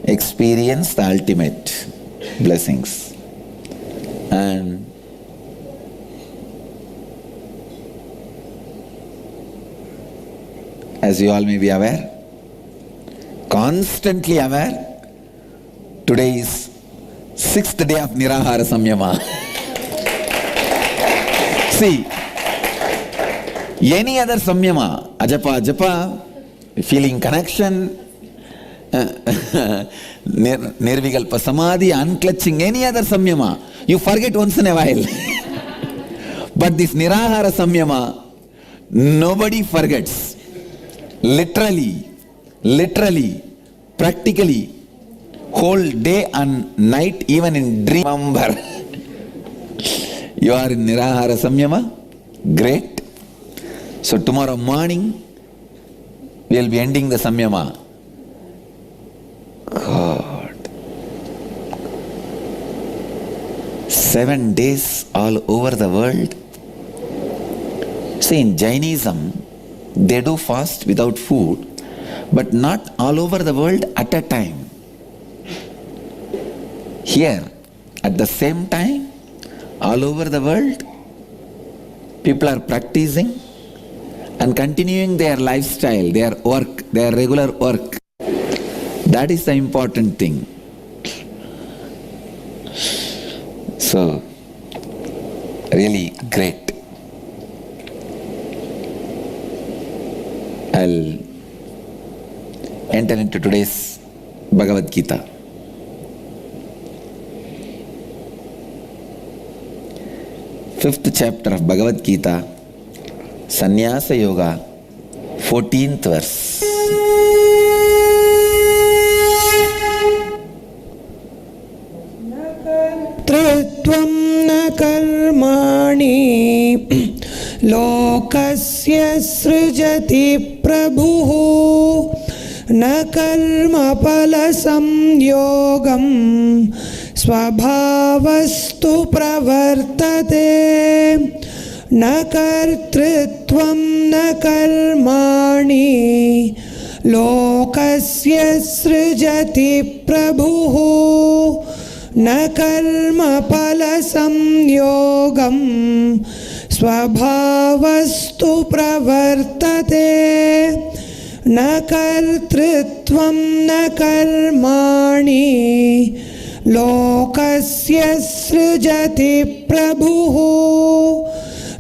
experience the ultimate blessings. And as you all may be aware, constantly aware, today is 6th day of Nirahara Samyama. See, any other Samyama, Ajapa, feeling connection, Nirvikalpa Samadhi, unclutching, any other Samyama, you forget once in a while. But this Nirahara Samyama, nobody forgets. Literally, practically, whole day and night, even in dream, remember. You are in Nirahara Samyama? Great. So tomorrow morning, we will be ending the Samyama. God. 7 days all over the world. See, in Jainism, they do fast without food, but not all over the world at a time. Here, at the same time, all over the world, people are practicing and continuing their lifestyle, their work, their regular work. That is the important thing. So, really great. I'll enter into today's Bhagavad Gita. Fifth chapter of Bhagavad Gita, Sannyasa Yoga, 14th verse. Tritvam na karmani lokasya srijati prabhu na karma pala samyogam svabhavastu pravartate na kartritvam na karmani lokasya srijati prabhu na karma pala samyogam svabhavastu pravartate na kartritvam na karmani lokasya srijati prabhu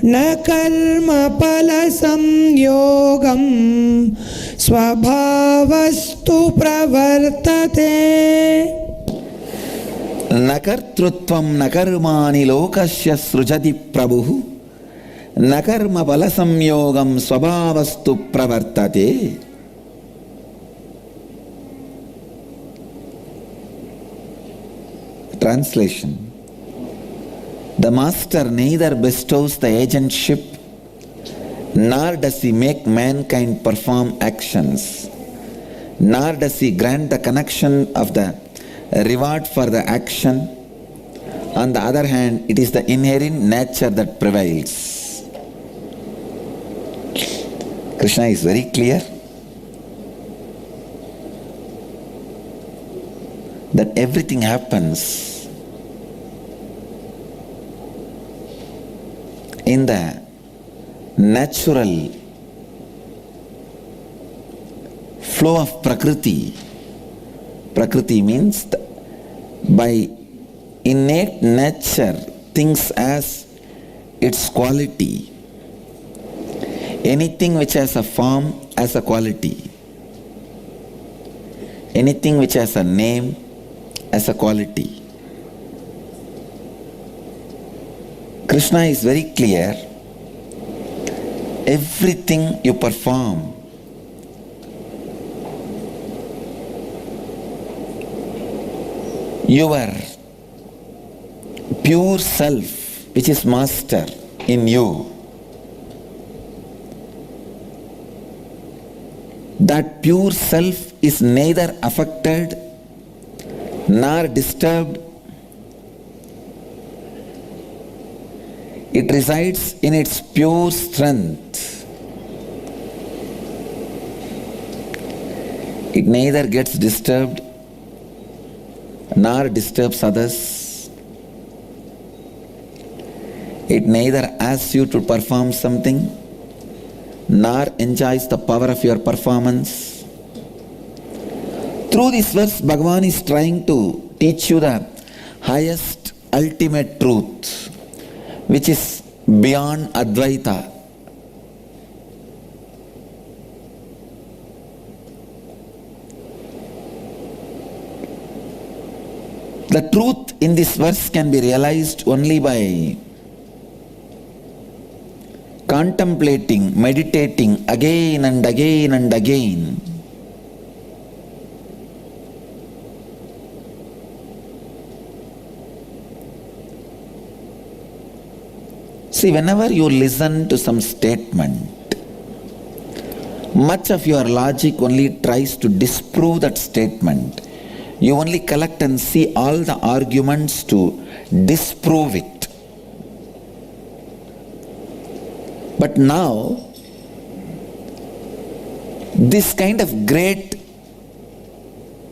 na karma pala samyogam svabhavastu pravartate. నకర్తృత్వం నకర్మాని లోకస్య సృజతి ప్రభుః నకర్మ ఫల సంయోగం స్వభావస్తు ప్రవర్తతే. Translation: the master neither bestows the agentship nor does he make mankind perform actions, nor does he grant the connection of the reward for the action. On the other hand, it is the inherent nature that prevails. Krishna is very clear that everything happens in the natural flow of Prakriti. Prakriti means by innate nature, things as its quality. Anything which has a form has a quality. Anything which has a name has a quality. Krishna is very clear. Everything you perform your pure self, which is master in you, that pure self is neither affected nor disturbed. It resides in its pure strength. It neither gets disturbed nor disturbs others. It neither asks you to perform something nor enjoys the power of your performance. Through this verse, Bhagavan is trying to teach you the highest ultimate truth, which is beyond Advaita. The truth in this verse can be realized only by contemplating, meditating again and again and again. See, whenever you listen to some statement, much of your logic only tries to disprove that statement. You only collect and see all the arguments to disprove it. But now, this kind of great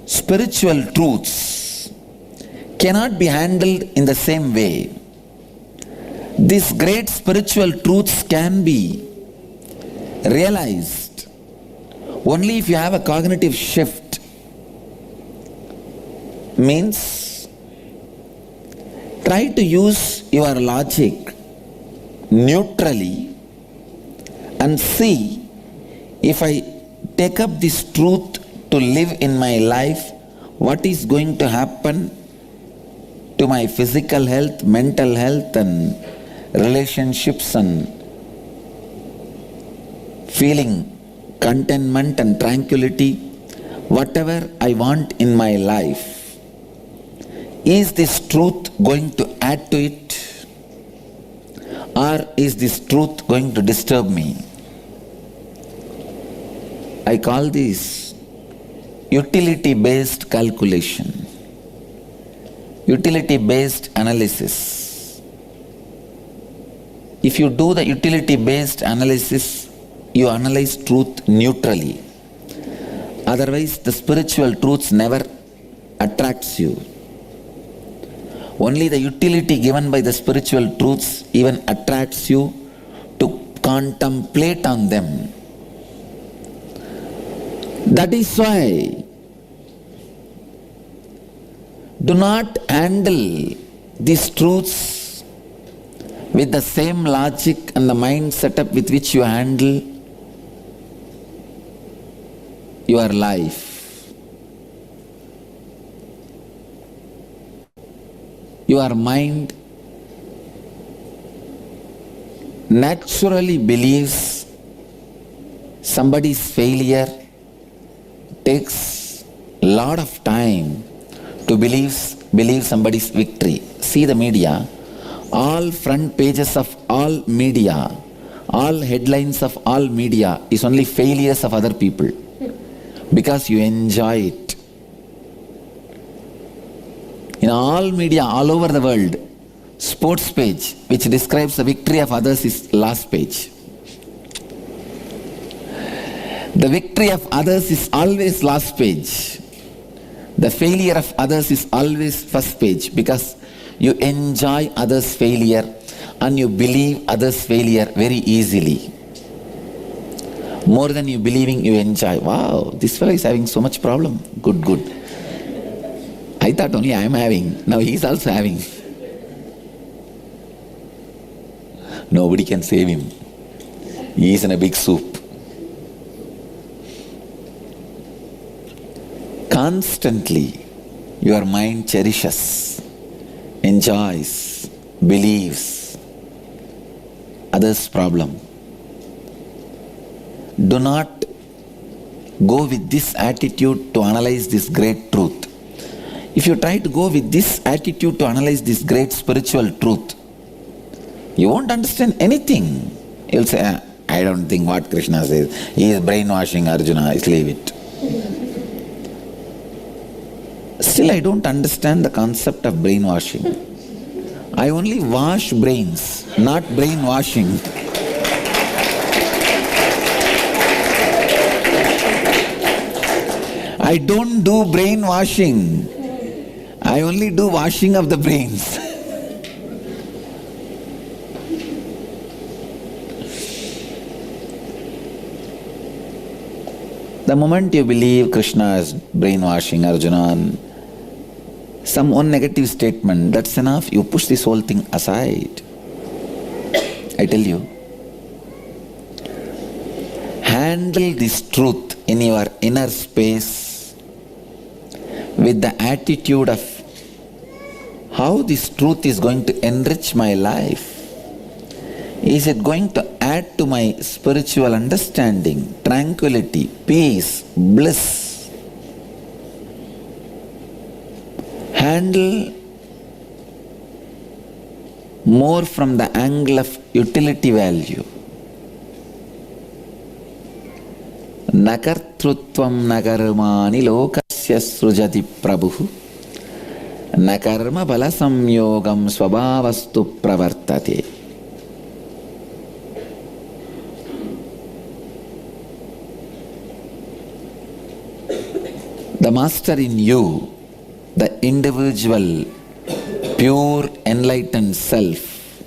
spiritual truths cannot be handled in the same way. These great spiritual truths can be realized only if you have a cognitive shift. Means, try to use your logic neutrally and see if I take up this truth to live in my life, what is going to happen to my physical health, mental health and relationships and feeling contentment and tranquility, whatever I want in my life. Is this truth going to add to it, or is this truth going to disturb me? I call this utility-based calculation, utility-based analysis. If you do the utility-based analysis, you analyze truth neutrally. Otherwise, the spiritual truths never attracts you. Only the utility given by the spiritual truths even attracts you to contemplate on them. That is why do not handle these truths with the same logic and the mind setup with which you handle your life. your mind naturally believes somebody's failure takes a lot of time to believe somebody's victory. See the media, all front pages of all media, all headlines of all media is only failures of other people because you enjoy it. In all media all over the world, sports page which describes the victory of others is last page. The victory of others is always last page. The failure of others is always first page because you enjoy others' failure and you believe others' failure very easily. More than you believing, you enjoy. Wow, this fellow is having so much problem. Good, good. I thought only I am having. Now he is also having. Nobody can save him. He is in a big soup. Constantly, your mind cherishes, enjoys, believes others' problem. Do not go with this attitude to analyze this great truth. If you try to go with this attitude to analyze this great spiritual truth, you won't understand anything. You'll say, I don't think what Krishna says. He is brainwashing Arjuna, let's leave it. Still, I don't understand the concept of brainwashing. I only wash brains, not brainwashing. I don't do brainwashing. I only do washing of the brains. The moment you believe Krishna is brainwashing Arjuna, some one negative statement, that's enough. You push this whole thing aside. I tell you. Handle this truth in your inner space with the attitude of how this truth is going to enrich my life. Is it going to add to my spiritual understanding, tranquility, peace, bliss? Handle more from the angle of utility value. Nakartrutvam nakarmani lokasya srujati prabhu nakarma bala samyogam svabhavastu pravartate. The master in you, the individual, pure, enlightened self,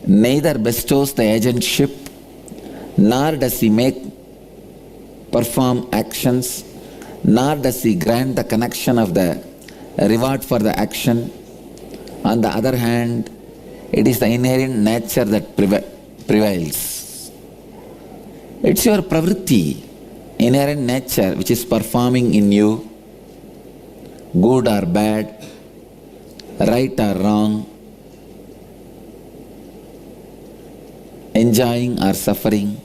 neither bestows the agentship, nor does he perform actions, nor does he grant the connection of the reward for the action. On the other hand, it is the inherent nature that prevails. It's your pravritti, inherent nature which is performing in you, good or bad, right or wrong, enjoying or suffering.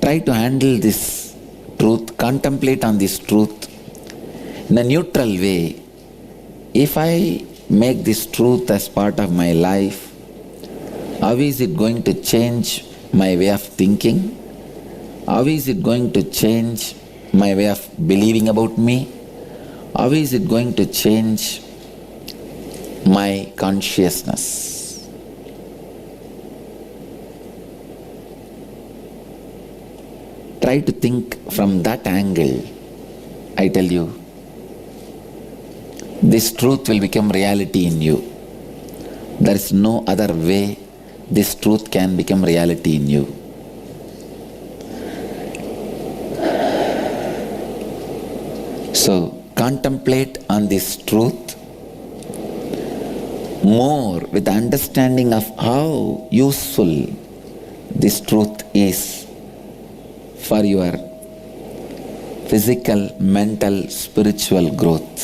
Try to handle this truth, contemplate on this truth in a neutral way. If I make this truth as part of my life, how is it going to change my way of thinking? How is it going to change my way of believing about me? How is it going to change my consciousness? Try to think from that angle. I tell you, this truth will become reality in you. There is no other way this truth can become reality in you. So, contemplate on this truth more with the understanding of how useful this truth is for physical, mental, spiritual growth.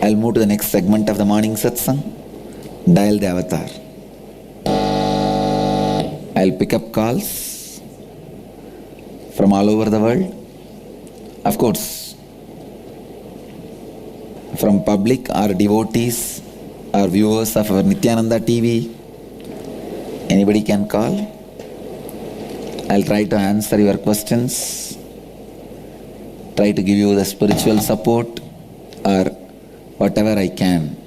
I'll move to the next segment of the morning satsang. Dial the avatar. I'll pick up calls from all over the world. Of course, from public or devotees or viewers of our Nithyananda TV, anybody can call. I'll try to answer your questions, try to give you the spiritual support or whatever I can.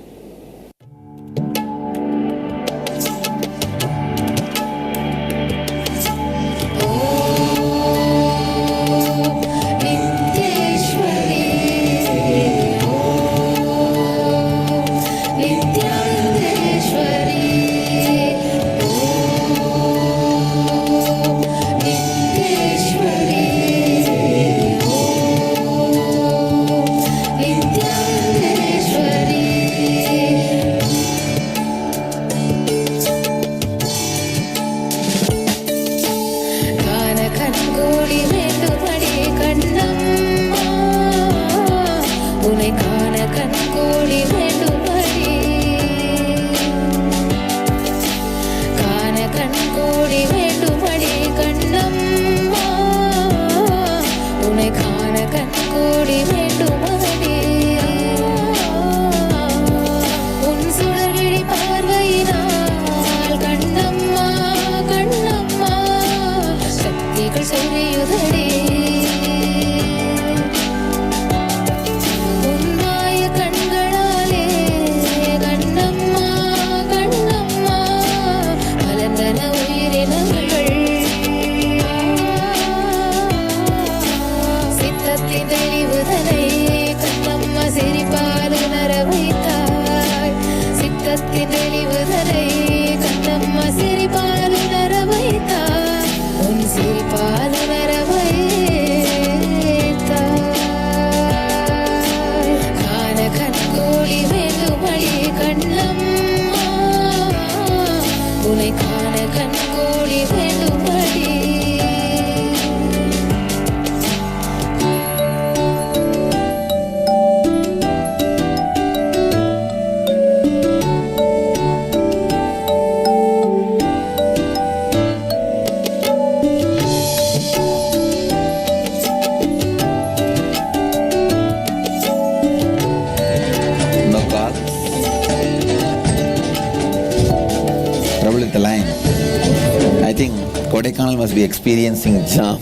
Kodaikanal must be experiencing jam.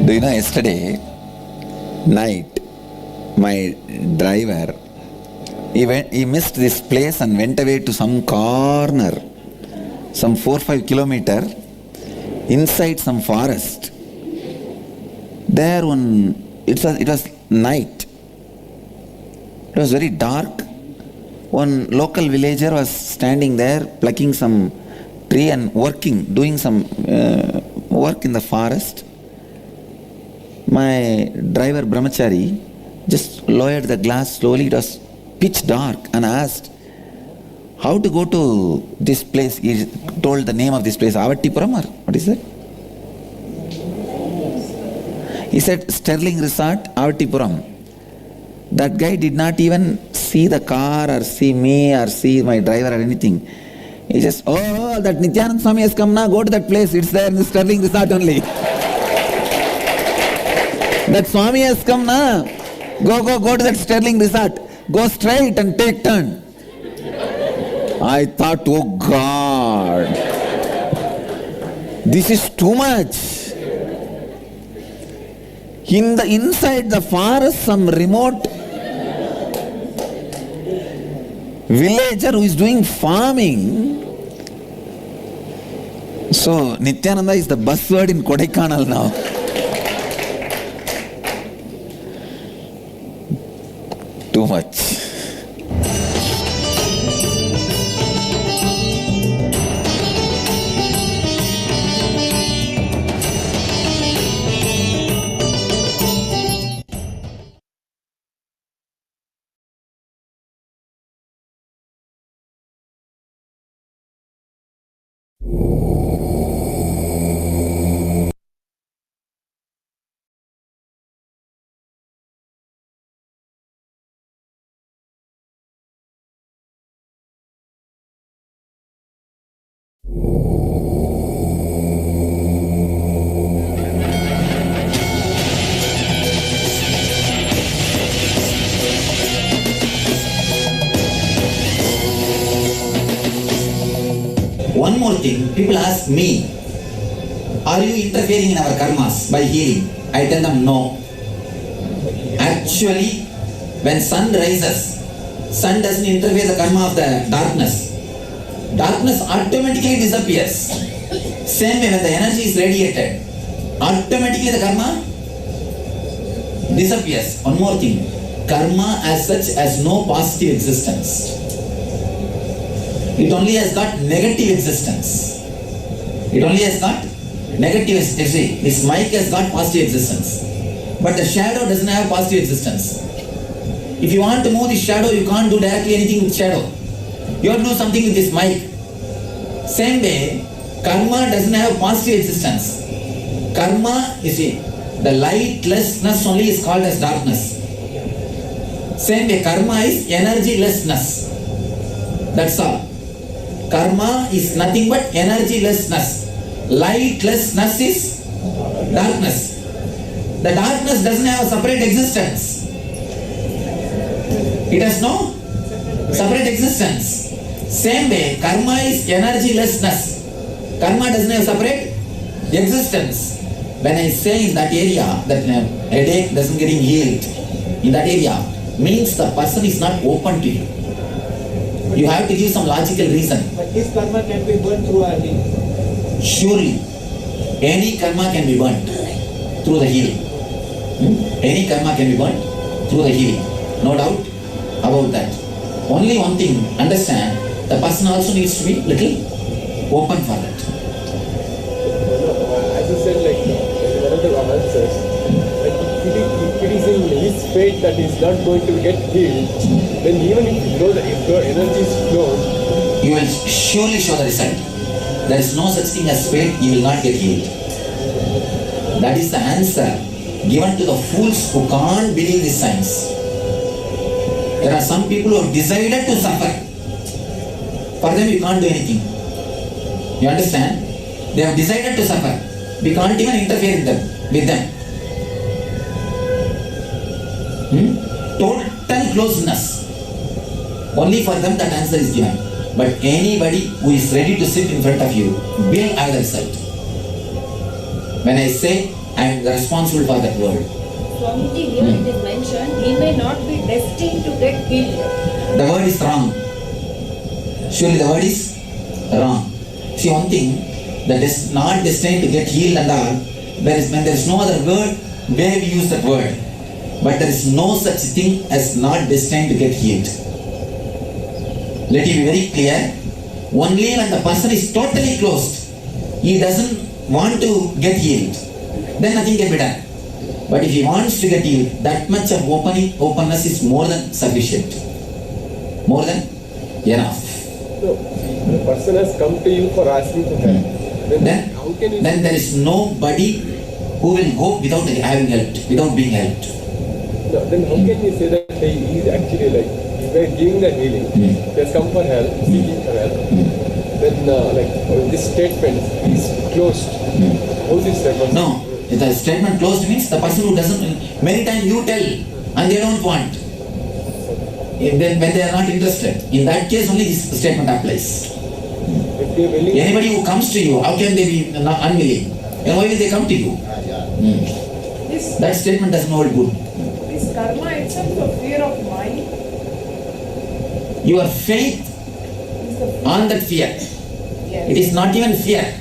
Do you know, yesterday night, my driver, he missed this place and went away to some corner, some 4-5 kilometers inside some forest. There it was night. It was very dark. One local villager was standing there plucking some tree and doing some work in the forest. My driver Brahmachari just lowered the glass slowly. It was pitch dark and asked how to go to this place. He told the name of this place, Avattipuram, or what is it? He said Sterling Resort, Avattipuram. That guy did not even see the car or see me or see my driver or anything. He just, oh, that Nithyananda Swami has come now, go to that place. It's there in the Sterling Resort only. That Swami has come now. Go to that Sterling Resort. Go straight and take turn. I thought, oh God, this is too much. Inside the forest, some remote villager who is doing farming. So Nithyananda is the buzzword in Kodaikanal now. Too much. One more thing, people ask me, are you interfering in our karmas by healing? I tell them no. Actually, when sun rises, sun doesn't interfere the karma of the darkness. Darkness automatically disappears. Same way when the energy is radiated, automatically the karma disappears. One more thing, karma as such has no positive existence. It only has got negative existence. It only has got negative existence. This mic has got positive existence. But the shadow doesn't have positive existence. If you want to move this shadow, you can't do directly anything with shadow. You have to do something with this mic. Same way, karma doesn't have positive existence. Karma, you see, the lightlessness only is called as darkness. Same way, karma is energylessness. That's all. Karma is nothing but energylessness. Lightlessness is darkness. The darkness doesn't have a separate existence. It has no separate existence. Same way, karma is energylessness. Karma doesn't have separate existence. When I say in that area that headache doesn't getting healed, in that area, means the person is not open to you. You have to give some logical reason. But his karma can be burnt through a healing. Surely, any karma can be burnt through the healing. Any karma can be burnt through the healing. No doubt about that. Only one thing, understand, the person also needs to be little open for that. As you said, like one of the answers, like it is in his fate that he is not going to get healed, then even if the energy is flowed, you will surely show the result. There is no such thing as fate, you will not get healed. That is the answer given to the fools who can't believe this science. There are some people who have decided to suffer. For them you can't do anything. You understand? They have decided to suffer. We can't even interfere with them. Total closeness. Only for them that answer is given. But anybody who is ready to sit in front of you will have the result. When I say I am responsible for that word. Swamiji, here it is mentioned, he may not be destined to get healed. The word is wrong. Surely the word is wrong. See, one thing, that is not destined to get healed and all, when there is no other word where we use that word. But there is no such thing as not destined to get healed. Let it be very clear. Only when the person is totally closed, he doesn't want to get healed, then nothing can be done. But if he wants to get healed, that much of openness is more than sufficient. More than enough. so the person has come to you for asking for help. Then how can you? Then there is nobody who will go without having helped, without being helped. No, then how can you say that he is actually like, by giving the healing, he has come for help, seeking for help, then this statement is closed. How is this statement? No, the statement closed means the person who doesn't, many times you tell and they don't want. When they are not interested, in that case only this statement applies. If they are willing, Anybody who comes to you, how can they be unwilling? And why will they come to you? That statement doesn't hold good. Is karma itself a fear of mind? Your faith on that fear. It is not even fear.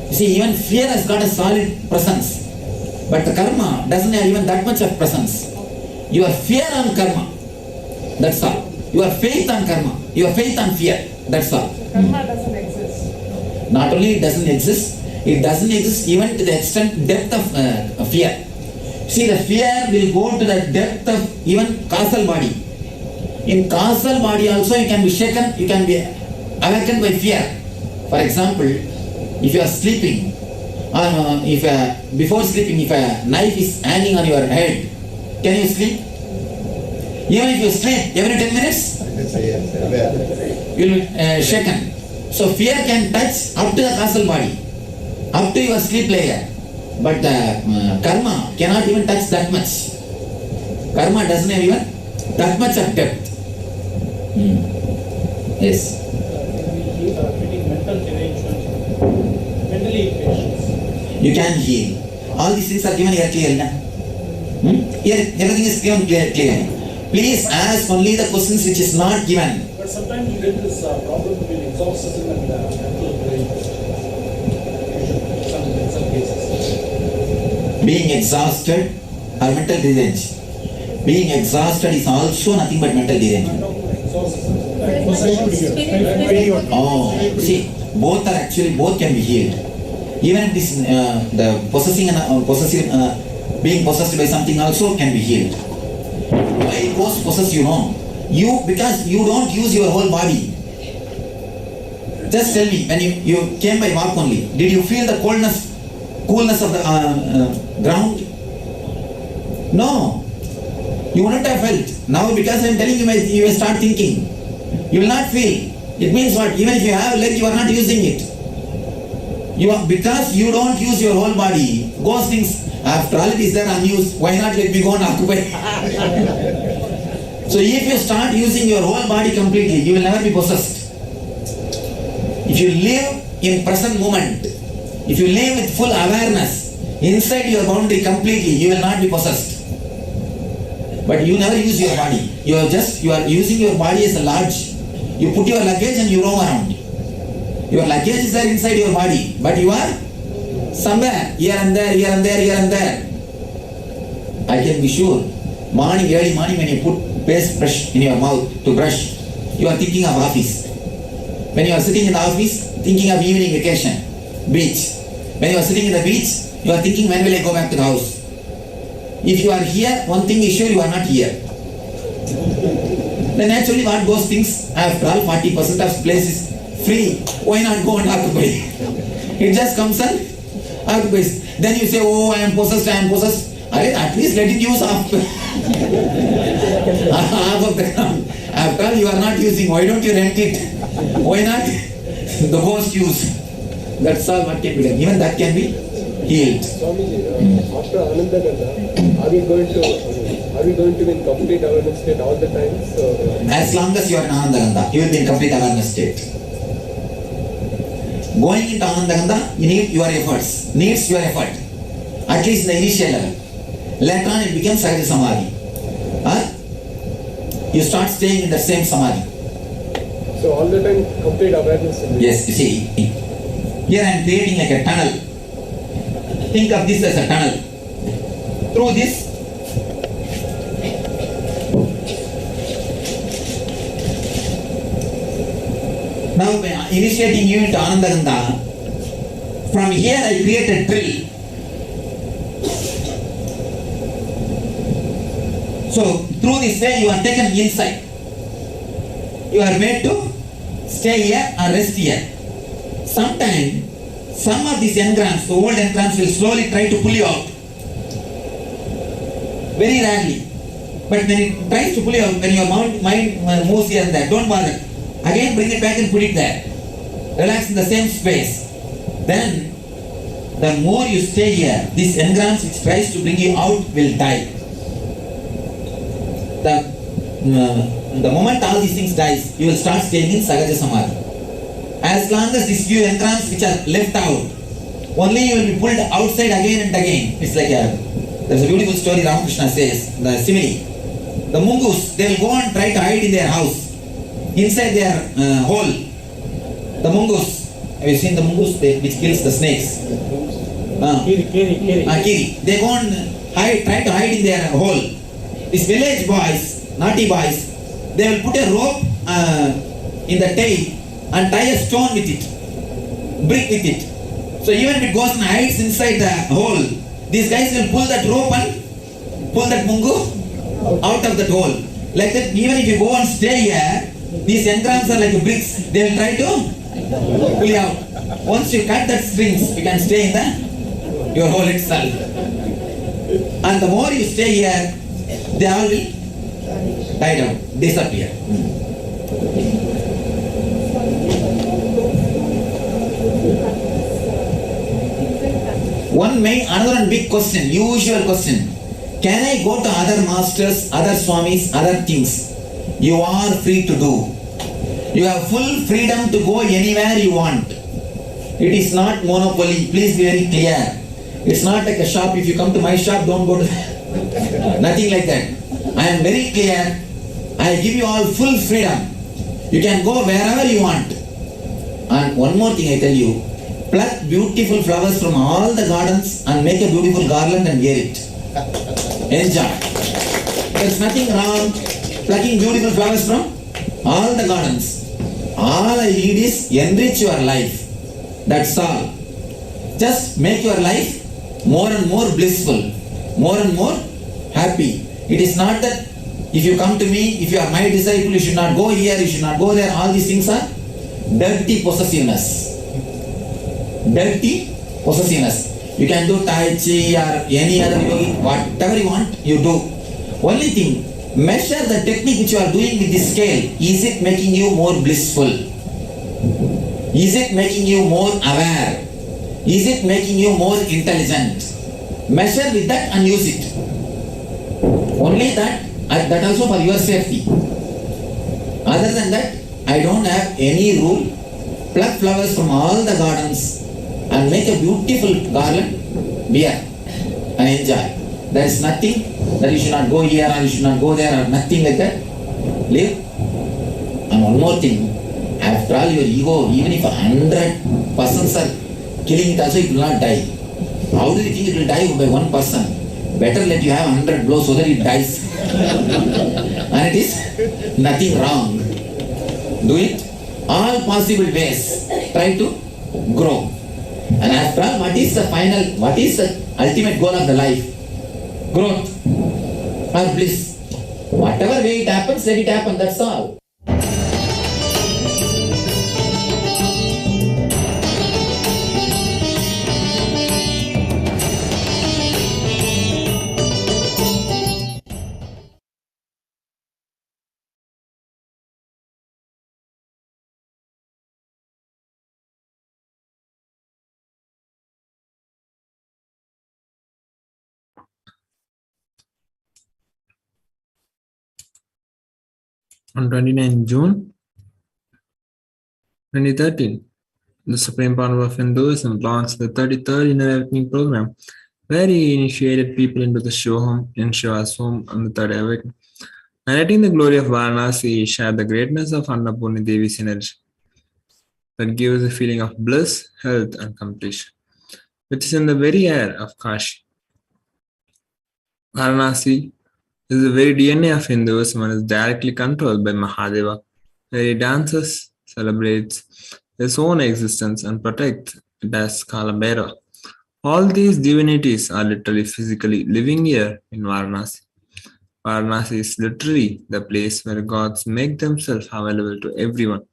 You see, even fear has got a solid presence. But the karma doesn't have even that much of presence. Your fear on karma, that's all. Your faith on karma, your faith on fear, that's all. Karma doesn't exist. Not only it doesn't exist even to the extent, depth of fear. See, the fear will go to the depth of even causal body. In causal body also you can be shaken, you can be awakened by fear. For example, if you are sleeping, or before sleeping, if a knife is hanging on your head, can you sleep? Even if you sleep every 10 minutes, you will shaken. So fear can touch up to the causal body, up to your sleep layer. But karma cannot even touch that much. Karma doesn't have even that much of depth. Yes. You can heal. All these things are given here clearly. Here everything is given clearly. Please ask only the questions which is not given. But sometimes you get this problem between exhaustion and mental brain. In some cases. Being exhausted or mental deranged. Being exhausted is also nothing but mental derangement. Oh, see, both can be healed. Even if this, the possessing and being possessed by something also can be healed. Why ghosts possess you? Because you don't use your whole body. Just tell me, when you came by walk only, did you feel the coolness of the ground? No. You wouldn't have felt. Now because I am telling you, you will start thinking. You will not feel. It means what? Even if you have a leg, you are not using it. Because you don't use your whole body. Ghost thinks, after all it is there unused, why not let me go and occupy? So if you start using your whole body completely, you will never be possessed. If you live in present moment, if you live with full awareness, inside your boundary completely, you will not be possessed. But you never use your body. You are using your body as a lodge. You put your luggage and you roam around. Your luggage is there inside your body, but you are somewhere, here and there, here and there, here and there. I can be sure, early morning when you put paste brush in your mouth to brush, you are thinking of office. When you are sitting in the office, thinking of evening vacation, beach. When you are sitting in the beach, you are thinking, when will I go back to the house? If you are here, one thing is sure, you are not here. Then actually what ghost thinks, after all 40% of place is free, why not go and occupy? It just comes and occupies. Then you say, oh, I am possessed. At least let it use half of the ground. After all you are not using, why don't you rent it? Why not the ghost use? That's all what can be done. Even that can be healed. Swamiji, after Anandaganda, are we going to be in complete awareness state all the time? So, as long as you are in Anandaganda, you will be in complete awareness state. Going into Anandaganda, you need your efforts. Needs your effort. At least in the initial level. Later on it becomes Sahaja Samadhi. You start staying in the same Samadhi. So all the time complete awareness. Yes, you see. Here I am creating like a tunnel. Think of this as a tunnel. Through this, now initiating you into Anandaganda, from here I create a drill. So through this way you are taken inside. You are made to stay here or rest here. Sometimes some of these engrams, the old engrams, will slowly try to pull you out. Very rarely. But when it tries to pull you out, when your mind moves here and there, don't bother. Again bring it back and put it there. Relax in the same space. Then the more you stay here, this engrams which tries to bring you out will die. The moment all these things dies, you will start staying in Sahaja Samadhi. As long as these few engrams which are left out, only you will be pulled outside again and again. It's like there's a beautiful story Ramakrishna says, the simile. The mungus, they will go and try to hide in their house, inside their hole. The mungus, have you seen the mungus which kills the snakes? Kiri. They go and try to hide in their hole. These village boys, naughty boys, they will put a rope in the tail and tie a stone with it, brick with it. So even if it goes and hides inside the hole, these guys will pull that rope and pull that mungu out of that hole. Like that, even if you go and stay here, these engrams are like bricks. They will try to pull you out. Once you cut that strings, you can stay in your hole itself. And the more you stay here, they all will die down, disappear. another big question, usual question. Can I go to other masters, other swamis, other things? You are free to do. You have full freedom to go anywhere you want. It is not monopoly. Please be very clear. It's not like a shop. If you come to my shop, don't go to nothing like that. I am very clear. I give you all full freedom. You can go wherever you want. And one more thing I tell you. Pluck beautiful flowers from all the gardens and make a beautiful garland and wear it. Enjoy. There's nothing wrong plucking beautiful flowers from all the gardens. All I need is enrich your life. That's all. Just make your life more and more blissful, more and more happy. It is not that if you come to me, if you are my disciple, you should not go here, you should not go there. All these things are dirty possessiveness. Dirty possessiveness. You can do Tai Chi or any other yoga, whatever you want, you do. Only thing, measure the technique which you are doing with this scale. Is it making you more blissful? Is it making you more aware? Is it making you more intelligent? Measure with that and use it. Only that, that also for your safety. Other than that, I don't have any rule. Pluck flowers from all the gardens and make a beautiful garland, wear and enjoy. There is nothing that you should not go here or you should not go there or nothing like that. Live. And one more thing, after all your ego, even if 100 persons are killing it also, it will not die. How do you think it will die by one person? Better let you have 100 blows so that it dies. And it is nothing wrong. Do it all possible ways. Try to grow. And after all, what is the ultimate goal of the life? Growth or bliss. Whatever way it happens, let it happen, that's all. On 29 June 2013, the Supreme Panel of Hinduism launched the 33rd Inner Awakening Program, where he initiated people into the Shivoham in Shiva's home on the third awakening. Narrating the glory of Varanasi, he shared the greatness of Annapurni Devi's energy that gives a feeling of bliss, health, and completion, which is in the very air of Kashi. Varanasi is the very DNA of Hinduism and is directly controlled by Mahadeva, where he dances, celebrates his own existence, and protects it as Kalabhairava. All these divinities are literally physically living here in Varanasi. Varanasi is literally the place where gods make themselves available to everyone.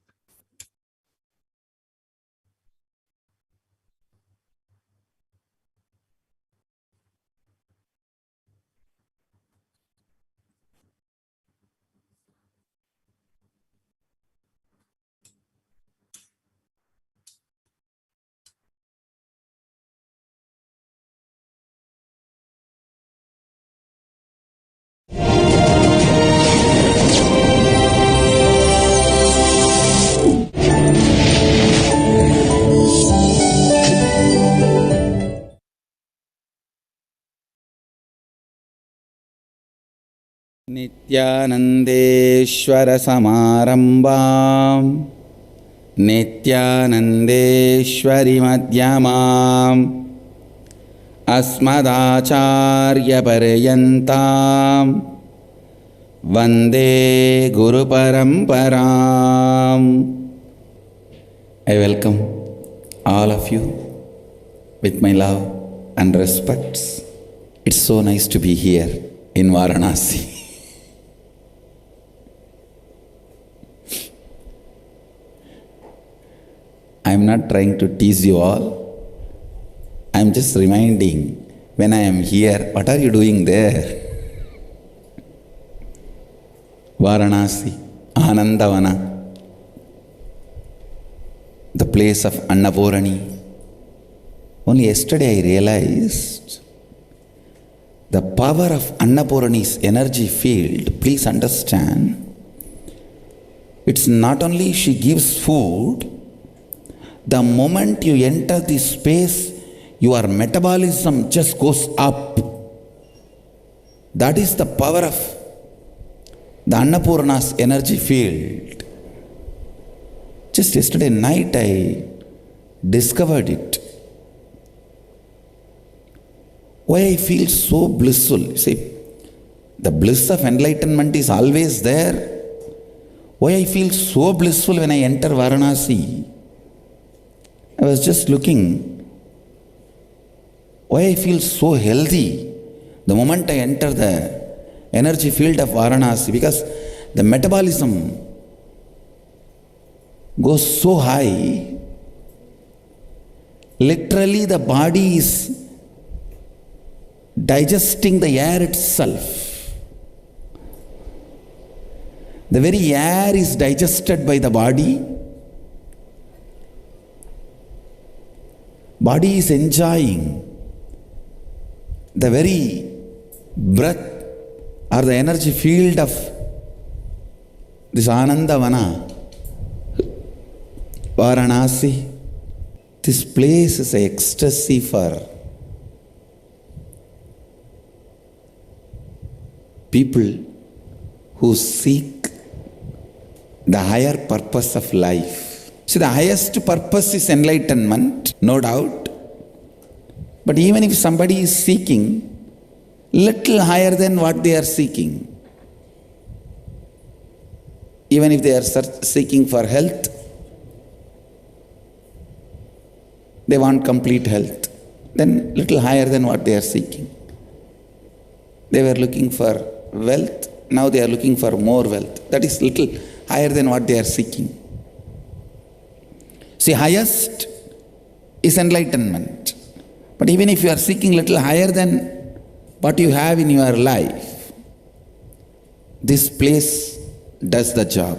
नित्यानन्देश्वर समारम्भाम् नित्यानन्देश्वरि मध्यमाम् अस्मदाचार्यपर्यन्ताम् वन्दे गुरुपरम्पराम्. I welcome all of you with my love and respects. It's so nice to be here in Varanasi. I'm not trying to tease you all. I'm just reminding, when I am here, what are you doing there? Varanasi, Anandavana, the place of Annapurani, Only yesterday I realized the power of Annapurani's energy field. Please understand, it's not only she gives food, the moment you enter this space, your metabolism just goes up. That is the power of the Annapurna's energy field. Just yesterday night I discovered it. Why I feel so blissful. You see, the bliss of enlightenment is always there. Why I feel so blissful when I enter Varanasi? I was just looking. Why I feel so healthy the moment I enter the energy field of Varanasi? Because the metabolism goes so high. Literally the body is digesting the air itself. The very air is digested by the body. Body is enjoying the very breath or the energy field of this Anandavana, Varanasi. This place is an ecstasy for people who seek the higher purpose of life. See, the highest purpose is enlightenment, no doubt. But even if somebody is seeking little higher than what they are seeking, even if they are seeking for health, they want complete health, then little higher than what they are seeking. They were looking for wealth, now they are looking for more wealth. That is little higher than what they are seeking. See, highest is enlightenment. But even if you are seeking little higher than what you have in your life, this place does the job.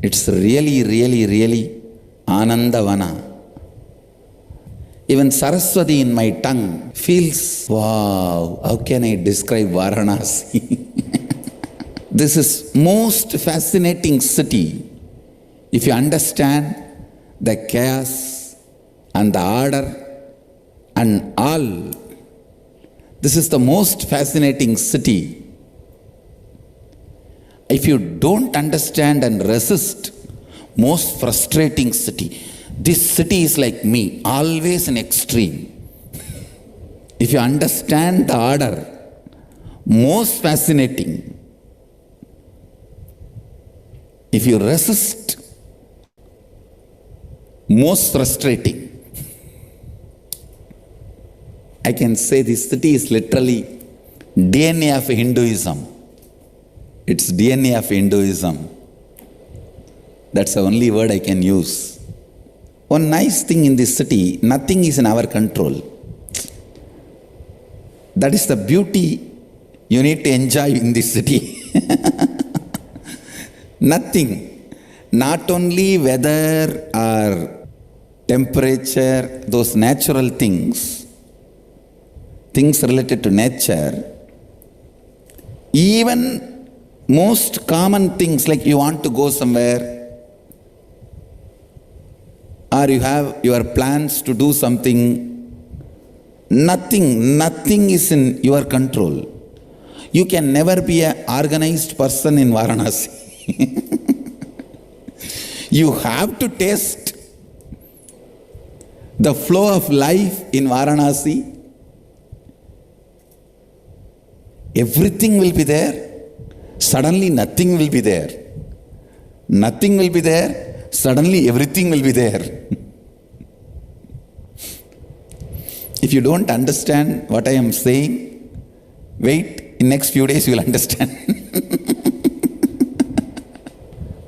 It's really, really, really Anandavana. Even Saraswati in my tongue feels, wow, how can I describe Varanasi? This is most fascinating city. If you understand the chaos and the order and all, this is the most fascinating city. If you don't understand and resist, most frustrating city. This city is like me, always an extreme. If you understand the order, most fascinating. If you resist, most frustrating. I can say this city is literally DNA of Hinduism. It's DNA of Hinduism. That's the only word I can use. One nice thing in this city, nothing is in our control. That is the beauty you need to enjoy in this city. Nothing. Not only weather or temperature, those natural things related to nature, even most common things like you want to go somewhere, or you have your plans to do something, nothing is in your control. You can never be an organized person in Varanasi. You have to taste the flow of life in Varanasi. Everything will be there, suddenly nothing will be there. Nothing will be there, suddenly everything will be there. If you don't understand what I am saying, wait, in next few days you will understand.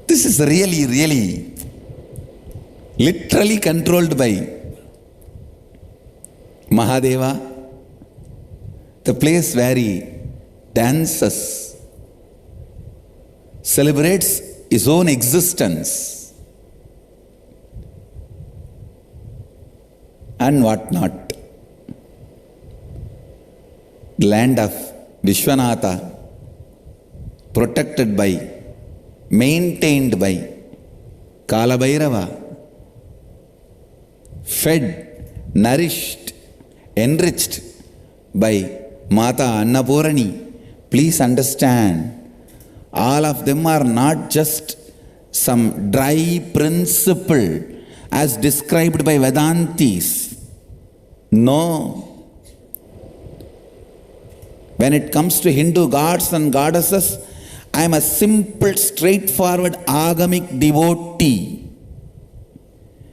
This is really, literally controlled by Mahadeva, the place where he dances, celebrates his own existence. and what not. Land of Vishwanatha, protected by, maintained by Kalabhairava, fed, nourished, enriched by Mata Annapurani. Please understand, all of them are not just some dry principle as described by Vedantis. No. When it comes to Hindu gods and goddesses, I am a simple, straightforward agamic devotee.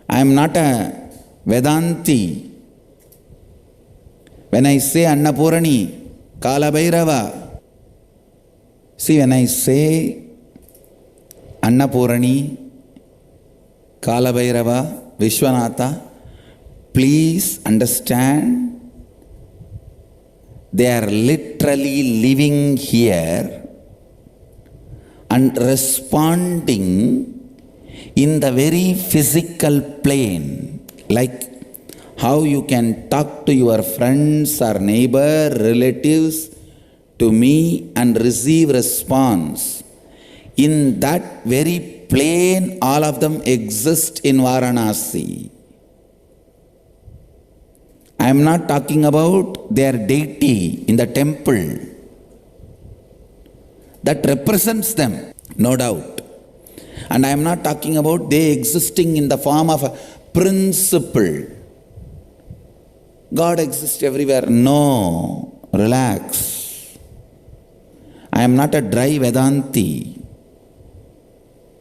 I am not a Vedanti. When I say Annapurani, Kalabhairava, see, when I say Annapurani, Kalabhairava, Vishwanatha, please understand, they are literally living here and responding in the very physical plane, like how you can talk to your friends or neighbor, relatives, to me and receive response. In that very plane, all of them exist in Varanasi. I am not talking about their deity in the temple. That represents them, no doubt. And I am not talking about they existing in the form of a principle. God exists everywhere. No, relax. I am not a dry Vedanti.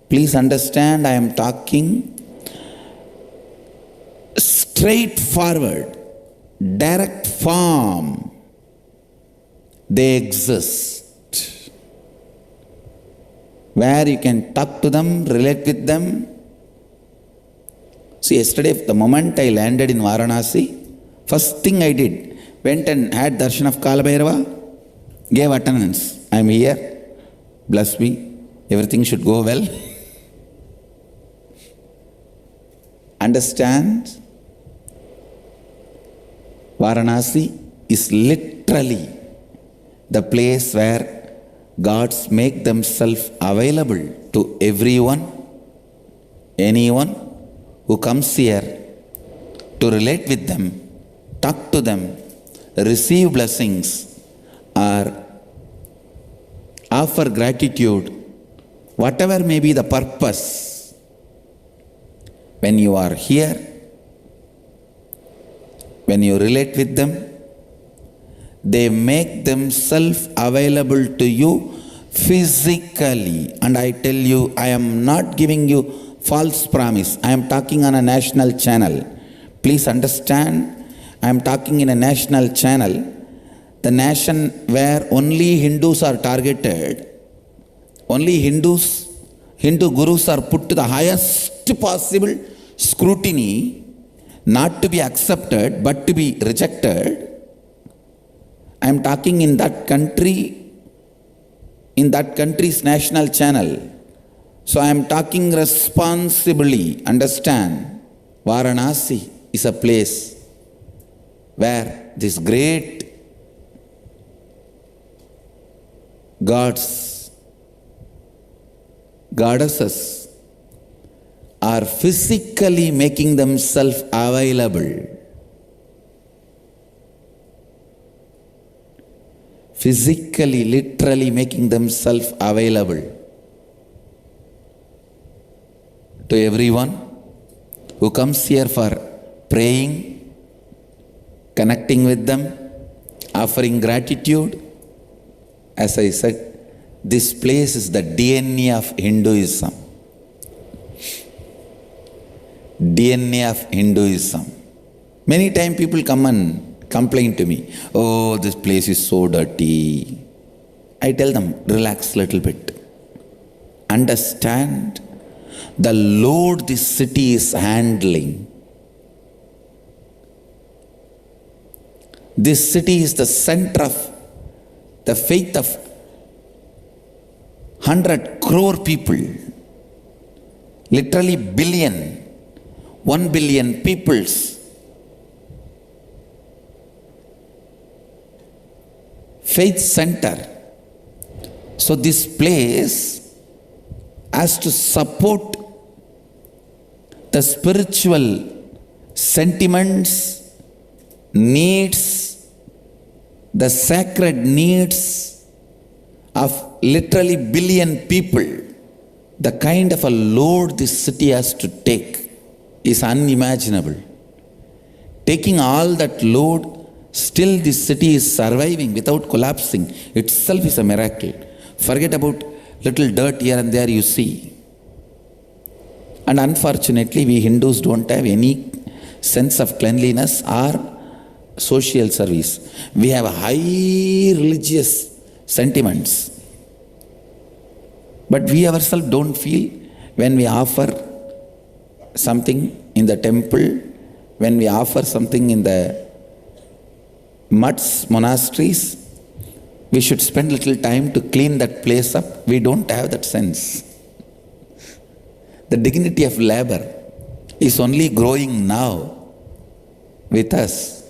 Please understand, I am talking straightforward, direct form. They exist. Where you can talk to them, relate with them. See, yesterday, the moment I landed in Varanasi, first thing I did, went and had darshan of Kalabhairava, gave attendance. I am here, bless me, everything should go well. Understand? Varanasi is literally the place where gods make themselves available to everyone, anyone who comes here to relate with them, talk to them, receive blessings, or offer gratitude, whatever may be the purpose. When you are here, when you relate with them, they make themselves available to you physically. And I tell you, I am not giving you false promise. I am talking on a national channel. Please understand, I am talking in a national channel. The nation where only Hindus are targeted, only Hindu gurus are put to the highest possible scrutiny, not to be accepted but to be rejected. I am talking in that country, in that country's national channel. So I am talking responsibly. Understand, Varanasi is a place where these great gods, goddesses are physically making themselves available. Physically, literally making themselves available to everyone who comes here for praying, connecting with them, offering gratitude. As I said, this place is the DNA of Hinduism. DNA of Hinduism. Many times people come and complain to me, oh, this place is so dirty. I tell them, relax a little bit. Understand the load this city is handling. This city is the center of the faith of 100 crore people. Literally billion, 1 billion peoples faith center. So this place has to support the spiritual sentiments, needs, the sacred needs of literally billion people. The kind of a load this city has to take is unimaginable. Taking all that load, still this city is surviving without collapsing itself is a miracle. Forget about little dirt here and there you see. And unfortunately, we Hindus don't have any sense of cleanliness or social service. We have high religious sentiments. But we ourselves don't feel when we offer something in the temple, when we offer something in the mutts, monasteries, we should spend little time to clean that place up. We don't have that sense. The dignity of labor is only growing now with us.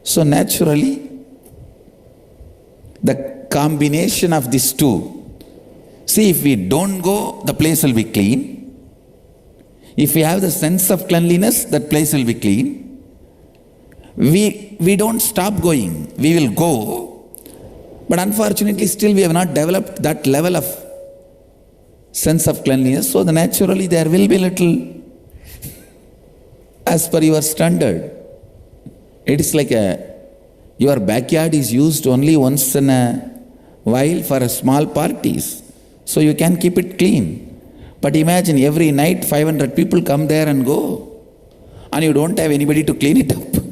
So naturally, the combination of these two, see, if we don't go, the place will be clean. If we have the sense of cleanliness, that place will be clean. We don't stop going. We will go. But unfortunately, still we have not developed that level of sense of cleanliness. So naturally, there will be little as per your standard. It is like your backyard is used only once in a while for a small parties. So you can keep it clean. But imagine every night 500 people come there and go. And you don't have anybody to clean it up.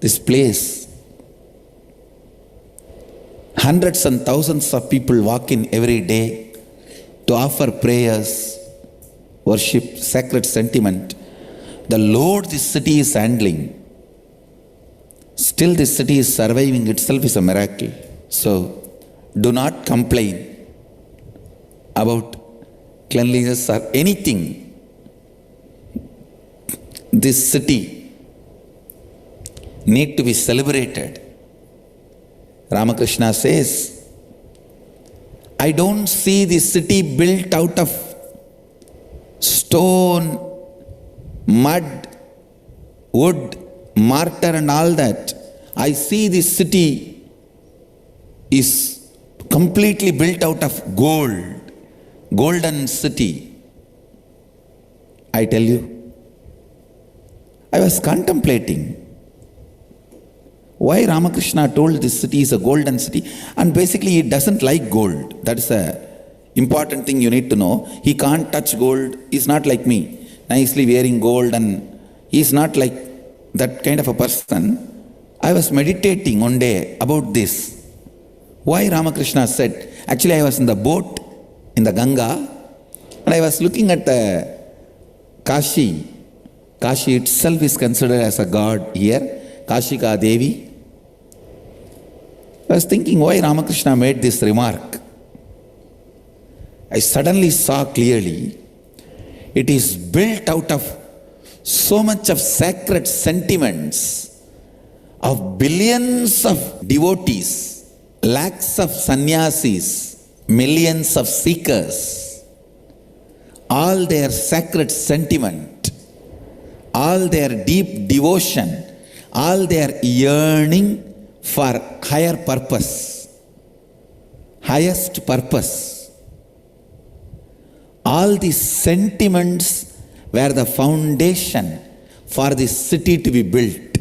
This place, hundreds and thousands of people walk in every day to offer prayers, worship, sacred sentiment. The load this city is handling, still this city is surviving itself is a miracle. So do not complain about cleanliness or anything. This city need to be celebrated. Ramakrishna says, I don't see this city built out of stone, mud, wood, mortar and all that. I see this city is completely built out of gold, golden city. I tell you, I was contemplating why Ramakrishna told this city is a golden city, and basically he doesn't like gold. That is a important thing you need to know. He can't touch gold. He's not like me, nicely wearing gold, and he's not like that kind of a person. I was meditating one day about this. Why Ramakrishna said, actually I was in the boat in the Ganga, and I was looking at the Kashi. Kashi itself is considered as a god here, Kashika Devi. I was thinking why Ramakrishna made this remark. I suddenly saw clearly, it is built out of so much of sacred sentiments of billions of devotees, lakhs of sannyasis, millions of seekers, all their sacred sentiment, all their deep devotion, all their yearning for higher purpose, highest purpose. All these sentiments were the foundation for this city to be built.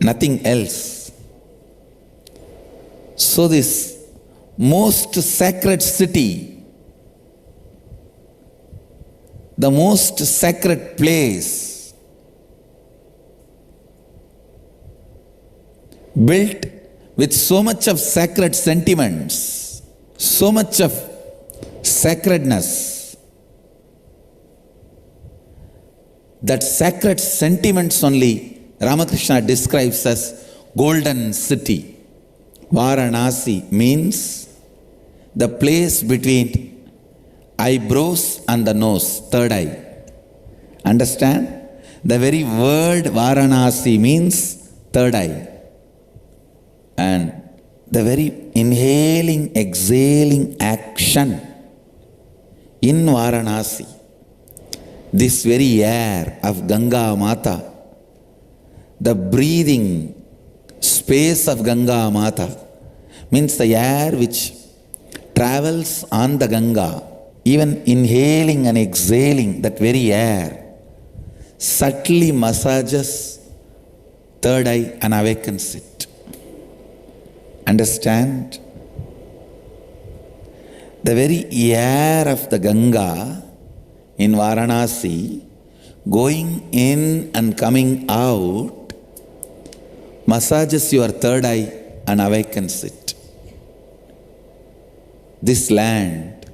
Nothing else. So this most sacred city, the most sacred place, built with so much of sacred sentiments, so much of sacredness, that sacred sentiments only Ramakrishna describes as golden city. Varanasi means the place between eyebrows and the nose, third eye. Understand? The very word Varanasi means third eye. And the very inhaling, exhaling action in Varanasi, this very air of Ganga Mata, the breathing space of Ganga Mata, means the air which travels on the Ganga, even inhaling and exhaling that very air, subtly massages third eye and awakens it. Understand? The very air of the Ganga in Varanasi, going in and coming out, massages your third eye and awakens it. This land,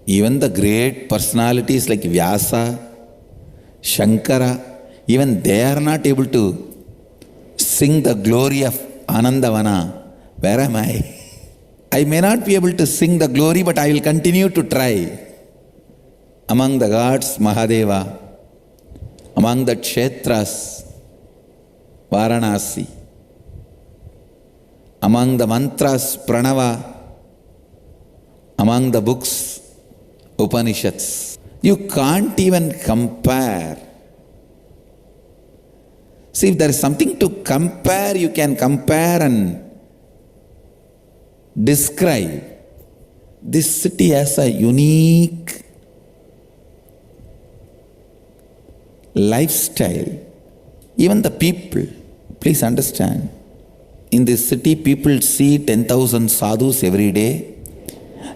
even the great personalities like Vyasa, Shankara, even they are not able to sing the glory of Anandavana. Where am I? I may not be able to sing the glory, but I will continue to try. Among the gods, Mahadeva, among the Kshetras, Varanasi, among the mantras, Pranava, among the books, Upanishads. You can't even compare. See, if there is something to compare, you can compare and describe. This city has a unique lifestyle. Even the people, please understand, in this city people see 10,000 sadhus every day.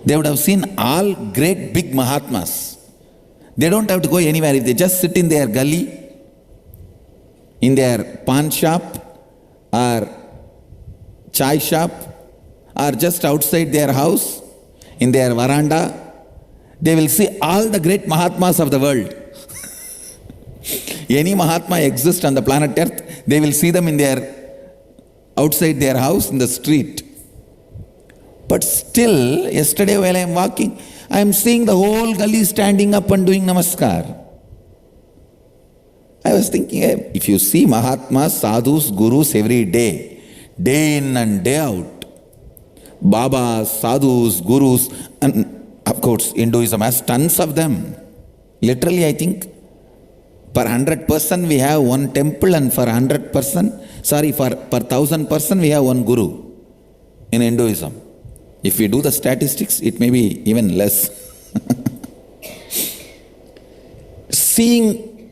They would have seen all great big Mahatmas. They don't have to go anywhere. If they just sit in their gully, in their pawn shop or chai shop, or just outside their house, in their veranda, they will see all the great Mahatmas of the world. Any Mahatma exists on the planet Earth, they will see them in outside their house in the street. But still, yesterday while I am walking, I am seeing the whole gully standing up and doing namaskar. I was thinking, if you see Mahatmas, sadhus, gurus every day in and day out, Babas, sadhus, gurus, and of course Hinduism has tons of them. Literally, I think per 100 person we have one temple, and for 100 person, per 1000 person we have one guru in Hinduism. If we do the statistics, it may be even less. Seeing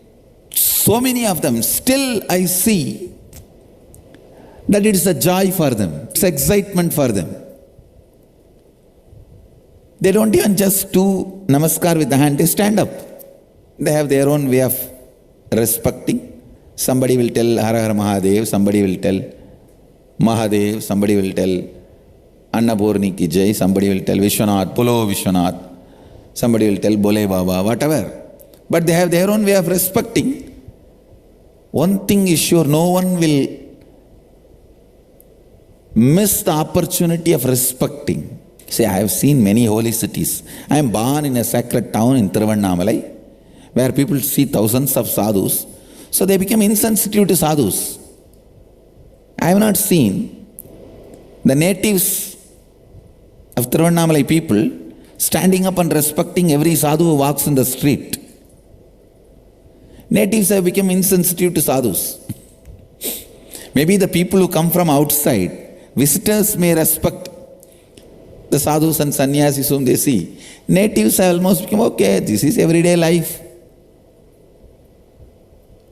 so many of them, still I see that it is a joy for them, it's excitement for them. They don't even just do namaskar with the hand, they stand up. They have their own way of respecting. Somebody will tell Har Har Mahadev, somebody will tell Mahadev, somebody will tell Annapurni ki Jai, somebody will tell Vishwanath, Polo Vishwanath, somebody will tell Bole Baba, whatever. But they have their own way of respecting. One thing is sure, no one will miss the opportunity of respecting. See, I have seen many holy cities. I am born in a sacred town in Tiruvannamalai, where people see thousands of sadhus. So they become insensitive to sadhus. I have not seen the natives of Tiruvannamalai people standing up and respecting every sadhu who walks in the street. Natives have become insensitive to sadhus. Maybe the people who come from outside, visitors may respect the sadhus and sannyasis whom they see. Natives have almost become, okay, this is everyday life.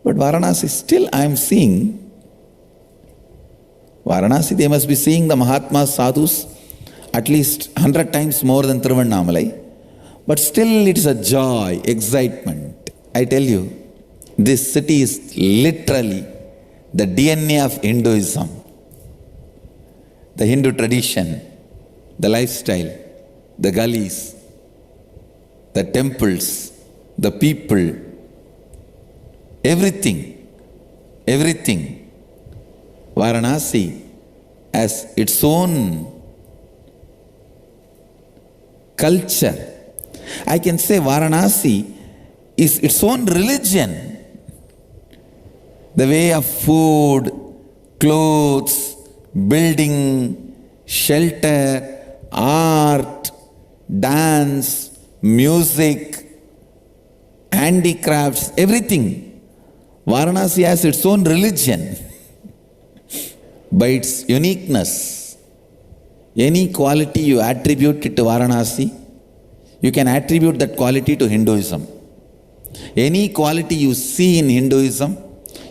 But Varanasi, still I am seeing, Varanasi, they must be seeing the Mahatmas, sadhus, at least 100 times more than Tiruvannamalai. But still it is a joy, excitement. I tell you, this city is literally the DNA of Hinduism. The Hindu tradition, the lifestyle, the gullies, the temples, the people, everything. Varanasi has its own culture. I can say Varanasi is its own religion. The way of food, clothes, building, shelter, art, dance, music, handicrafts, everything. Varanasi has its own religion. By its uniqueness, any quality you attribute it to Varanasi, you can attribute that quality to Hinduism. Any quality you see in Hinduism,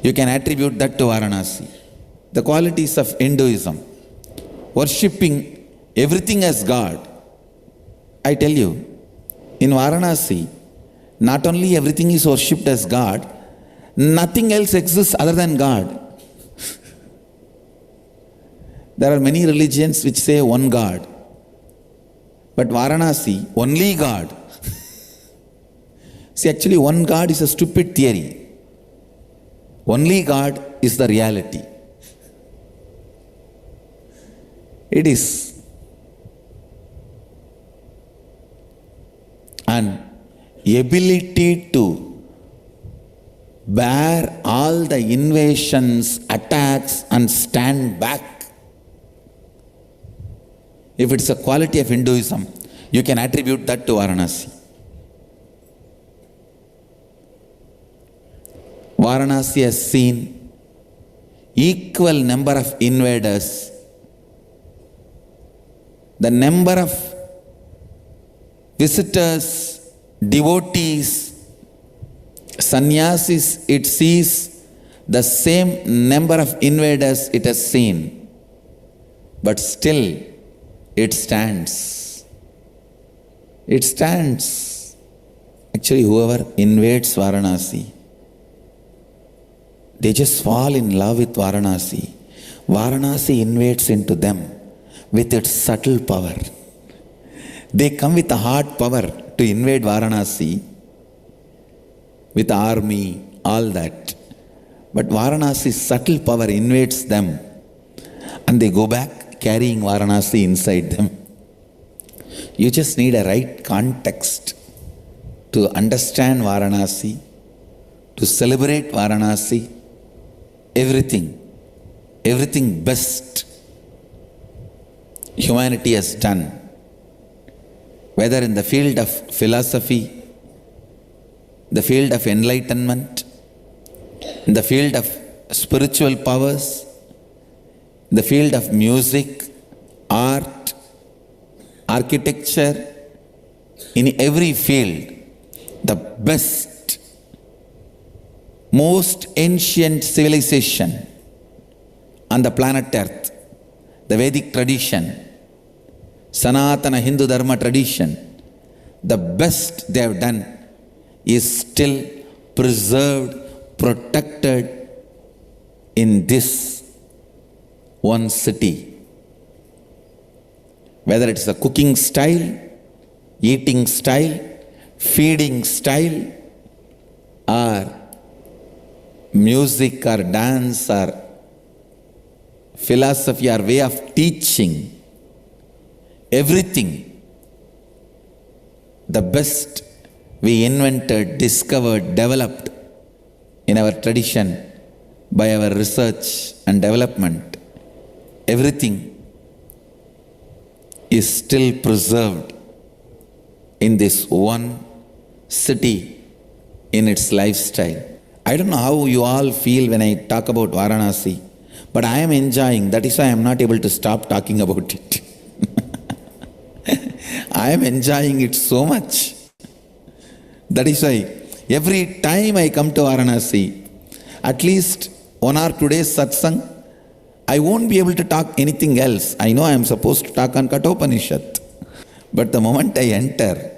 you can attribute that to Varanasi. The qualities of Hinduism, worshipping everything as God. I tell you, in Varanasi, not only everything is worshipped as God, nothing else exists other than God. There are many religions which say one God. But Varanasi, only God. See, actually one God is a stupid theory. Only God is the reality. It is. And ability to bear all the invasions, attacks and stand back. If it's a quality of Hinduism, you can attribute that to Varanasi. Varanasi has seen equal number of invaders. The number of visitors, devotees, sannyasis, it sees the same number of invaders it has seen. But still, it stands. It stands. Actually, whoever invades Varanasi, they just fall in love with Varanasi. Varanasi invades into them with its subtle power. They come with a hard power to invade Varanasi, with army, all that. But Varanasi's subtle power invades them and they go back carrying Varanasi inside them. You just need a right context to understand Varanasi, to celebrate Varanasi, everything best humanity has done, whether in the field of philosophy, the field of enlightenment, in the field of spiritual powers, the field of music, art, architecture, in every field, the best, most ancient civilization on the planet Earth, the Vedic tradition, Sanatana Hindu Dharma tradition, the best they have done is still preserved, protected in this one city. Whether it's the cooking style, eating style, feeding style, or music or dance or philosophy or way of teaching, everything, the best we invented, discovered, developed in our tradition by our research and development, everything is still preserved in this one city in its lifestyle. I don't know how you all feel when I talk about Varanasi, but I am enjoying. That is why I am not able to stop talking about it. I am enjoying it so much. That is why every time I come to Varanasi, at least 1 or 2 days satsang, I won't be able to talk anything else. I know I am supposed to talk on Kathopanishad. But the moment I enter,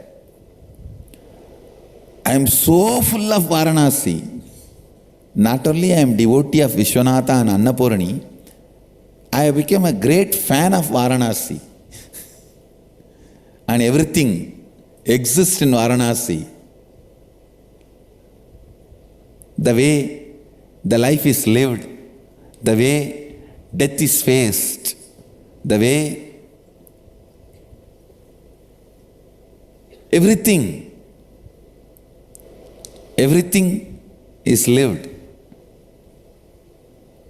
I am so full of Varanasi. Not only I am devotee of Vishwanatha and Annapurani, I have become a great fan of Varanasi. And everything exists in Varanasi. The way the life is lived, the way death is faced, the way everything is lived.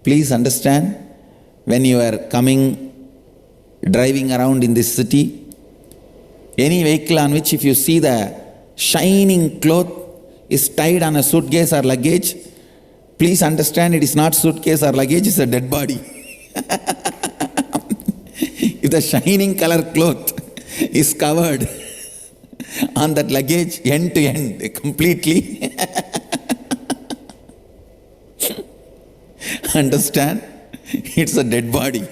Please understand, when you are driving around in this city, any vehicle on which if you see the shining cloth is tied on a suitcase or luggage, please understand it is not suitcase or luggage, it's a dead body. If the shining color cloth is covered on that luggage end to end completely, understand, it's a dead body.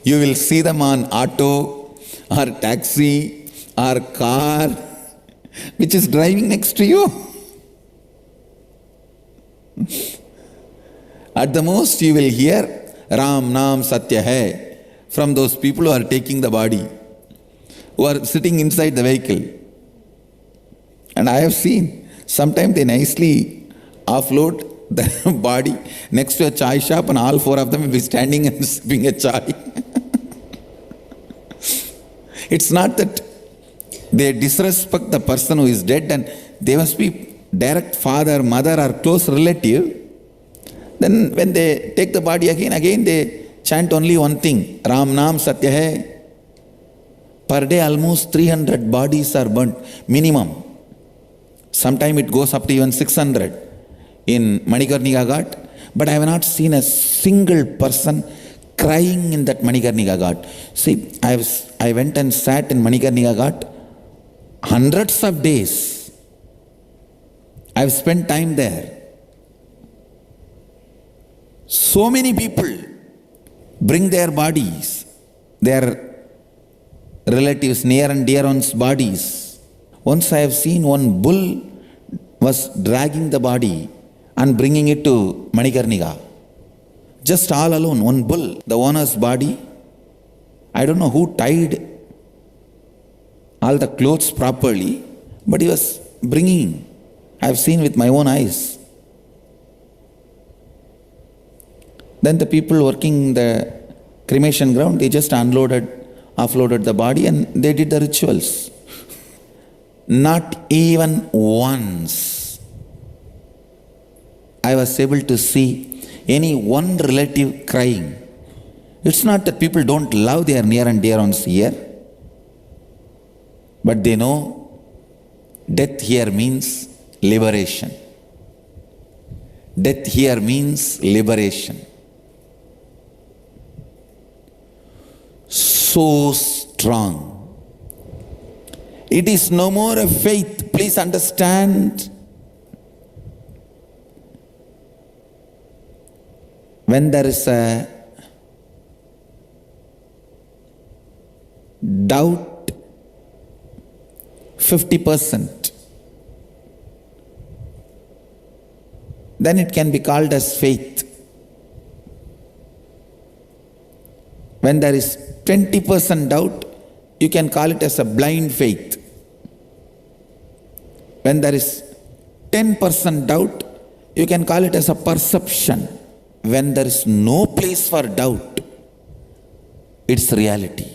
You will see them on auto or taxi or car which is driving next to you. At the most you will hear Ram Naam Satya Hai from those people who are taking the body, who are sitting inside the vehicle. And I have seen, sometimes they nicely offload the body next to a chai shop and all four of them will be standing and sipping a chai. It's not that they disrespect the person who is dead and they must be direct father, mother or close relative. Then when they take the body again they chant only one thing, Ram Naam Satya Hai. Per day almost 300 bodies are burnt, minimum. Sometimes it goes up to even 600 in Manikarnika Ghat. But I have not seen a single person crying in that Manikarnika Ghat. See, I went and sat in Manikarnika Ghat hundreds of days. I have spent time there. So many people bring their bodies, their relatives, near and dear ones' bodies. Once I have seen one bull was dragging the body and bringing it to Manikarnika. Just all alone, one bull, the owner's body. I don't know who tied all the clothes properly, but he was bringing. I have seen with my own eyes. Then the people working the cremation ground, they just offloaded the body and they did the rituals. Not even once I was able to see any one relative crying. It's not that people don't love their near and dear ones here, but they know death here means liberation. Death here means liberation. So strong. It is no more a faith. Please understand. When there is a doubt, 50%, then it can be called as faith. When there is 20% doubt, you can call it as a blind faith. When there is 10% doubt, you can call it as a perception. When there is no place for doubt, it's reality.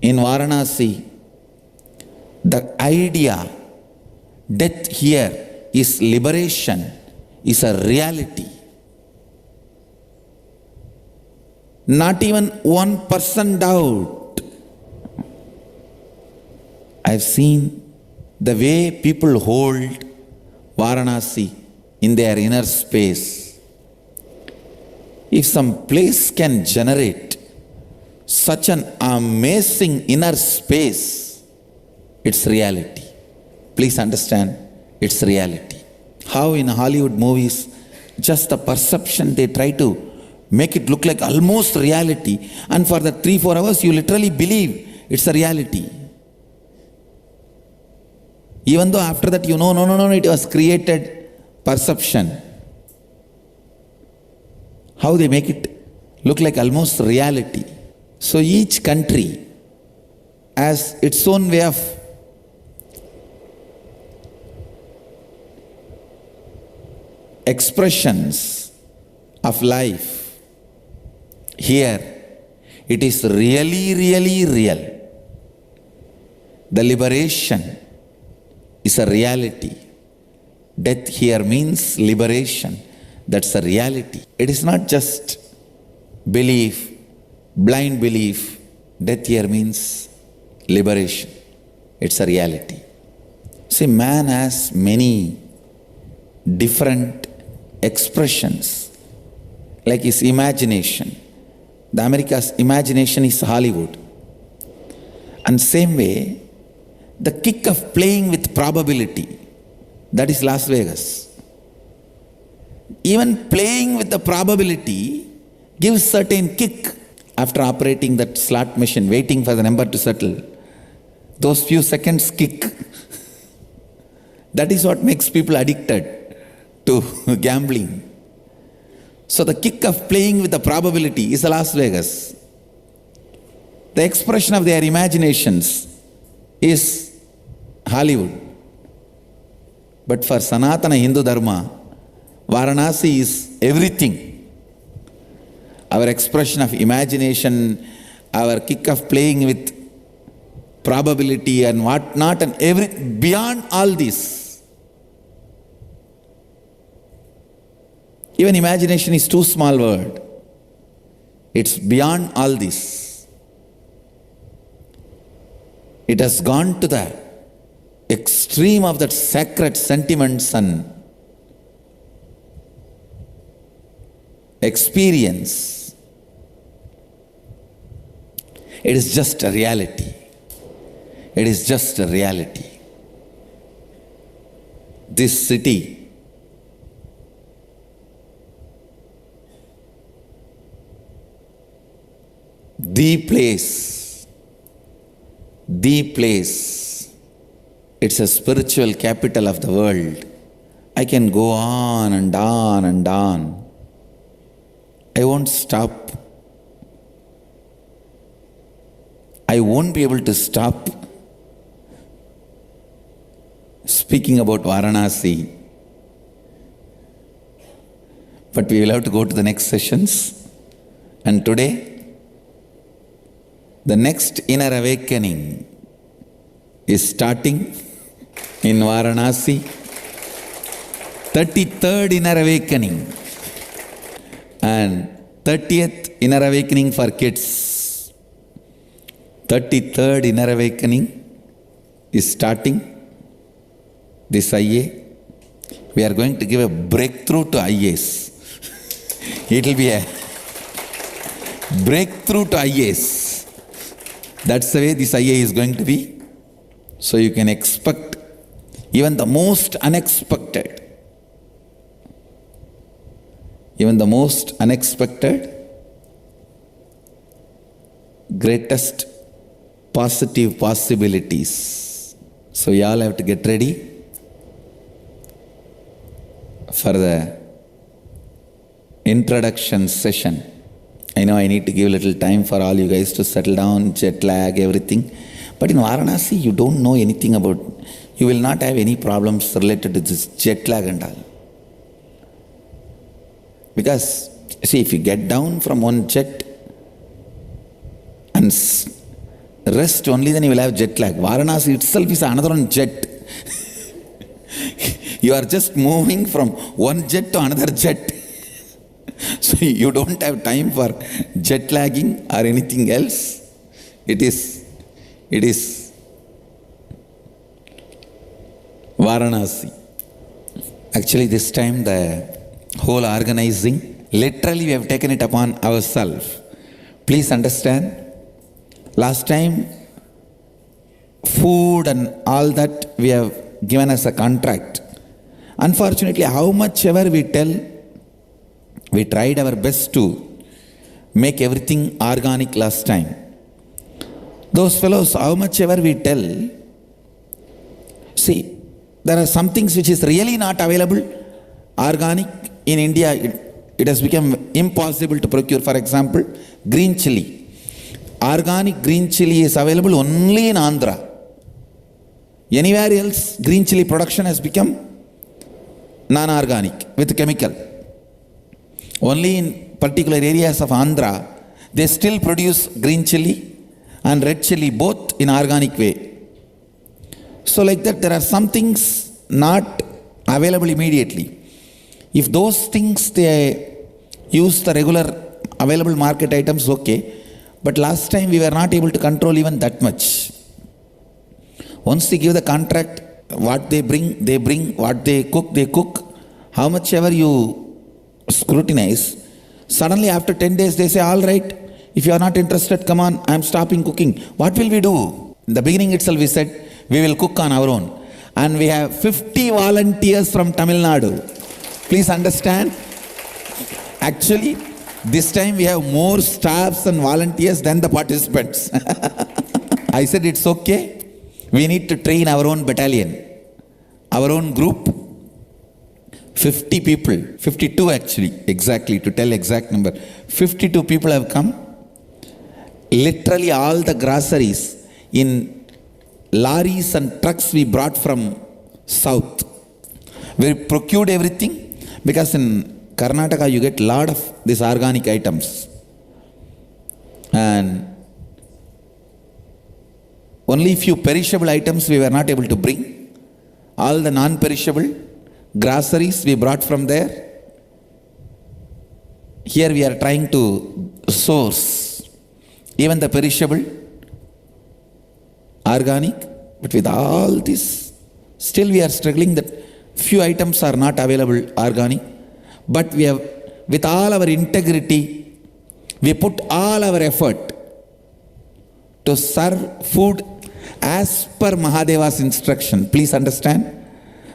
In Varanasi, the idea, death here is liberation, is a reality. Not even 1% doubt. I've seen the way people hold Varanasi in their inner space. If some place can generate such an amazing inner space, it's reality. Please understand, it's reality. How in Hollywood movies, just the perception they try to make it look like almost reality, and for the 3-4 hours you literally believe it's a reality. Even though after that you know, no, it was created perception. How they make it look like almost reality. So each country has its own way of expressions of life. Here, it is really, really real. The liberation is a reality. Death here means liberation. That's a reality. It is not just belief, blind belief. Death here means liberation. It's a reality. See, man has many different expressions, like his imagination. The America's imagination is Hollywood. And same way, the kick of playing with probability, that is Las Vegas. Even playing with the probability gives certain kick after operating that slot machine, waiting for the number to settle. Those few seconds kick. That is what makes people addicted to gambling. So the kick of playing with the probability is Las Vegas. The expression of their imaginations is Hollywood. But for Sanatana Hindu Dharma, Varanasi is everything. Our expression of imagination, our kick of playing with probability and what not, and beyond all this. Even imagination is too small word. It's beyond all this. It has gone to the extreme of that sacred sentiments and experience. It is just a reality. It is just a reality. This city the place, it's a spiritual capital of the world. I can go on and on and on. I won't stop. I won't be able to stop speaking about Varanasi. But we will have to go to the next sessions. And today, the next inner awakening is starting in Varanasi. 33rd inner awakening and 30th inner awakening for kids. 33rd inner awakening is starting this IA. We are going to give a breakthrough to IAs. It will be a breakthrough to IAs. That's the way this IA is going to be. So you can expect even the most unexpected, greatest positive possibilities. So you all have to get ready for the introduction session. I know I need to give a little time for all you guys to settle down, jet lag, everything. But in Varanasi, you don't know anything about, you will not have any problems related to this jet lag and all. Because, see, if you get down from one jet and rest only, then you will have jet lag. Varanasi itself is another one jet. You are just moving from one jet to another jet. So you don't have time for jet lagging or anything else. It is Varanasi. Actually, this time the whole organizing, literally we have taken it upon ourselves. Please understand, last time food and all that we have given as a contract. Unfortunately, how much ever we tell, we tried our best to make everything organic last time. Those fellows, how much ever we tell, see, there are some things which is really not available, organic. In India, it has become impossible to procure. For example, green chili. Organic green chili is available only in Andhra. Anywhere else, green chili production has become non-organic with chemical. Only in particular areas of Andhra, they still produce green chili and red chili both in organic way. So like that, there are some things not available immediately. If those things they use the regular available market items, okay. But last time we were not able to control even that much. Once they give the contract, what they bring, what they cook. How much ever you scrutinize, suddenly after 10 days they say, all right, if you are not interested, come on, I am stopping cooking. What will we do? In the beginning itself we said, we will cook on our own. And we have 50 volunteers from Tamil Nadu. Please understand. Actually, this time we have more staffs and volunteers than the participants. I said it's okay. We need to train our own battalion, our own group. 50 people, 52 actually, exactly, to tell exact number. 52 people have come. Literally all the groceries in lorries and trucks we brought from south. We procured everything because in Karnataka you get a lot of these organic items. And only few perishable items we were not able to bring. All the non-perishable groceries we brought from there. Here we are trying to source even the perishable, organic, but with all this, still we are struggling that few items are not available organic. But we have, with all our integrity, we put all our effort to serve food as per Mahadeva's instruction. Please understand.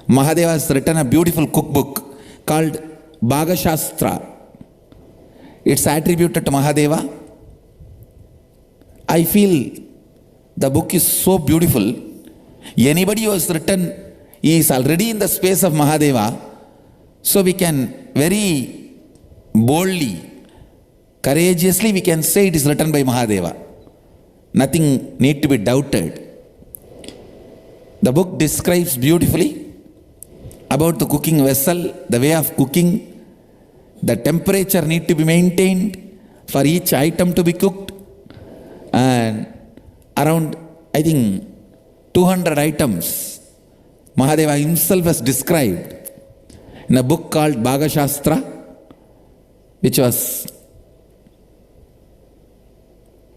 Mahadeva has written a beautiful cookbook called Bhagashastra. It's attributed to Mahadeva. I feel the book is so beautiful. Anybody who has written is already in the space of Mahadeva. So we can very boldly, courageously we can say it is written by Mahadeva. Nothing need to be doubted. The book describes beautifully about the cooking vessel, the way of cooking, the temperature need to be maintained for each item to be cooked, and around, I think, 200 items Mahadeva himself has described in a book called Bhagashastra, which was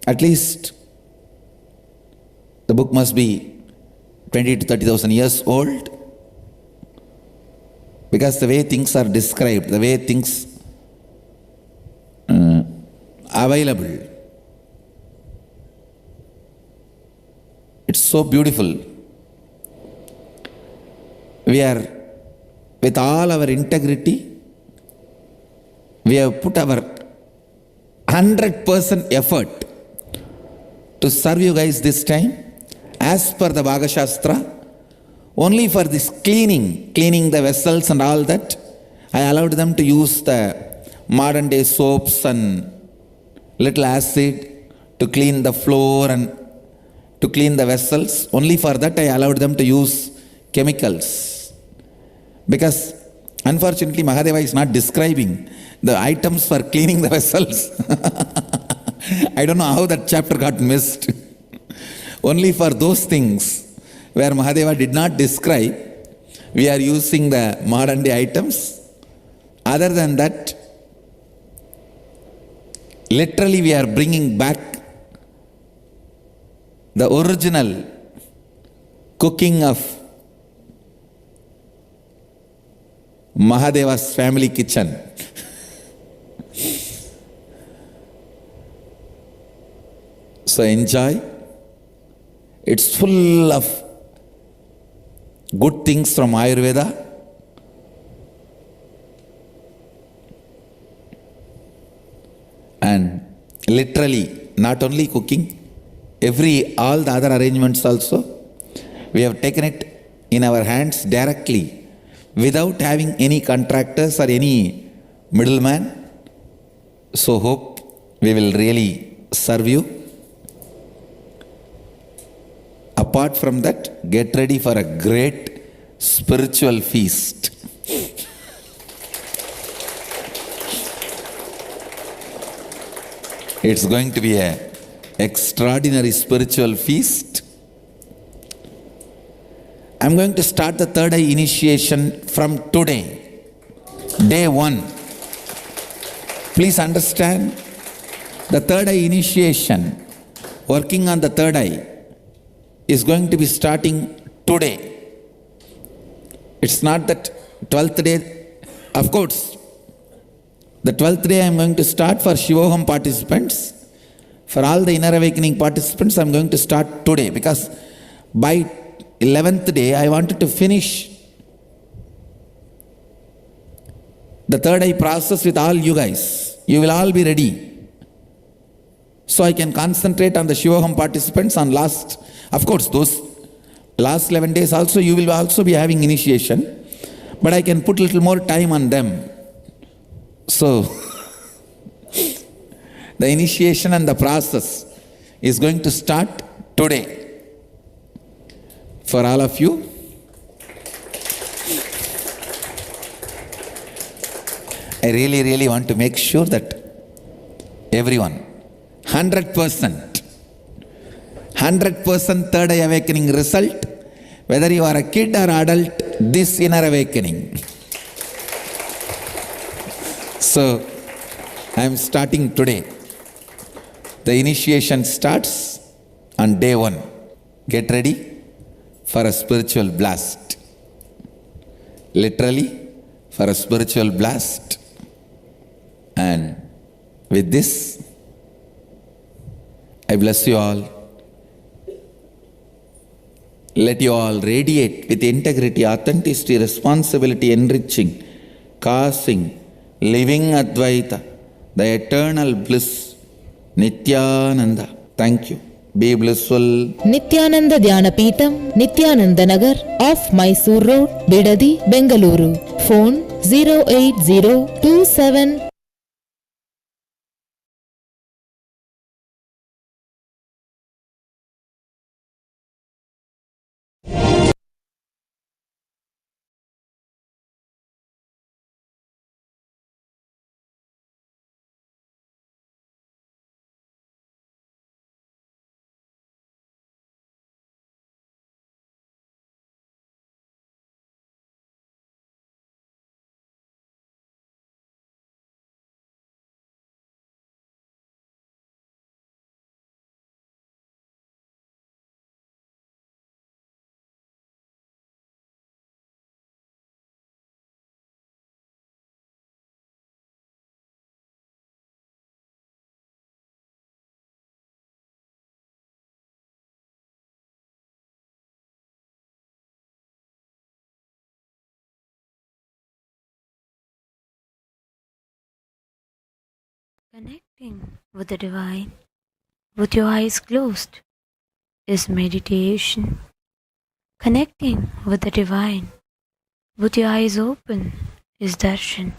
at least, the book must be 20 to 30,000 years old, because the way things are described, the way things available, it's so beautiful. We are, with all our integrity, we have put our 100% effort to serve you guys this time as per the Bhagashastra. Only for this cleaning the vessels and all that, I allowed them to use the modern day soaps and little acid to clean the floor and to clean the vessels. Only for that I allowed them to use chemicals. Because unfortunately Mahadeva is not describing the items for cleaning the vessels. I don't know how that chapter got missed. Only for those things where Mahadeva did not describe, we are using the modern day items. Other than that, literally we are bringing back the original cooking of Mahadeva's family kitchen. So enjoy. It's full of good things from Ayurveda. And literally, not only cooking, all the other arrangements also, we have taken it in our hands directly, without having any contractors or any middleman. So hope we will really serve you. Apart from that, get ready for a great spiritual feast. It's going to be an extraordinary spiritual feast. I'm going to start the third eye initiation from today, day 1. Please understand, The third eye initiation, working on the third eye, is going to be starting today. It's not that 12th day. Of course, the 12th day I am going to start for Shivoham participants. For all the inner awakening participants, I am going to start today, because by 11th day I wanted to finish the third eye process with all you guys. You will all be ready. So I can concentrate on the Shivoham participants on last. Of course, those last 11 days also you will also be having initiation, but I can put a little more time on them. So, the initiation and the process is going to start today for all of you. I really want to make sure that everyone, 100% third eye awakening result, whether you are a kid or adult, this inner awakening. So, I am starting today. The initiation starts on day 1. Get ready for a spiritual blast. Literally, for a spiritual blast. And with this, I bless you all. Let you all radiate with integrity, authenticity, responsibility, enriching, causing, living Advaita, the eternal bliss, Nithyananda. Thank you. Be blissful. Nithyananda Dhyanapeetham, Nithyananda Nagar, off Mysore Road, Bidadi, Bengaluru. Phone 08027Connecting with the divine with your eyes closed is meditation. Connecting with the divine with your eyes open is darshan.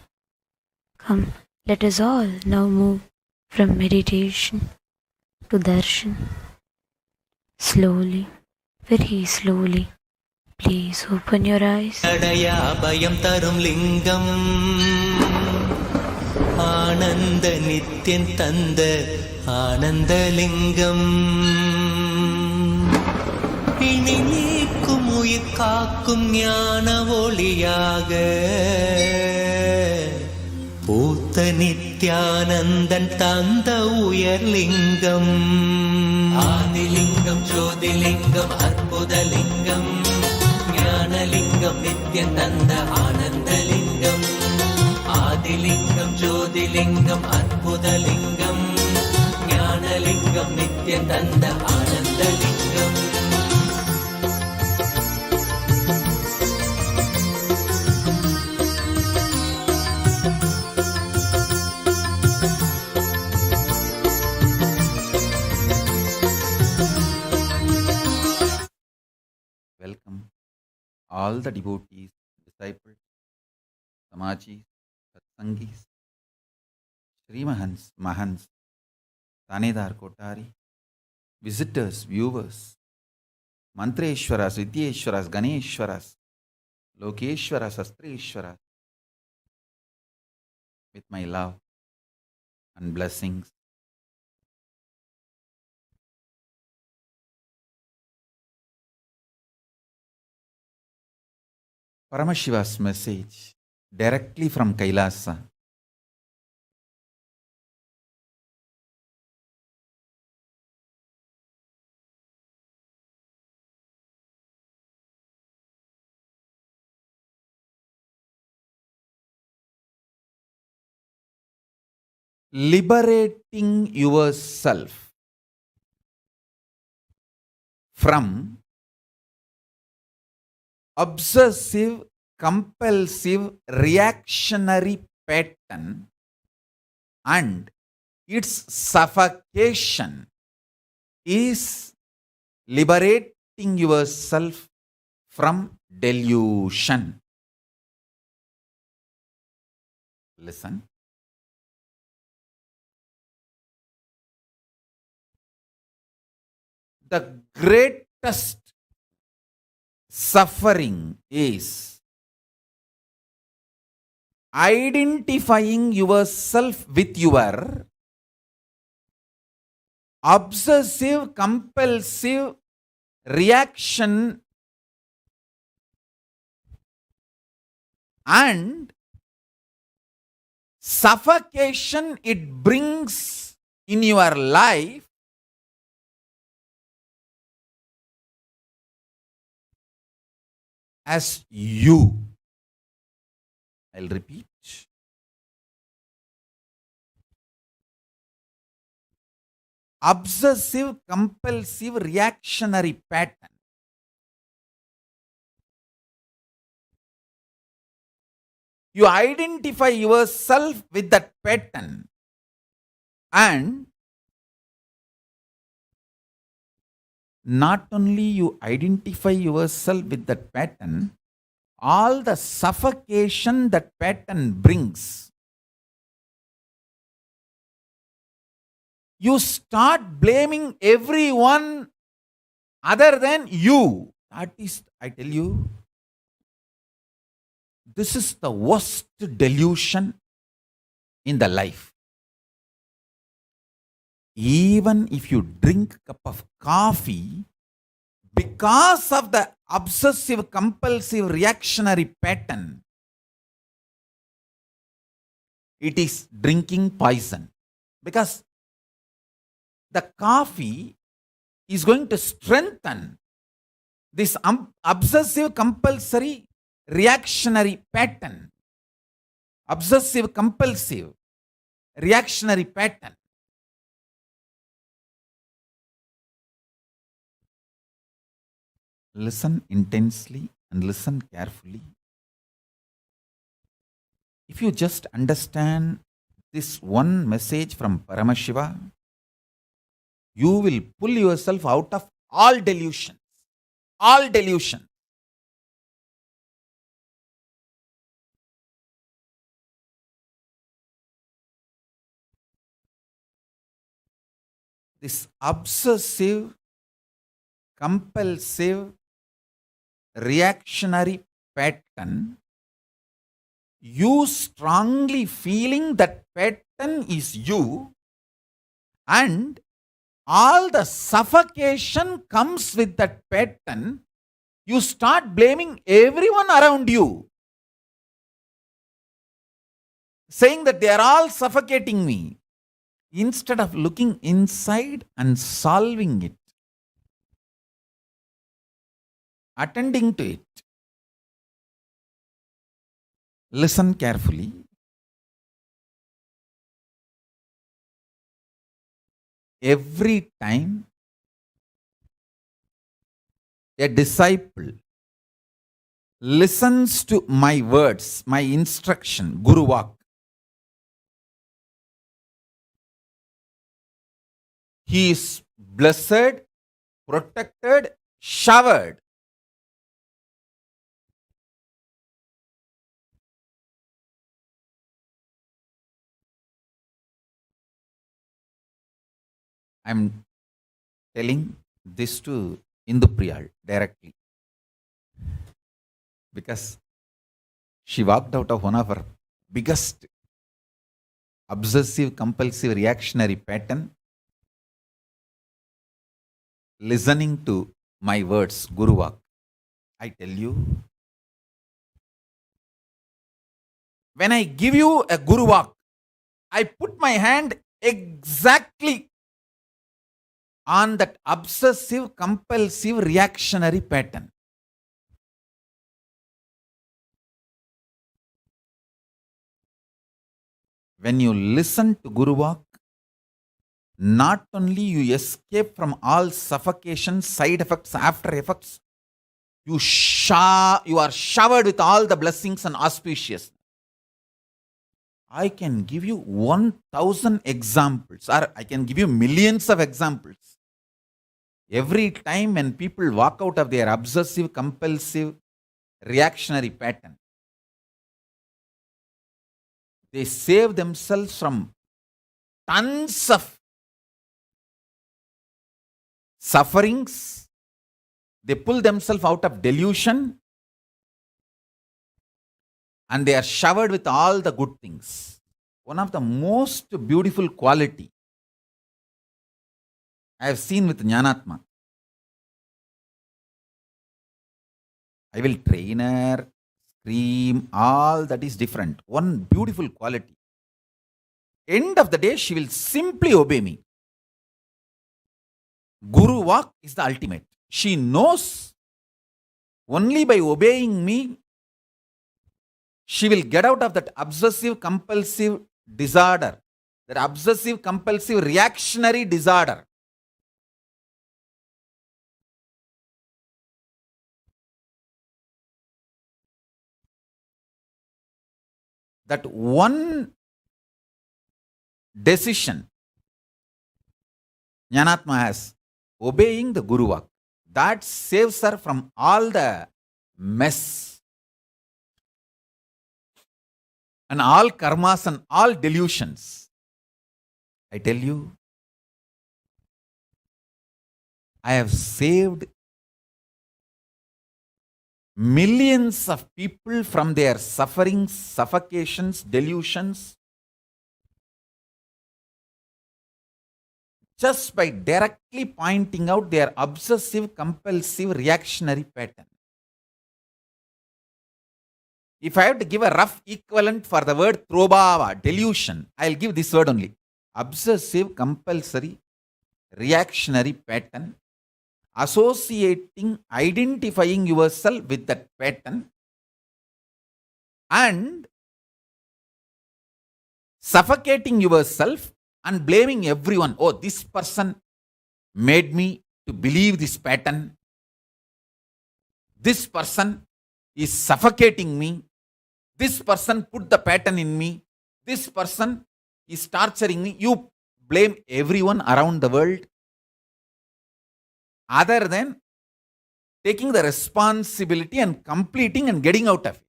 Come, let us all now move from meditation to darshan. Slowly, very slowly. Please open your eyes. ஆனந்த நித்யன் தந்த ஆனந்தலிங்கம் பிணி நீக்கும் உயிர் காக்கும் ஞான ஒளியாக பூத்த நித்யானந்தன் தந்த உயர்லிங்கம் ஆதிலிங்கம் ஜோதிலிங்கம் அற்புதலிங்கம் ஞானலிங்கம் நித்யன் தந்த ஆனந்தலிங்கம் ஆதிலிங்கம் ஜோதிலிங்கம் அற்புதலிங்கம் ஞானலிங்கம் நித்யன் தந்த Ananthalingam Welcome all the devotees, disciples, Samajis, Satsangis, Sri Mahans, Tanedar Kotari, visitors, viewers, Mantreshwaras, Vidyeshwaras, Ganeshwaras, Lokeshwaras, Astreshwaras, with my love and blessings. Paramashiva's message directly from KAILASA. liberating yourself from obsessive, compulsive, reactionary pattern and its suffocation is liberating yourself from delusion. Listen. The greatest suffering is identifying yourself with your obsessive, compulsive reaction and suffocation it brings in your life as you. I'll repeat. Obsessive, compulsive, reactionary pattern. You identify yourself with that pattern and not only you identify yourself with that pattern, all the suffocation that pattern brings, you start blaming everyone other than you. That is, I tell you, this is the worst delusion in the life. Even if you drink a cup of coffee, because of the obsessive, compulsive, reactionary pattern, it is drinking poison. Because the coffee is going to strengthen this obsessive, compulsory, reactionary pattern. Obsessive, compulsive, reactionary pattern. Listen intensely and listen carefully. If you just understand this one message from Paramashiva, you will pull yourself out of all delusions. All delusion. This obsessive, compulsive, reactionary pattern, you strongly feeling that pattern is you, and all the suffocation comes with that pattern, you start blaming everyone around you, saying that they are all suffocating me, instead of looking inside and solving it, attending to it. Listen carefully. Every time a disciple listens to my words, my instruction, Guru Vak, he is blessed, protected, showered. I am telling this to Indu Priyal directly, because she walked out of one of her biggest obsessive, compulsive, reactionary pattern, listening to my words, Guru Vak. I tell you, when I give you a Guru Vak, I put my hand exactly on that obsessive, compulsive, reactionary pattern. When you listen to Guru Vak, not only you escape from all suffocation, side effects, after effects, you are showered with all the blessings and auspicious. I can give you 1,000 examples, or I can give you millions of examples. Every time when people walk out of their obsessive, compulsive, reactionary pattern, they save themselves from tons of sufferings. They pull themselves out of delusion, and they are showered with all the good things. One of the most beautiful quality I have seen with Jnanatma. I will train her, scream, all that is different. One beautiful quality. End of the day, she will simply obey me. Guru Vak is the ultimate. She knows only by obeying me, she will get out of that obsessive compulsive disorder, that obsessive compulsive reactionary disorder. That one decision Jnanatma has, obeying the Guru Vak, that saves her from all the mess and all karmas and all delusions. I tell you, I have saved millions of people from their sufferings, suffocations, delusions, just by directly pointing out their obsessive, compulsive, reactionary pattern. If I have to give a rough equivalent for the word trobhava, delusion, I'll give this word only. Obsessive, compulsory, reactionary pattern, associating, identifying yourself with that pattern, and suffocating yourself and blaming everyone. Oh, this person made me to believe this pattern. This person is suffocating me. This person put the pattern in me. This person is torturing me. You blame everyone around the world other than taking the responsibility and completing and getting out of it.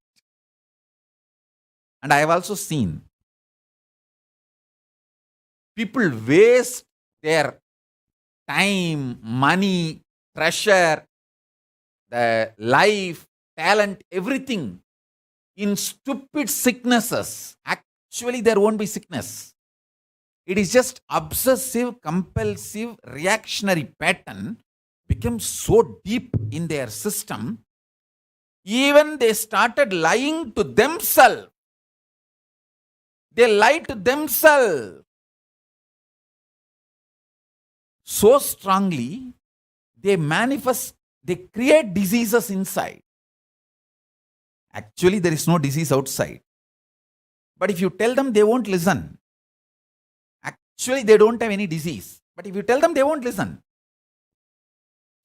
And I have also seen people waste their time, money, treasure, the life, talent, everything in stupid sicknesses. Actually, there won't be sickness. It is just obsessive, compulsive, reactionary pattern becomes so deep in their system, even they started lying to themselves. They lie to themselves so strongly, they manifest, they create diseases inside. Actually, there is no disease outside. But if you tell them, they won't listen. Actually, they don't have any disease. But if you tell them, they won't listen.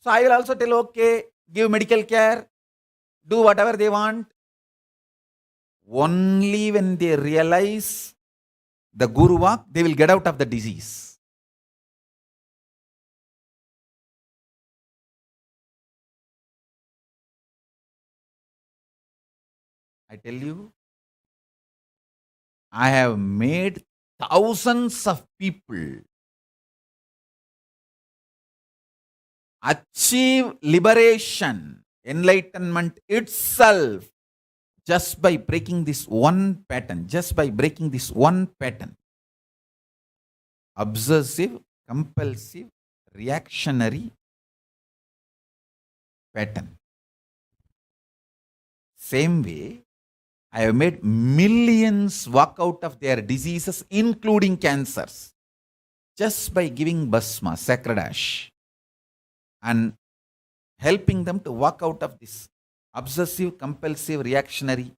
So I will also tell, okay, give medical care, do whatever they want. Only when they realize the Guru Vak, they will get out of the disease. I tell you, I have made thousands of people achieve liberation, enlightenment itself, just by breaking this one pattern, obsessive, compulsive, reactionary pattern. Same way, I have made millions walk out of their diseases, including cancers, just by giving Bhasma, sacred ash, and helping them to walk out of this obsessive, compulsive, reactionary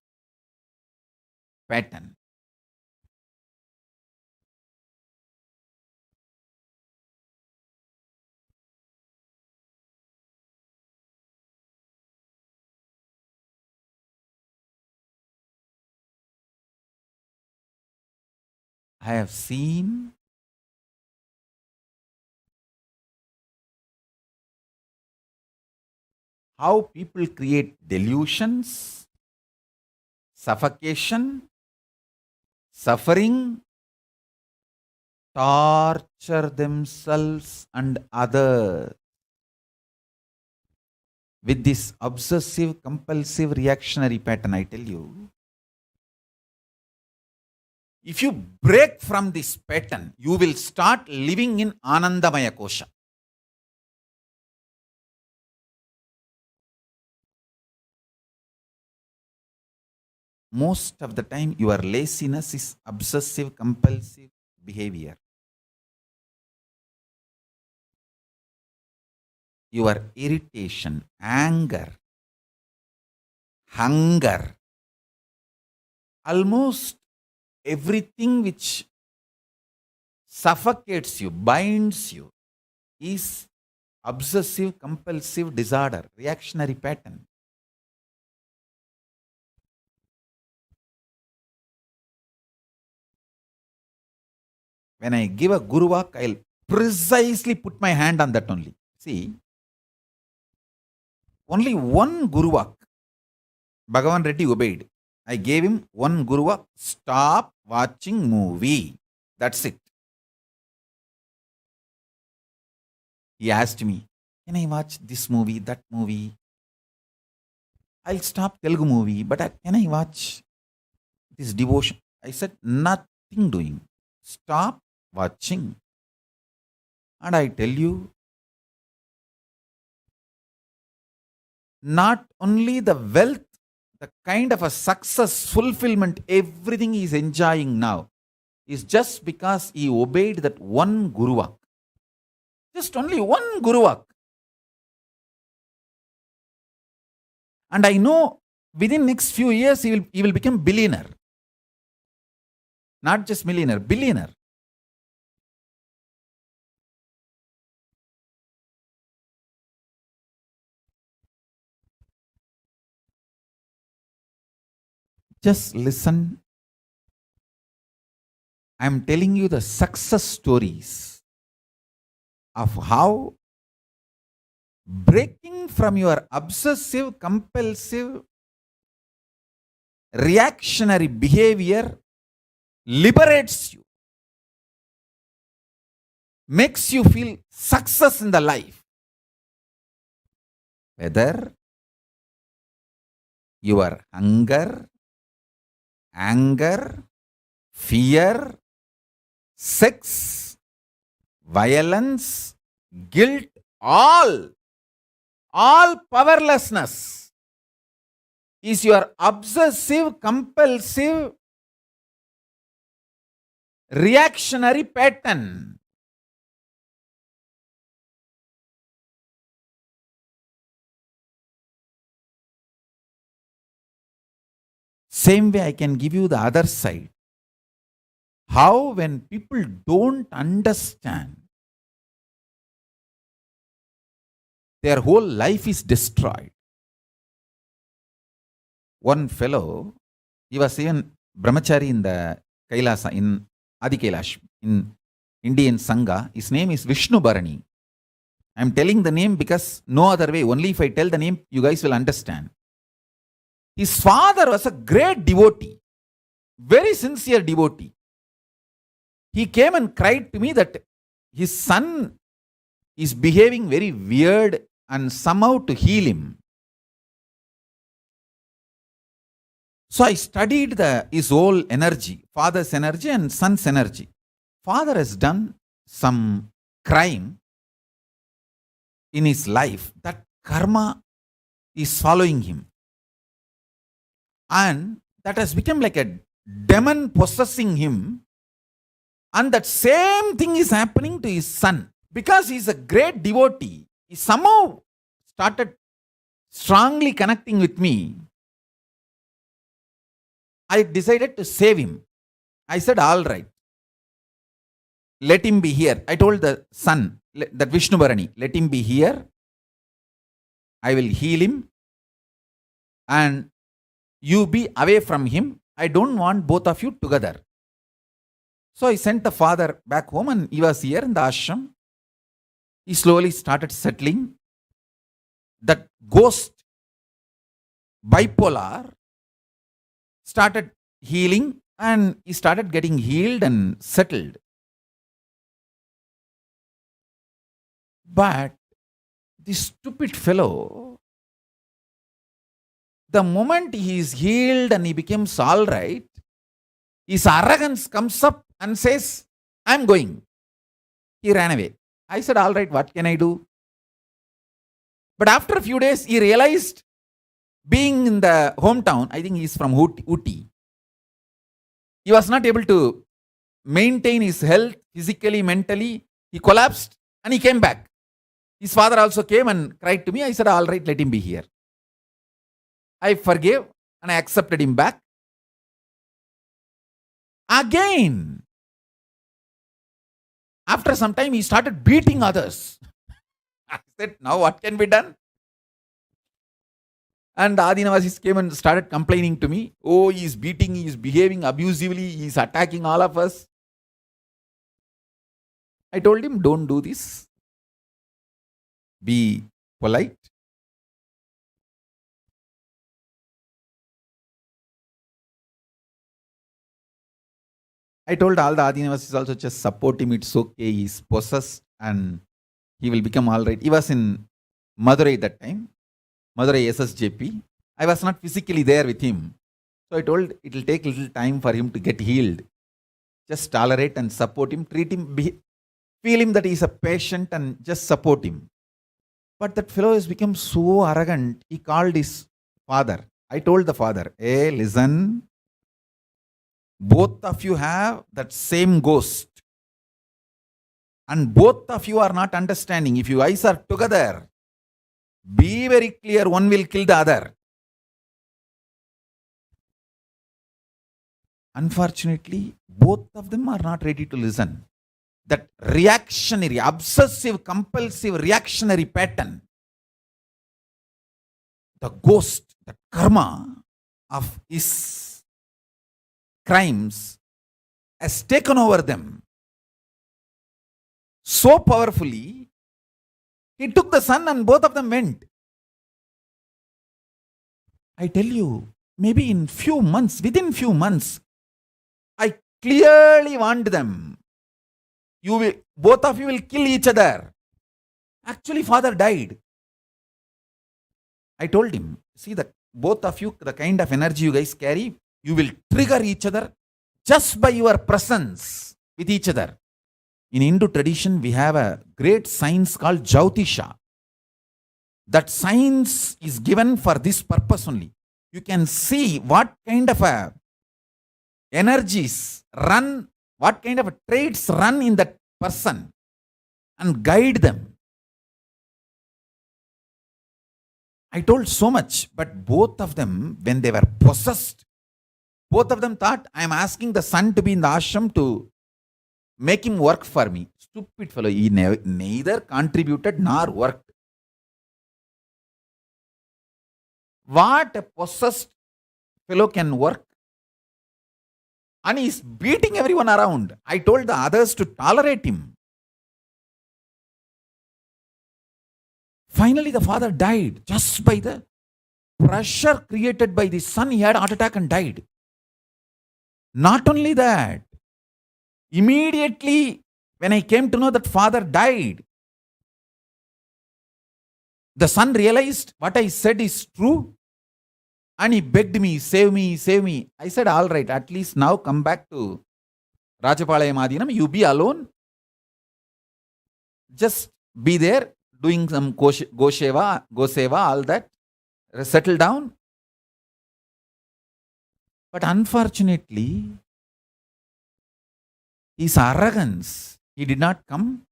pattern. I have seen how people create delusions, suffocation, suffering, torture themselves and others with this obsessive, compulsive, reactionary pattern. I tell you, if you break from this pattern, you will start living in Anandamaya Kosha. Most of the time, your laziness is obsessive, compulsive behavior. Your irritation, anger, hunger, almost everything which suffocates you, binds you, is obsessive, compulsive disorder, reactionary pattern. When I give a Guru Vak, I'll precisely put my hand on that only. See, only one Guru Vak, Bhagavan Reddy obeyed. I gave him one Guru Vak, stop watching movie. That's it. He asked me, can I watch this movie, that movie? I'll stop Telugu movie, but can I watch this devotion? I said, nothing doing. Stop watching. And I tell you, not only the wealth, the kind of a success, fulfillment, everything he is enjoying now is just because he obeyed that one Guru Vak. Just only one Guru Vak. And I know within next few years he will become billionaire. Not just millionaire, billionaire. Just listen. I am telling you the success stories of how breaking from your obsessive, compulsive, reactionary behavior liberates you, makes you feel success in the life. Whether your hunger, anger, fear, sex, violence, guilt, all powerlessness is your obsessive, compulsive, reactionary pattern. Same way I can give you the other side. How when people don't understand, their whole life is destroyed. One fellow, he was even brahmachari in the KAILASA, in Adi Kailash, in Indian Sangha. His name is Vishnu Bharani. I am telling the name because no other way. Only if I tell the name, you guys will understand. His father was a great devotee, very sincere devotee. He came and cried to me that his son is behaving very weird and somehow to heal him. So I studied his whole energy, father's energy and son's energy. Father has done some crime in his life. That karma is following him. And that has become like a demon possessing him. And that same thing is happening to his son. Because he is a great devotee, he somehow started strongly connecting with me. I decided to save him. I said, all right, let him be here. I told the son, that Vishnu Bharani, let him be here. I will heal him. And you be away from him. I don't want both of you together. So I sent the father back home and he was here in the ashram. He slowly started settling. That ghost, bipolar, started healing and he started getting healed and settled. But this stupid fellow, the moment he is healed and he becomes all right, his arrogance comes up and says, I'm going. He ran away. I said, all right, what can I do? But after a few days, he realized, being in the hometown, I think he's from Ooty, he was not able to maintain his health physically, mentally. He collapsed and he came back. His father also came and cried to me. I said, all right, let him be here. I forgave and I accepted him back. Again, after some time, he started beating others. I said, now what can be done? And Adinavasis came and started complaining to me. Oh, he is beating, he is behaving abusively, he is attacking all of us. I told him, don't do this. Be polite. I told all the Adinavasis also, just support him, it's okay, he is possessed and he will become all right. He was in Madurai that time, Madurai SSJP. I was not physically there with him. So I told it will take little time for him to get healed. Just tolerate and support him, treat him, feel him that he is a patient and just support him. But that fellow has become so arrogant, he called his father. I told the father, hey, listen, both of you have that same ghost. And both of you are not understanding. If you guys are together, be very clear, one will kill the other. Unfortunately, both of them are not ready to listen. That reactionary, obsessive, compulsive, reactionary pattern, the ghost, the karma of his crimes has taken over them so powerfully. He took the son and both of them went. I tell you, maybe in few months, within few months, I clearly warned them. Both of you will kill each other. Actually, father died. I told him, see, both of you, the kind of energy you guys carry, you will trigger each other just by your presence with each other. In Hindu tradition, we have a great science called Jyotisha. That science is given for this purpose only. You can see what kind of energies run, what kind of traits run in that person and guide them. I told so much, but both of them, when they were possessed, both of them thought, I am asking the son to be in the ashram to make him work for me. Stupid fellow, he neither contributed nor worked. What a possessed fellow can work? And he's beating everyone around. I told the others to tolerate him. Finally, the father died just by the pressure created by the son. He had a heart attack and died. Not only that, immediately when I came to know that father died, the son realized what I said is true and he begged me, save me, save me. I said, all right, at least now come back to Rajapalayam Adinam. You be alone. Just be there doing some go-seva, all that. Settle down. But unfortunately, his arrogance, he did not come.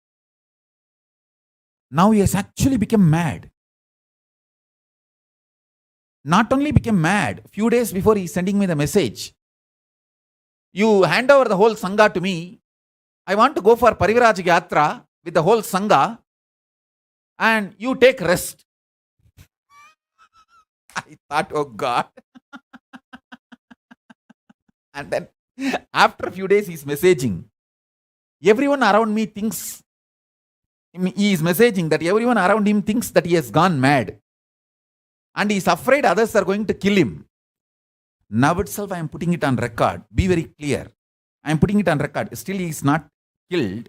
Now he has actually become mad. Not only became mad, few days before he sending me the message, you hand over the whole Sangha to me. I want to go for Parivraj Yatra with the whole Sangha and you take rest. I thought, oh God. And then after a few days he's messaging, everyone around me thinks, he is messaging that everyone around him thinks that he has gone mad. And he is afraid others are going to kill him. Now itself I am putting it on record. Be very clear. I am putting it on record. Still he is not killed.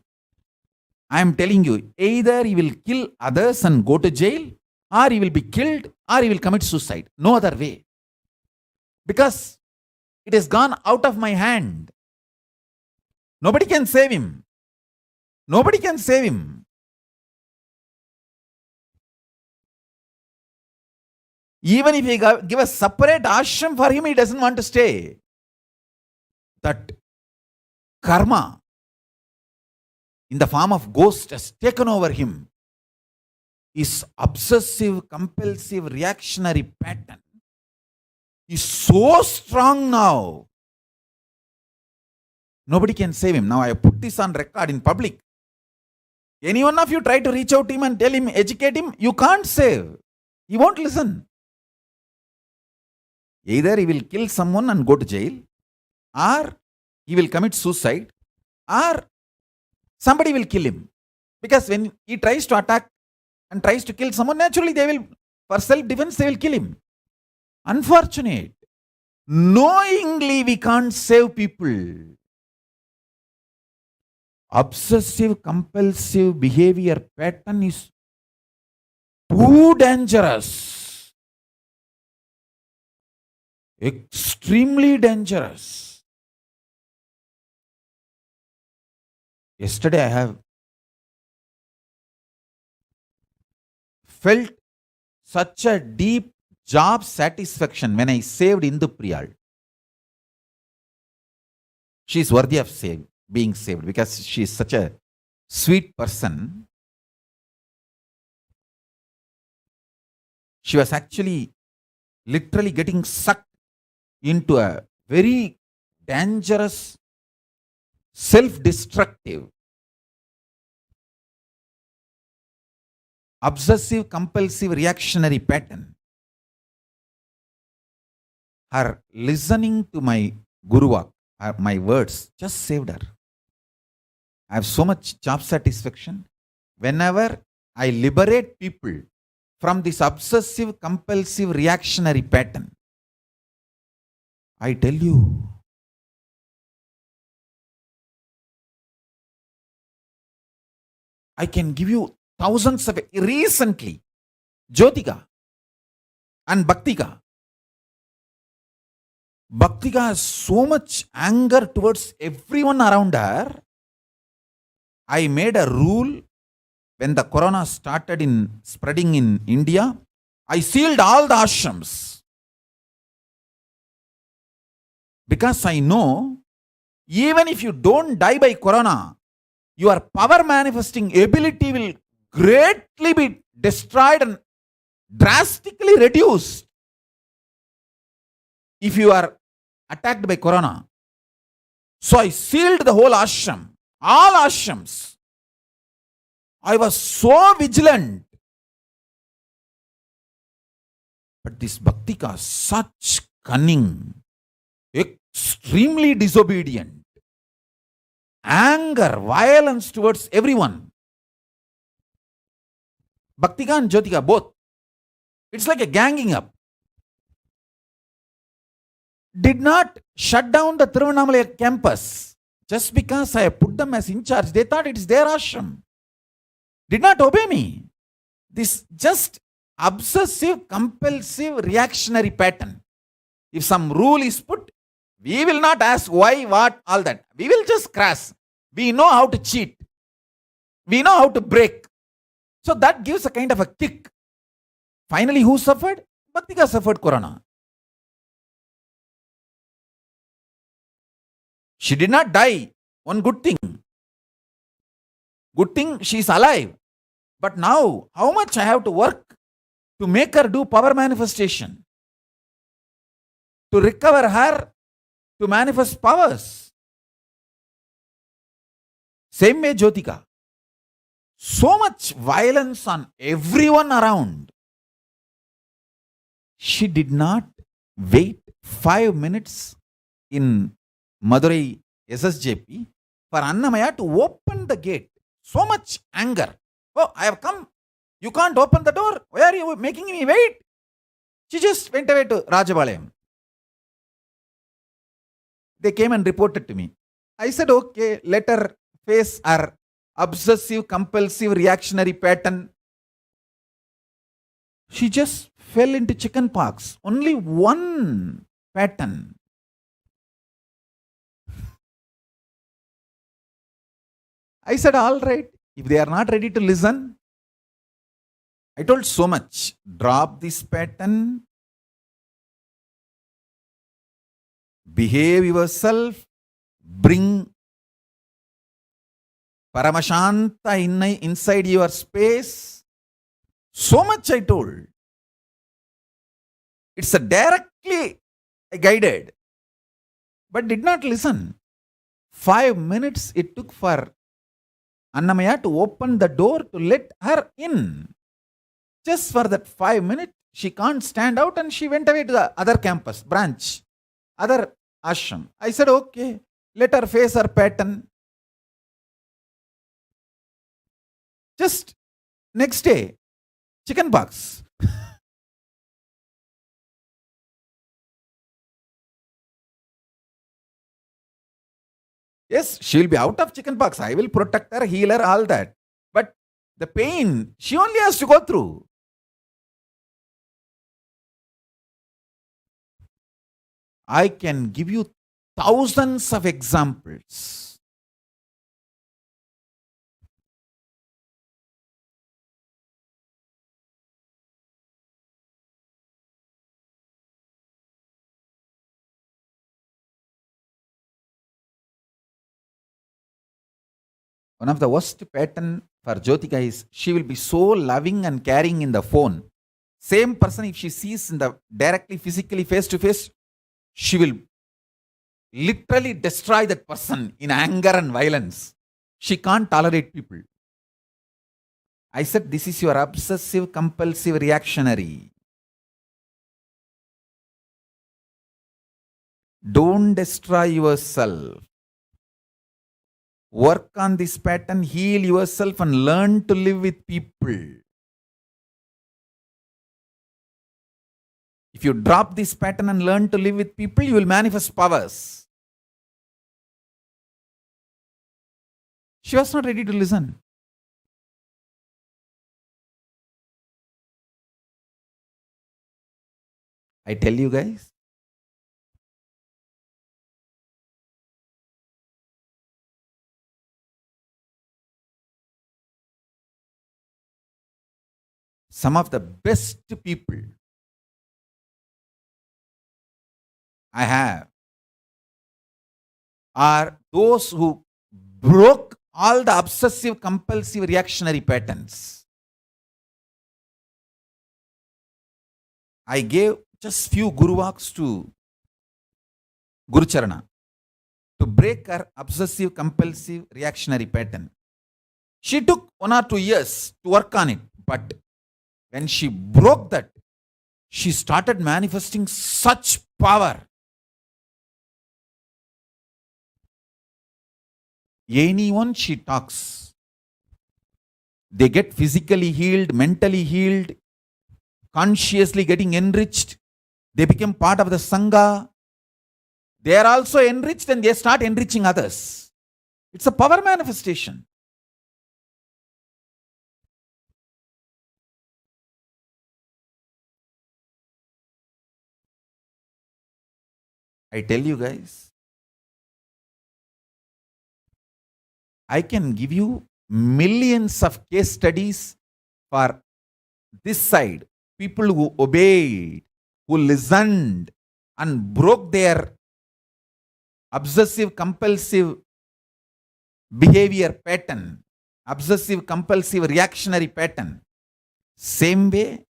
I am telling you, either he will kill others and go to jail, or he will be killed, or he will commit suicide. No other way. Because it has gone out of my hand. Nobody can save him. Nobody can save him. Even if we give a separate ashram for him, he doesn't want to stay. That karma in the form of ghost has taken over him. His obsessive, compulsive, reactionary pattern is so strong now. Nobody can save him. Now I put this on record in public. Any one of you try to reach out to him and tell him, educate him, you can't save. He won't listen. Either he will kill someone and go to jail, or he will commit suicide, or somebody will kill him. Because when he tries to attack and tries to kill someone, naturally they will, for self-defense, they will kill him. Unfortunate. Knowingly we can't save people. Obsessive compulsive behavior pattern is too dangerous. Extremely dangerous. Yesterday I have felt such a deep job satisfaction when I saved Indu Priyal. She is worthy of being saved because she is such a sweet person. She was actually literally getting sucked into a very dangerous, self-destructive, obsessive, compulsive, reactionary pattern. Her listening to my Guruvak, my words, just saved her. I have so much job satisfaction. Whenever I liberate people from this obsessive, compulsive, reactionary pattern, I tell you, I can give you thousands of, recently, Jyotika and Bhaktika. Bhaktika has so much anger towards everyone around her. I made a rule when the corona started spreading in India. I sealed all the ashrams. Because I know, even if you don't die by corona, your power manifesting ability will greatly be destroyed and drastically reduced if you are attacked by corona. So I sealed the whole ashram, all ashrams. I was so vigilant. But this Bhaktika, such cunning, extremely disobedient, anger, violence towards everyone. Bhaktika and Jyotika both. It's like a ganging up. Did not shut down the Tiruvannamalai campus just because I put them as in charge. They thought it is their ashram. Did not obey me. This just obsessive, compulsive, reactionary pattern. If some rule is put, we will not ask why, what, all that. We will just crash. We know how to cheat. We know how to break. So that gives a kind of a kick. Finally, who suffered? Bhaktika suffered corona. She did not die. One good thing. Good thing she is alive. But now, how much I have to work to make her do power manifestation, to recover her, to manifest powers. Same way Jyotika. So much violence on everyone around. She did not wait 5 minutes in Madurai SSJP for Annamaya to open the gate. So much anger. Oh, I have come. You can't open the door. Why are you making me wait? She just went away to Rajabalayam. They came and reported to me. I said, okay, let her face her obsessive, compulsive, reactionary pattern. She just fell into chicken pox. Only one pattern. I said, all right, if they are not ready to listen, I told so much. Drop this pattern. Behave yourself. Bring Paramashanta inside your space. So much I told. It's a directly guided, but did not listen. 5 minutes it took for Annamaya to open the door to let her in. Just for that 5 minutes, she can't stand out and she went away to the other campus, branch, other ashram. I said, okay, let her face her pattern. Just next day, chicken pox. Yes, she will be out of chicken pox. I will protect her, heal her, all that. But the pain, she only has to go through. I can give you thousands of examples. One of the worst pattern for Jyotika is she will be so loving and caring in the phone. Same person, if she sees in the directly, physically, face to face, she will literally destroy that person in anger and violence. She can't tolerate people. I said, this is your obsessive, compulsive, reactionary. Don't destroy yourself. Work on this pattern, heal yourself, and learn to live with people. If you drop this pattern and learn to live with people, you will manifest powers. She was not ready to listen. I tell you guys, some of the best people I have are those who broke all the obsessive, compulsive, reactionary patterns. I gave just few Guru walks to Guru Charana to break her obsessive, compulsive, reactionary pattern. She took 1 or 2 years to work on it, but when she broke that, she started manifesting such power. Anyone she talks, they get physically healed, mentally healed, consciously getting enriched. They become part of the Sangha. They are also enriched and they start enriching others. It's a power manifestation. I tell you guys, I can give you millions of case studies for this side. People who obeyed, who listened and broke their obsessive compulsive behavior pattern, obsessive compulsive reactionary pattern. Same way,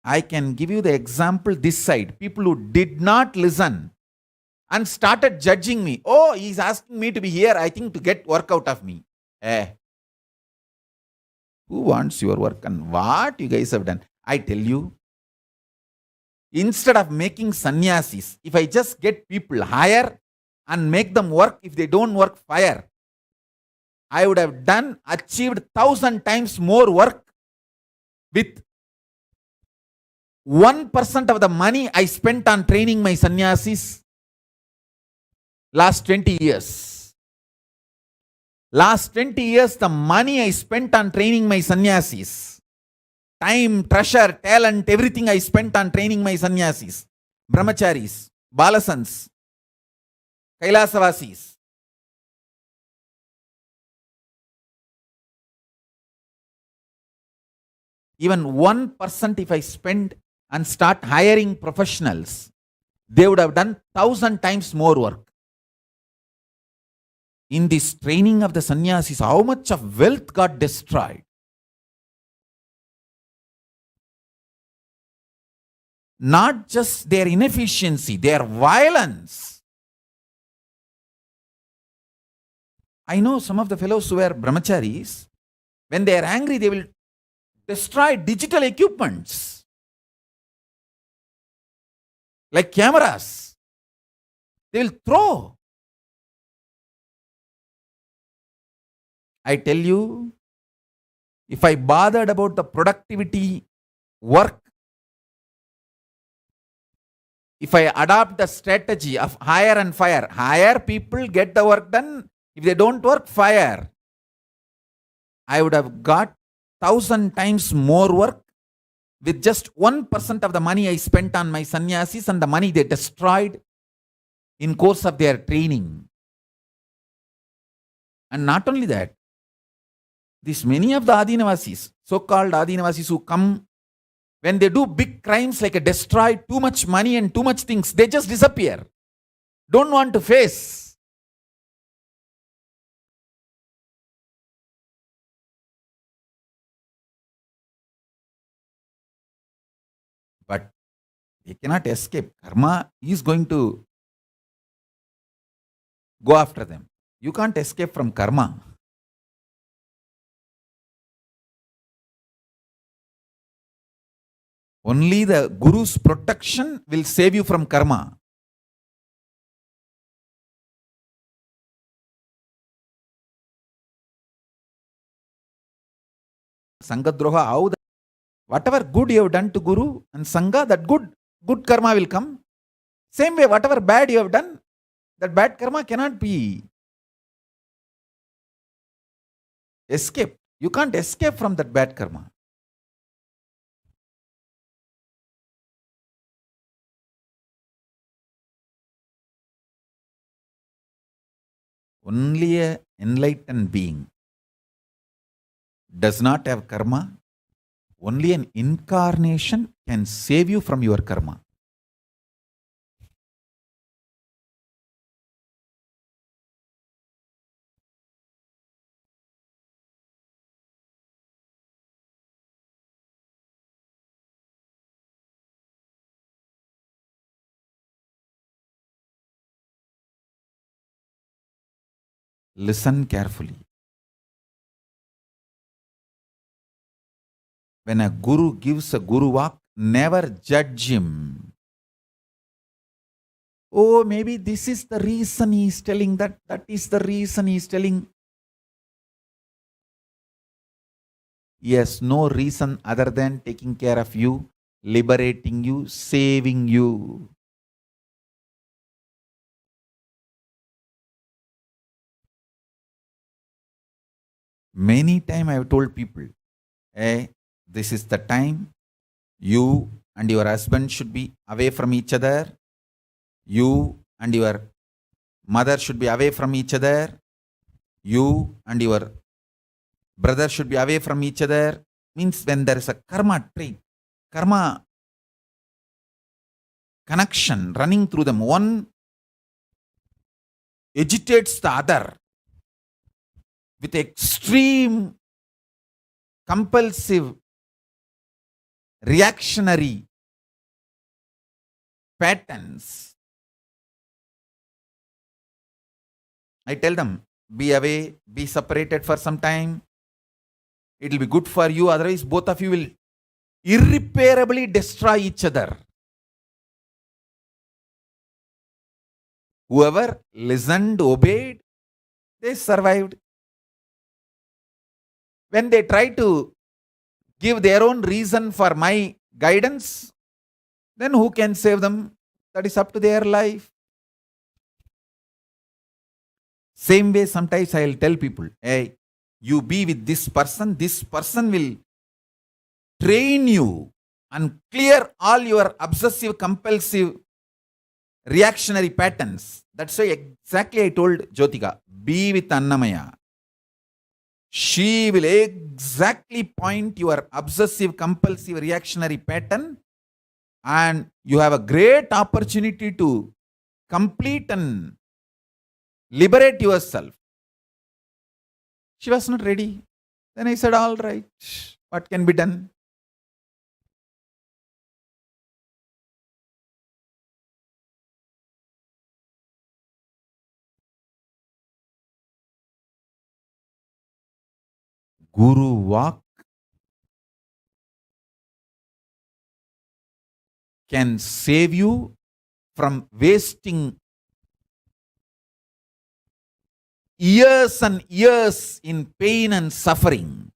I can give you the example this side. People who did not listen and started judging me. Oh, he's asking me to be here, I think, to get work out of me. Who wants your work and what you guys have done? I tell you, instead of making sannyasis, if I just get people higher and make them work, if they don't work, fire. I would have achieved 1,000 times more work with 1% of the money I spent on training my sannyasis last 20 years. Last 20 years, the money I spent on training my sannyasis, time, treasure, talent, everything I spent on training my sannyasis, brahmacharis, balasans, kailasavasis. Even 1% if I spend and start hiring professionals, they would have done 1,000 times more work. In this training of the sannyasis, how much of wealth got destroyed? Not just their inefficiency, their violence. I know some of the fellows who are brahmacharis, when they are angry, they will destroy digital equipments like cameras. They will throw. I tell you, if I bothered about the productivity work, if I adopt the strategy of hire and fire, hire people, get the work done. If they don't work, fire. I would have got 1,000 times more work with just 1% of the money I spent on my sannyasis and the money they destroyed in course of their training. And not only that, these many of the Adinavasis, so-called Adinavasis who come, when they do big crimes like destroy too much money and too much things, they just disappear. Don't want to face. But they cannot escape. Karma is going to go after them. You can't escape from karma. Only the Guru's protection will save you from karma. Sangadroha, how whatever good you have done to Guru and Sangha, that good karma will come. Same way, whatever bad you have done, that bad karma cannot be escaped. You can't escape from that bad karma. Only an enlightened being does not have karma. Only an incarnation can save you from your karma. Listen carefully. When a guru gives a guru walk, never judge him. Oh, maybe this is the reason he is telling that. That is the reason he is telling. Yes, no reason other than taking care of you, liberating you, saving you. Many times I have told people, hey, this is the time you and your husband should be away from each other. You and your mother should be away from each other. You and your brother should be away from each other. Means when there is a karma trait, karma connection running through them, one agitates the other with extreme compulsive reactionary patterns. I tell them, be away, be separated for some time. It will be good for you, otherwise both of you will irreparably destroy each other. Whoever listened, obeyed, they survived. When they try to give their own reason for my guidance, then who can save them? That is up to their life. Same way, sometimes I will tell people, hey, you be with this person will train you and clear all your obsessive, compulsive, reactionary patterns. That's why exactly I told Jyotika, be with Annamaya. She will exactly point your obsessive, compulsive, reactionary pattern, and you have a great opportunity to complete and liberate yourself. She was not ready. Then I said, all right, what can be done? Guru walk can save you from wasting years and years in pain and suffering.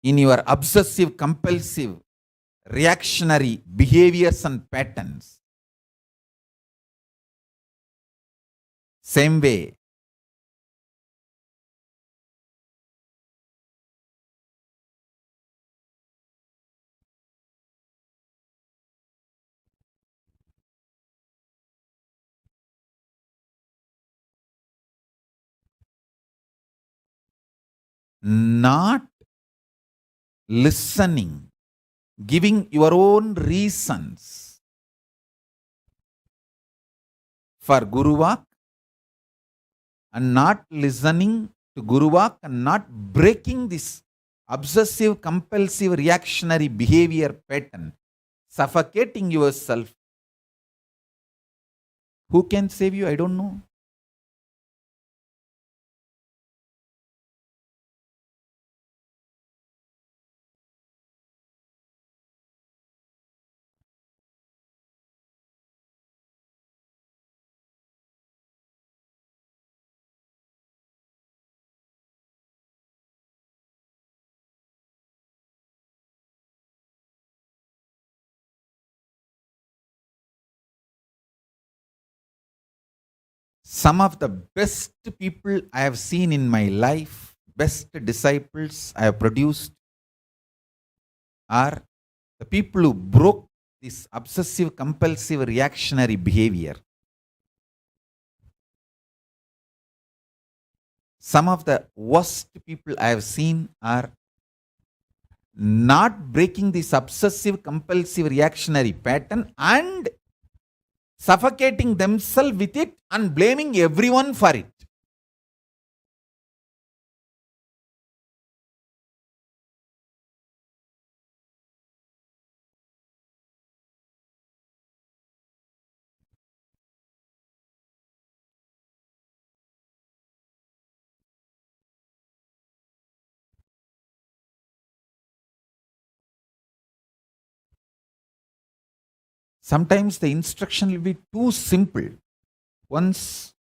In your obsessive, compulsive, reactionary behaviors and patterns. Same way, not listening, giving your own reasons for Guru Vak, and not listening to Guru Vak and not breaking this obsessive, compulsive, reactionary behavior pattern, suffocating yourself. Who can save you? I don't know. Some of the best people I have seen in my life, best disciples I have produced, are the people who broke this obsessive, compulsive, reactionary behavior. Some of the worst people I have seen are not breaking this obsessive, compulsive, reactionary pattern and suffocating themselves with it and blaming everyone for it. Sometimes the instruction will be too simple. Once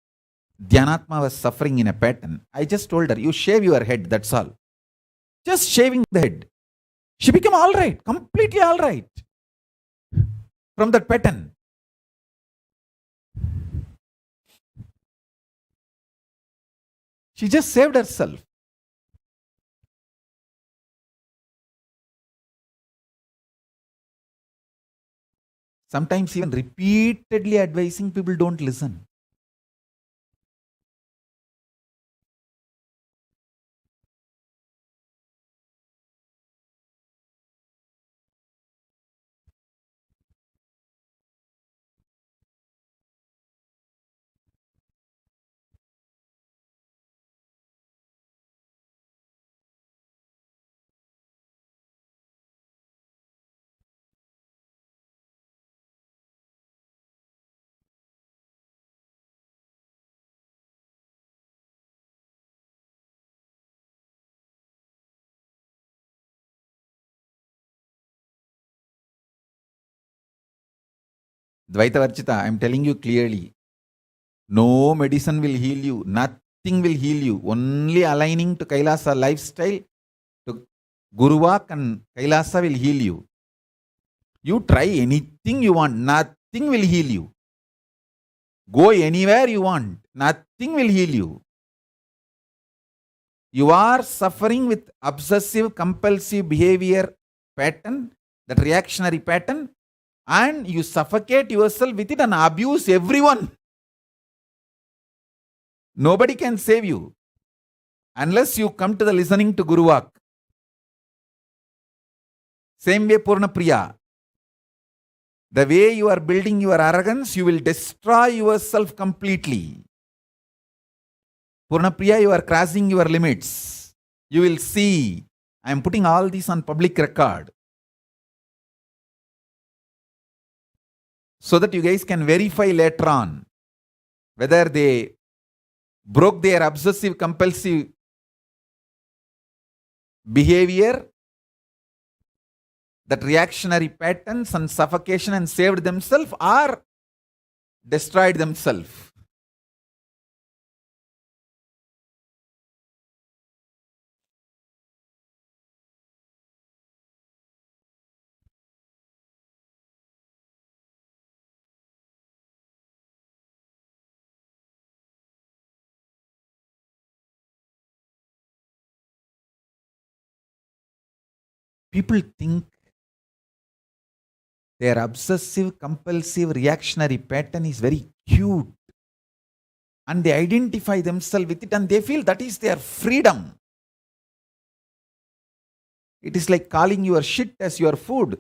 Dhyanatma was suffering in a pattern, I just told her, you shave your head, that's all. Just shaving the head. She became all right, completely all right from that pattern. She just saved herself. Sometimes even repeatedly advising people don't listen. Dvaita Varchita, I am telling you clearly, No medicine will heal you. Nothing will heal you. Only aligning to Kailasa lifestyle, to Guruvak and Kailasa will heal you. You try anything you want. Nothing will heal you. Go anywhere you want. Nothing will heal you. You are suffering with obsessive compulsive behavior pattern, that reactionary pattern, and you suffocate yourself with it and abuse everyone. Nobody can save you unless you come to the listening to Guruvak. Same way Purna Priya. The way you are building your arrogance, you will destroy yourself completely. Purna Priya, you are crossing your limits. You will see. I am putting all this on public record, so that you guys can verify later on whether they broke their obsessive compulsive behavior, that reactionary patterns and suffocation, and saved themselves or destroyed themselves. People think their obsessive compulsive reactionary pattern is very cute, and they identify themselves with it, and they feel that is their freedom. It is like calling your shit as your food.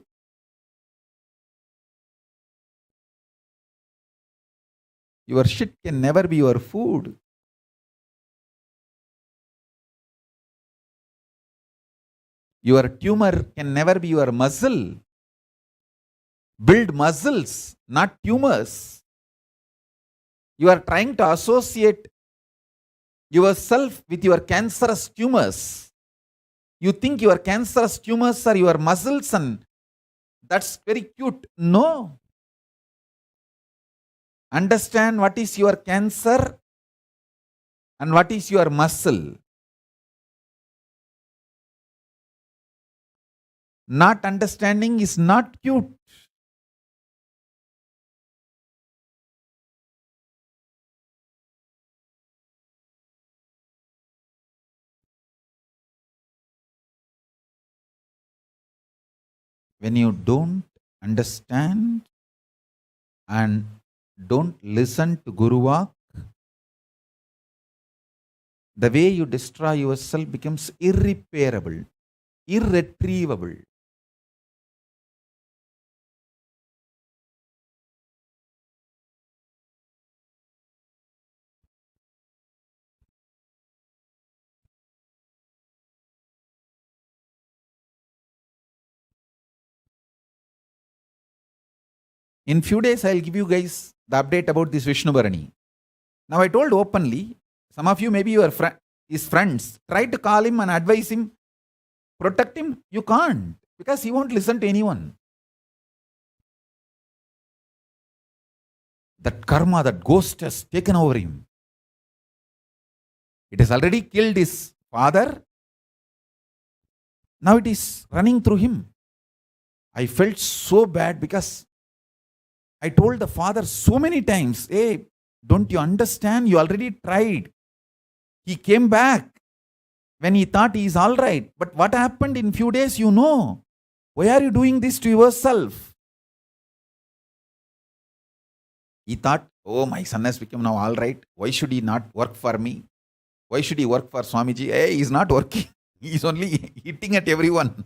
Your shit can never be your food. Your tumor can never be your muscle. Build muscles, not tumors. You are trying to associate yourself with your cancerous tumors. You think your cancerous tumors are your muscles, and that's very cute. No. Understand what is your cancer and what is your muscle. Not understanding is not cute. When you don't understand and don't listen to Guruvak, the way you destroy yourself becomes irreparable, irretrievable. In few days, I'll give you guys the update about this Vishnu Bharani. Now, I told openly, some of you, maybe your his friends, try to call him and advise him, protect him. You can't, because he won't listen to anyone. That karma, that ghost has taken over him. It has already killed his father. Now it is running through him. I felt so bad because I told the father so many times, hey, don't you understand? You already tried. He came back when he thought he is all right. But what happened in few days, you know. Why are you doing this to yourself? He thought, oh, my son has become now all right. Why should he not work for me? Why should he work for Swamiji? Hey, he's not working. He's only hitting at everyone.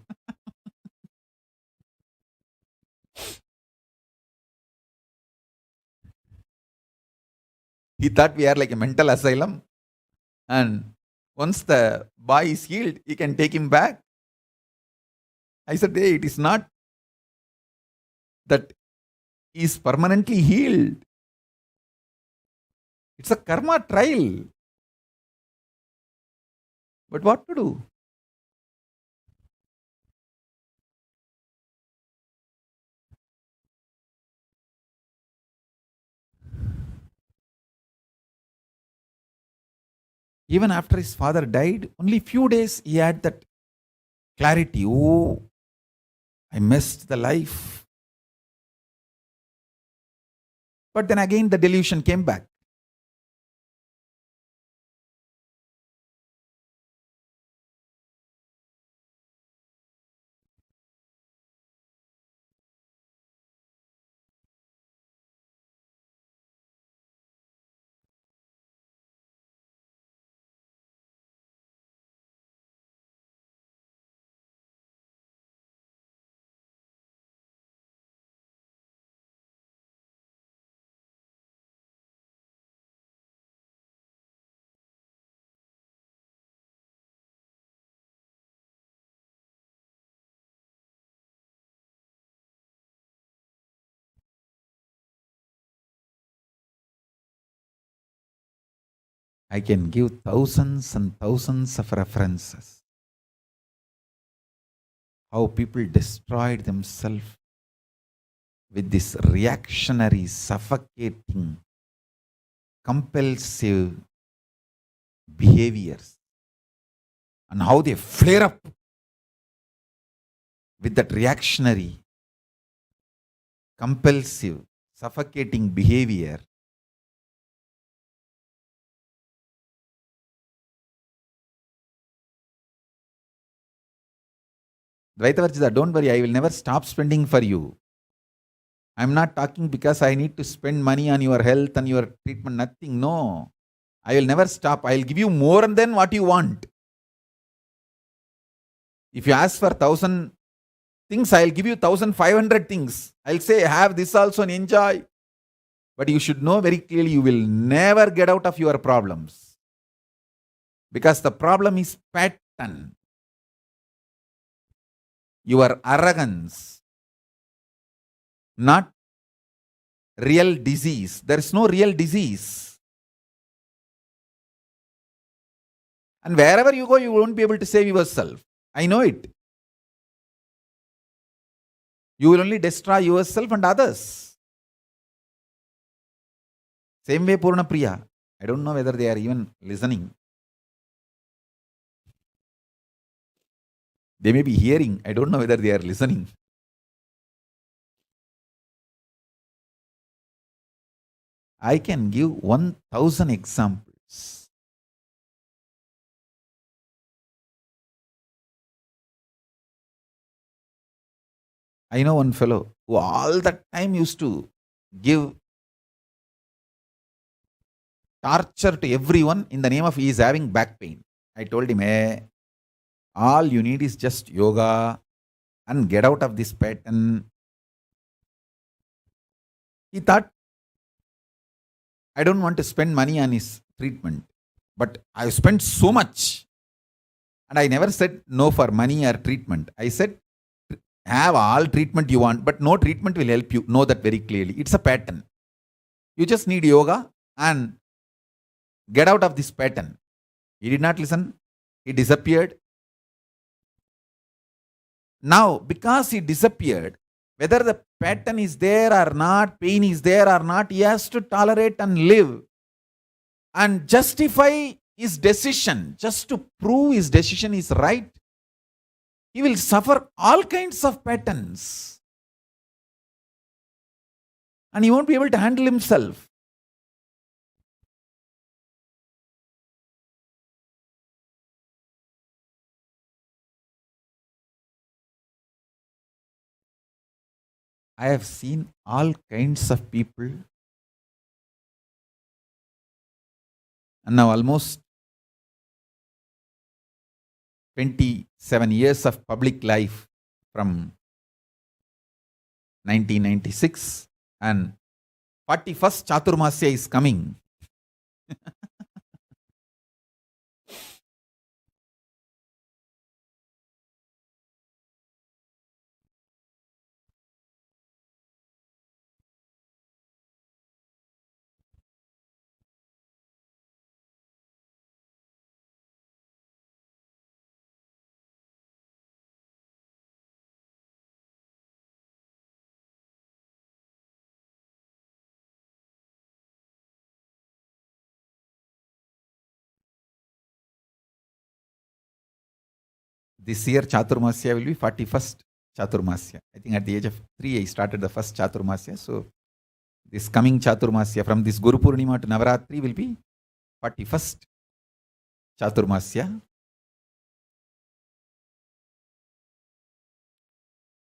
He thought we are like a mental asylum. And once the boy is healed, he can take him back. I said, hey, it is not that he is permanently healed. It's a karma trial. But what to do? Even after his father died, only few days he had that clarity. Oh, I missed the life. But then again, the delusion came back. I can give thousands and thousands of references. How people destroyed themselves with this reactionary, suffocating, compulsive behaviors, and how they flare up with that reactionary, compulsive, suffocating behavior. Dvaitavarjita, don't worry, I will never stop spending for you. I'm not talking because I need to spend money on your health and your treatment, nothing. No. I will never stop. I'll give you more than what you want. If you ask for 1,000 things, I'll give you 1,500 things. I'll say, have this also and enjoy. But you should know very clearly, you will never get out of your problems. Because the problem is pattern. Your arrogance, not real disease. There is no real disease. And wherever you go, you won't be able to save yourself. I know it. You will only destroy yourself and others. Same way Purna Priya. I don't know whether they are even listening. They may be hearing. I don't know whether they are listening. I can give 1,000 examples. I know one fellow who all the time used to give torture to everyone in the name of he is having back pain. I told him, hey, all you need is just yoga and get out of this pattern. He thought, I don't want to spend money on his treatment, but I spent so much. And I never said no for money or treatment. I said, have all treatment you want, but no treatment will help you. Know that very clearly. It's a pattern. You just need yoga and get out of this pattern. He did not listen. He disappeared. Now, because he disappeared, whether the pattern is there or not, pain is there or not, he has to tolerate and live and justify his decision just to prove his decision is right. He will suffer all kinds of patterns and he won't be able to handle himself. I have seen all kinds of people, and now almost 27 years of public life from 1996, and 41st Chaturmasya is coming. This year Chaturmasya will be 41st Chaturmasya. I think at the age of 3 I started the first Chaturmasya. So this coming Chaturmasya from this Guru Purnima to Navaratri will be 41st Chaturmasya.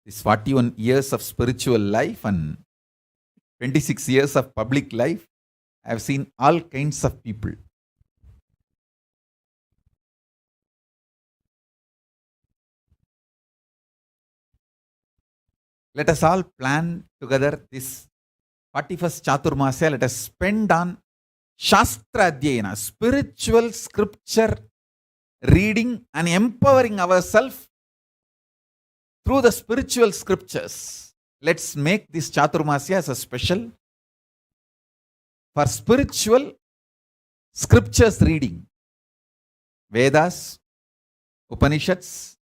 This 41 years of spiritual life and 26 years of public life, I have seen all kinds of people. Let us all plan together this 41st Chaturmasya. Let us spend on Shastra Adhyayana, spiritual scripture reading and empowering ourselves through the spiritual scriptures. Let's make this Chaturmasya as a special for spiritual scriptures reading. Vedas, Upanishads,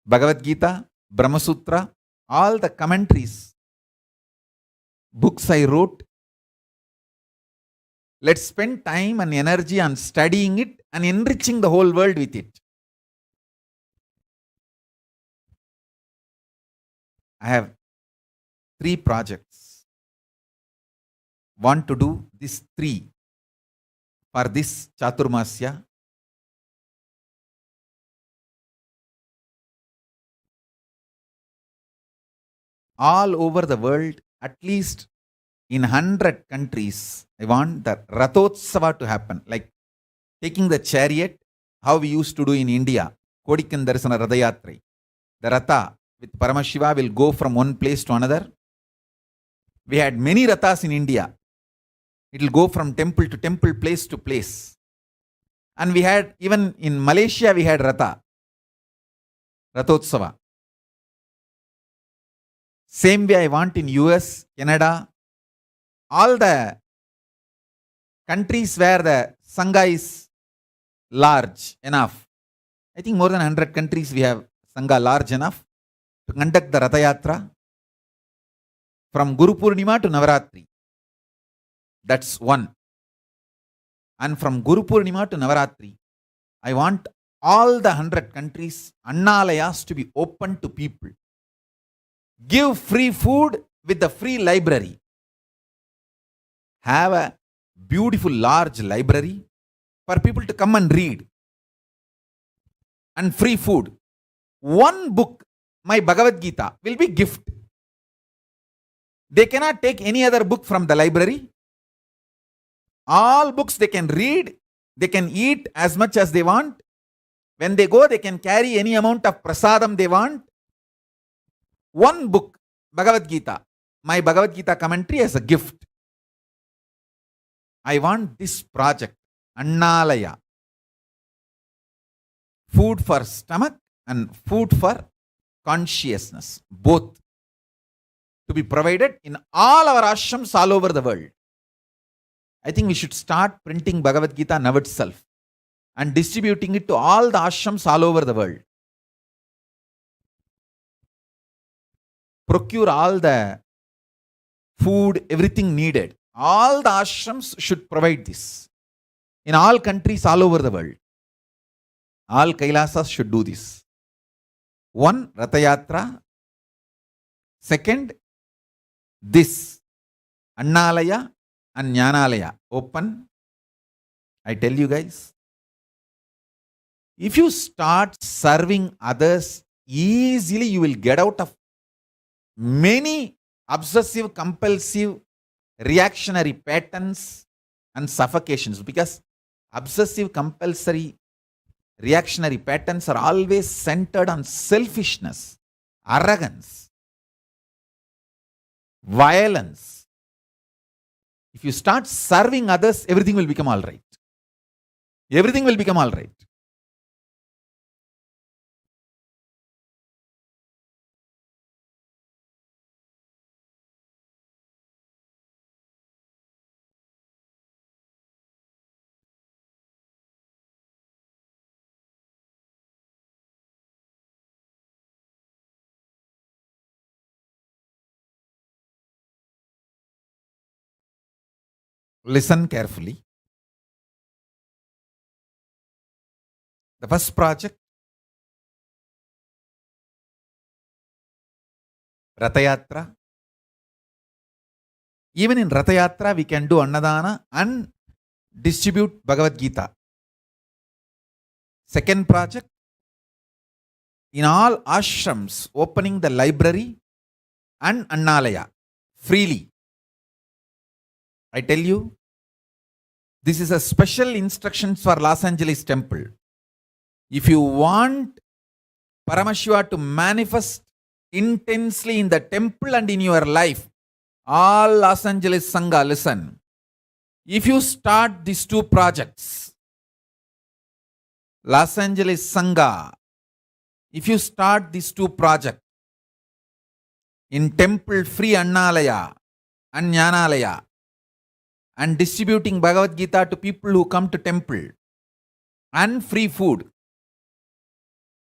Bhagavad Gita, Brahma Sutra, all the commentaries, books I wrote. Let's spend time and energy on studying it and enriching the whole world with it. I have 3 projects. Want to do these 3 for this Chaturmasya. All over the world, at least in 100 countries, I want the Rathotsava to happen. Like taking the chariot, how we used to do in India, Kodikan Darsana Radayatri. The Ratha with Paramashiva will go from one place to another. We had many Rathas in India. It will go from temple to temple, place to place. And we had, even in Malaysia, we had Ratha, Rathotsava. Same way I want in US, Canada, all the countries where the Sangha is large enough. I think more than 100 countries we have Sangha large enough to conduct the Ratha Yatra from Guru Purnima to Navaratri. That's one. And from Guru Purnima to Navaratri, I want all the 100 countries, Annalayas to be open to people. Give free food with the free library. Have a beautiful large library for people to come and read. And free food. One book, my Bhagavad Gita, will be gift. They cannot take any other book from the library. All books they can read, they can eat as much as they want. When they go, they can carry any amount of prasadam they want. One book, Bhagavad Gita, my Bhagavad Gita commentary as a gift. I want this project, Annalaya, food for stomach and food for consciousness, both to be provided in all our ashrams all over the world. I think we should start printing Bhagavad Gita now itself and distributing it to all the ashrams all over the world. Procure all the food, everything needed. All the ashrams should provide this. In all countries all over the world. All Kailasas should do this. One, Ratha Yatra. Second, this Annalaya and Jnanalaya open. I tell you guys, if you start serving others, easily you will get out of many obsessive, compulsive, reactionary patterns and suffocations, because obsessive, compulsory, reactionary patterns are always centered on selfishness, arrogance, violence. If you start serving others, everything will become all right. Everything will become all right. Listen carefully. The first project, Rathayatra. Even in Rathayatra, we can do Annadana and distribute Bhagavad Gita. Second project, in all ashrams, opening the library and Annalaya freely. I tell you, this is a special instructions for Los Angeles Temple. If you want Paramashiva to manifest intensely in the temple and in your life, all Los Angeles Sangha, listen. If you start these two projects, Los Angeles Sangha, if you start these two projects in temple free Annalaya and Jnanalaya and distributing Bhagavad Gita to people who come to temple and free food,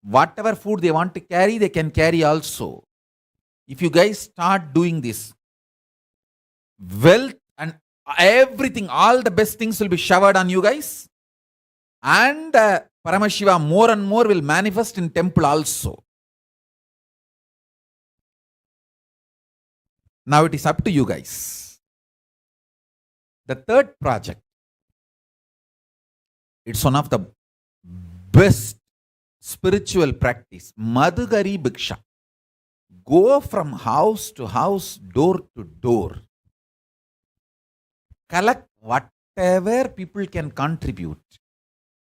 whatever food they want to carry, they can carry also. If you guys start doing this, wealth and everything, all the best things will be showered on you guys. And Paramashiva more and more will manifest in temple also. Now it is up to you guys. The third project, it's one of the best spiritual practice, Madhugari Bhiksha. Go from house to house, door to door. Collect whatever people can contribute.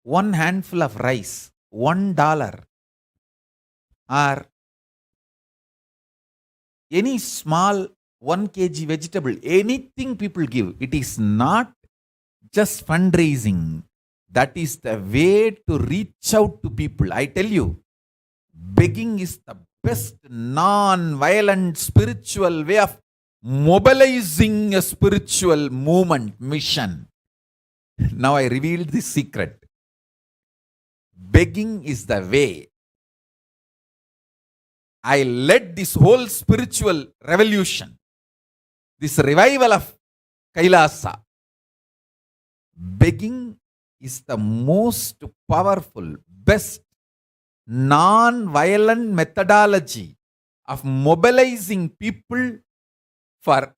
One handful of rice, $1, or any small 1 kg vegetable, anything people give. It is not just fundraising. That is the way to reach out to people. I tell you, begging is the best non-violent spiritual way of mobilizing a spiritual movement, mission. Now I revealed the secret. Begging is the way. I led this whole spiritual revolution, this revival of KAILASA. Begging is the most powerful, best non-violent methodology of mobilizing people for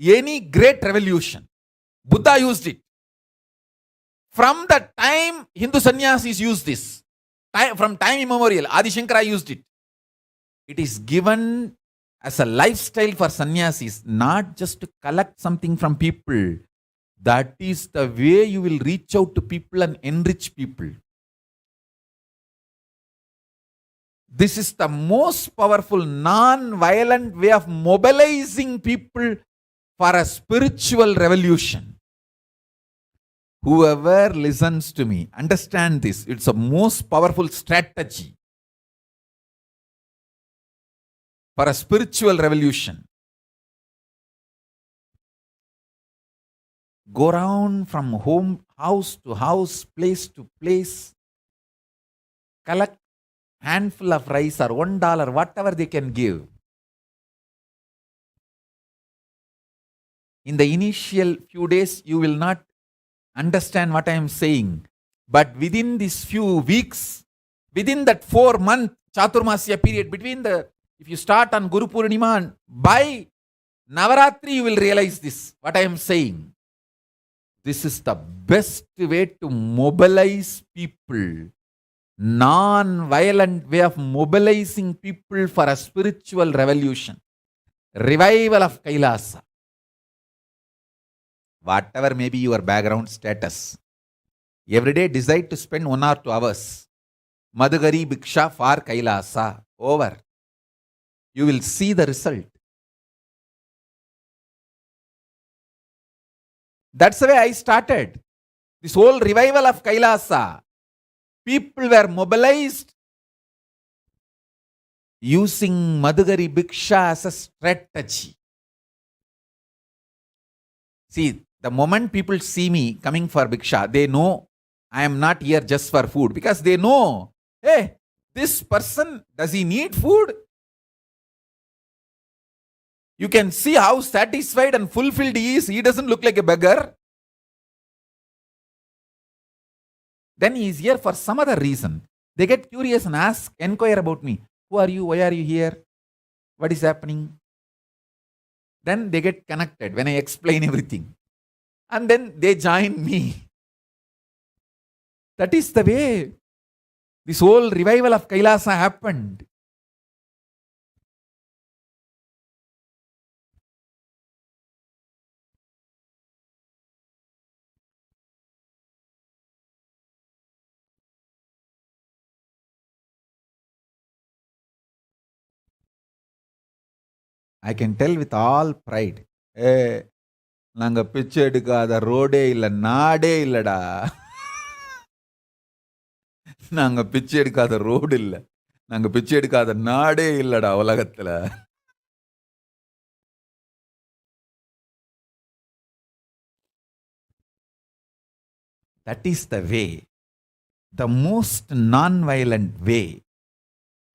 any great revolution. Buddha used it. From the time Hindu sannyasis used this, from time immemorial, Adi Shankara used it. It is given as a lifestyle for sannyasis, not just to collect something from people. That is the way you will reach out to people and enrich people. This is the most powerful non-violent way of mobilizing people for a spiritual revolution. Whoever listens to me, understand this. It's a most powerful strategy for a spiritual revolution. Go around from house to house, place to place, collect handful of rice or $1, whatever they can give. In the initial few days, you will not understand what I am saying. But within these few weeks, within that 4-month Chaturmasya period, if you start on Guru Purnima, and by Navaratri, you will realize this, what I am saying. This is the best way to mobilize people. Non-violent way of mobilizing people for a spiritual revolution. Revival of KAILASA. Whatever may be your background status, every day decide to spend 1 or 2 hours. Madhugari Bhiksha for KAILASA. Over. You will see the result. That's the way I started. This whole revival of KAILASA. People were mobilized using Madhugari Bhiksha as a strategy. See, the moment people see me coming for Bhiksha, they know I am not here just for food. Because they know, hey, this person, does he need food? You can see how satisfied and fulfilled he is. He doesn't look like a beggar. Then he is here for some other reason. They get curious and inquire about me. Who are you? Why are you here? What is happening? Then they get connected when I explain everything. And then they join me. That is the way this whole revival of Kailasa happened. I can tell with all pride. நாங்க பிச்சை எடுக்காத ரோடே இல்ல நாடே இல்லடா. நாங்க பிச்சை எடுக்காத ரோடு இல்ல, நாங்க பிச்சை எடுக்காத நாடே இல்லடா உலகத்துல. That is the way, the most non-violent way.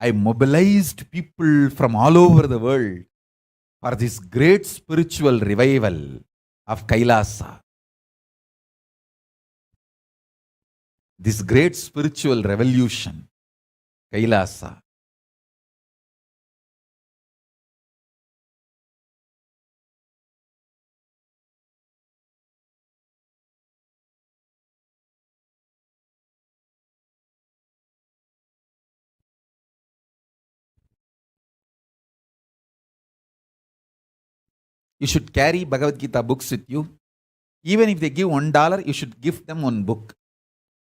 I mobilized people from all over the world for this great spiritual revival of Kailasa. This great spiritual revolution, Kailasa. You should carry Bhagavad Gita books with you. Even if they give $1, you should give them one book.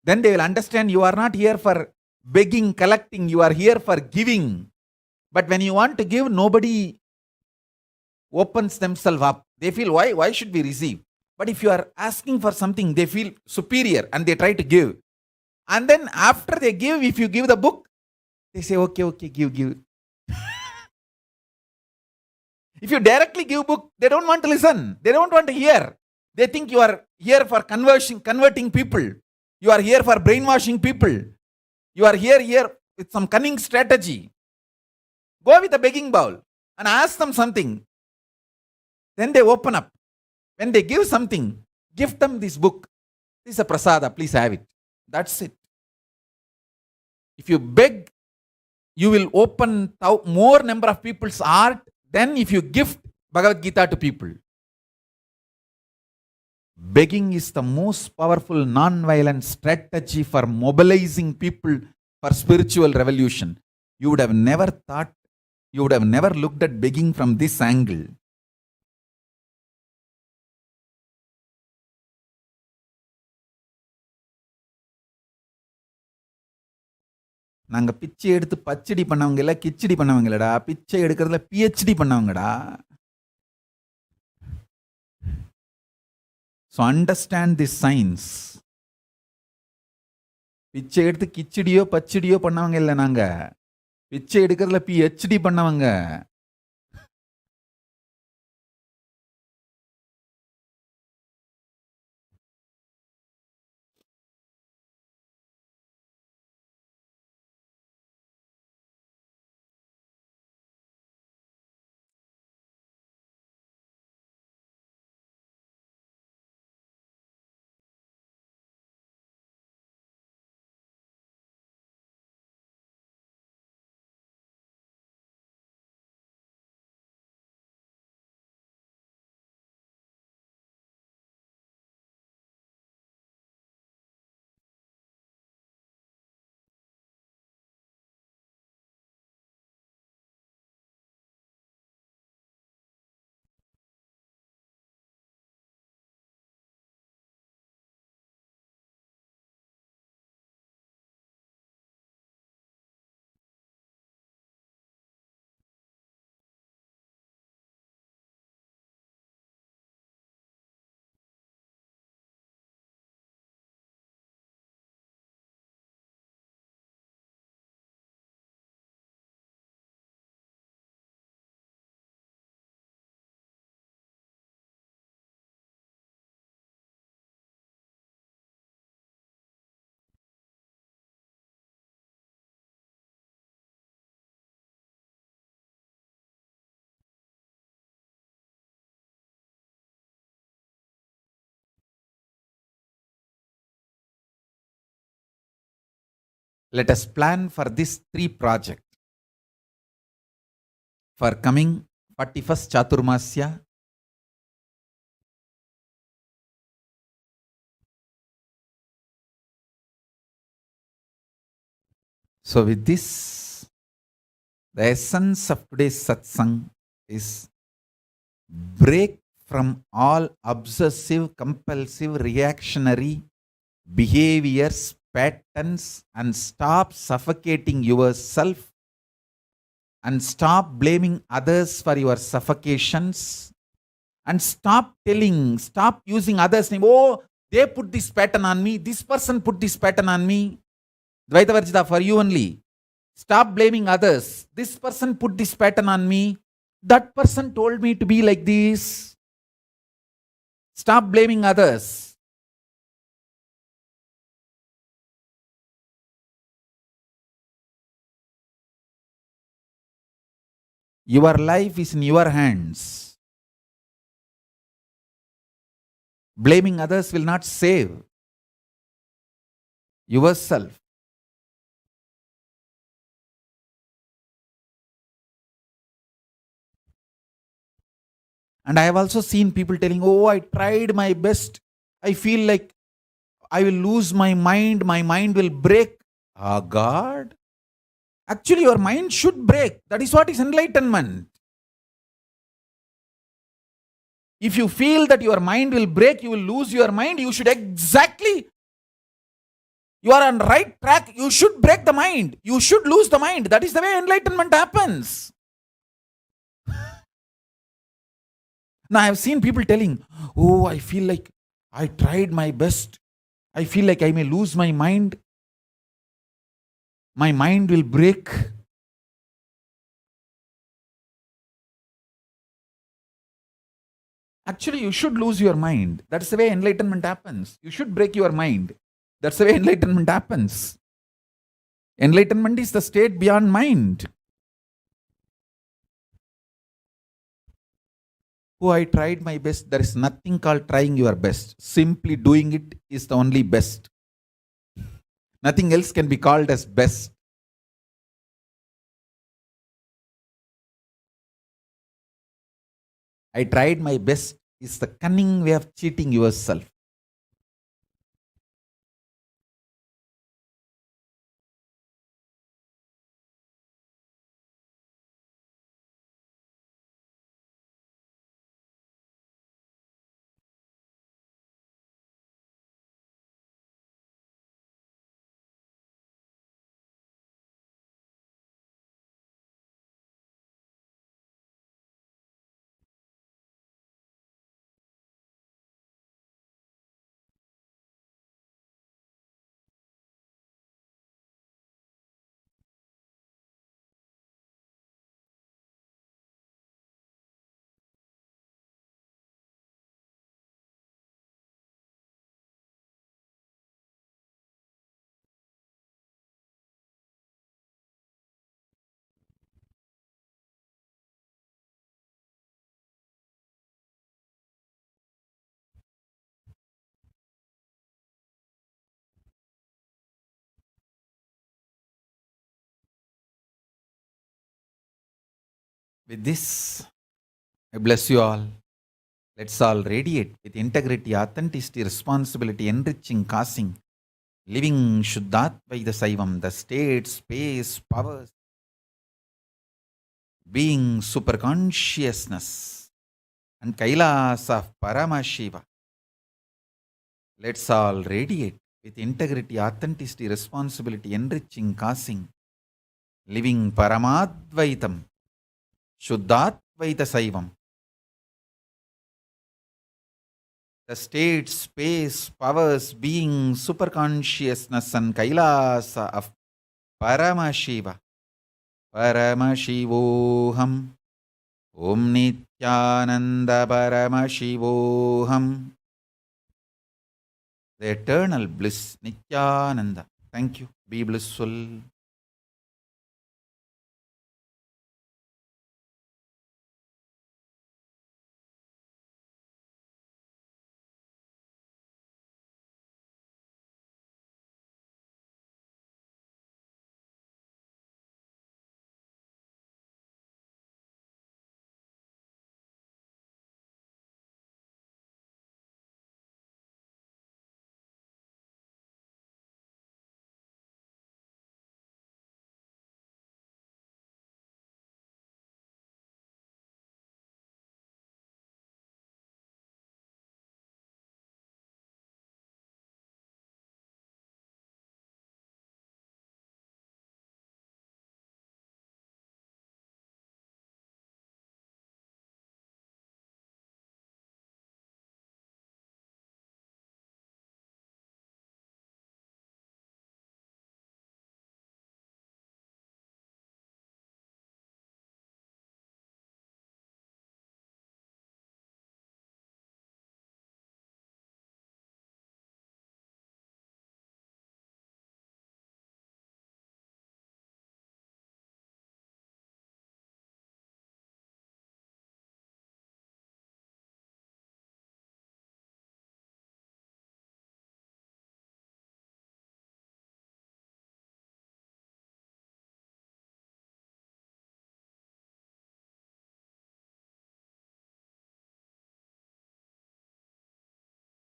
Then they will understand you are not here for begging, collecting, you are here for giving. But when you want to give, nobody opens themselves up. They feel, why should we receive? But if you are asking for something, they feel superior and they try to give. And then after they give, if you give the book, they say, okay, give. If you directly give book, they don't want to listen. They don't want to hear. They think you are here for converting people. You are here for brainwashing people. You are here with some cunning strategy. Go with a begging bowl and ask them something. Then they open up. When they give something, give them this book. This is a prasada, please have it. That's it. If you beg, you will open more number of people's heart than if you gift Bhagavad Gita to people. Begging is the most powerful non-violent strategy for mobilizing people for spiritual revolution. You would have never looked at begging from this angle. நாங்க பிச்சை எடுத்து பச்சடி பண்ணவங்க இல்ல, கிச்சடி பண்ணவங்களடா. பிச்சை எடுக்கிறதுல PhD பண்ணவங்கடா. So understand this science. பிச்சை எடுத்து கிச்சடியோ பச்சடியோ பண்ணவங்க இல்ல நாங்க. பிச்சை எடுக்கிறதுல PhD பண்ணவங்க. Let us plan for this 3 project for coming 41st Chaturmasya. So with this, the essence of today's satsang is break from all obsessive, compulsive, reactionary behaviors, patterns, and stop suffocating yourself and stop blaming others for your suffocations and stop using others' name. Oh, they put this pattern on me, this person put this pattern on me. Dvaita Varjita, for you only. Stop blaming others. This person put this pattern on me. That person told me to be like this. Stop blaming others. Your life is in your hands. Blaming others will not save yourself. And I have also seen people telling, oh, I tried my best. I feel like I will lose my mind will break. Ah, God. Actually, your mind should break. That is what is enlightenment. If you feel that your mind will break, you will lose your mind, you should you are on right track. You should break the mind. You should lose the mind. That is the way enlightenment happens. Now, I have seen people telling, oh, I feel like I tried my best. I feel like I may lose my mind. My mind will break. Actually, you should lose your mind. That's the way enlightenment happens. You should break your mind. That's the way enlightenment happens. Enlightenment is the state beyond mind. Oh, I tried my best. There is nothing called trying your best. Simply doing it is the only best. Nothing else can be called as best. I tried my best is the cunning way of cheating yourself. With this, I bless you all. Let's all radiate with integrity, authenticity, responsibility, enriching, causing, living Shuddhatvaita Saivam, the state, space, powers, being super consciousness, and Kailasa of Paramashiva. Let's all radiate with integrity, authenticity, responsibility, enriching, causing, living Paramadvaitam, Shuddhatvaita Saivam. The state, space, powers, being, superconsciousness, and Kailasa of Paramashiva. Paramashivoham. Om Nithyananda Paramashivoham. The eternal bliss, Nithyananda. Thank you. Be blissful.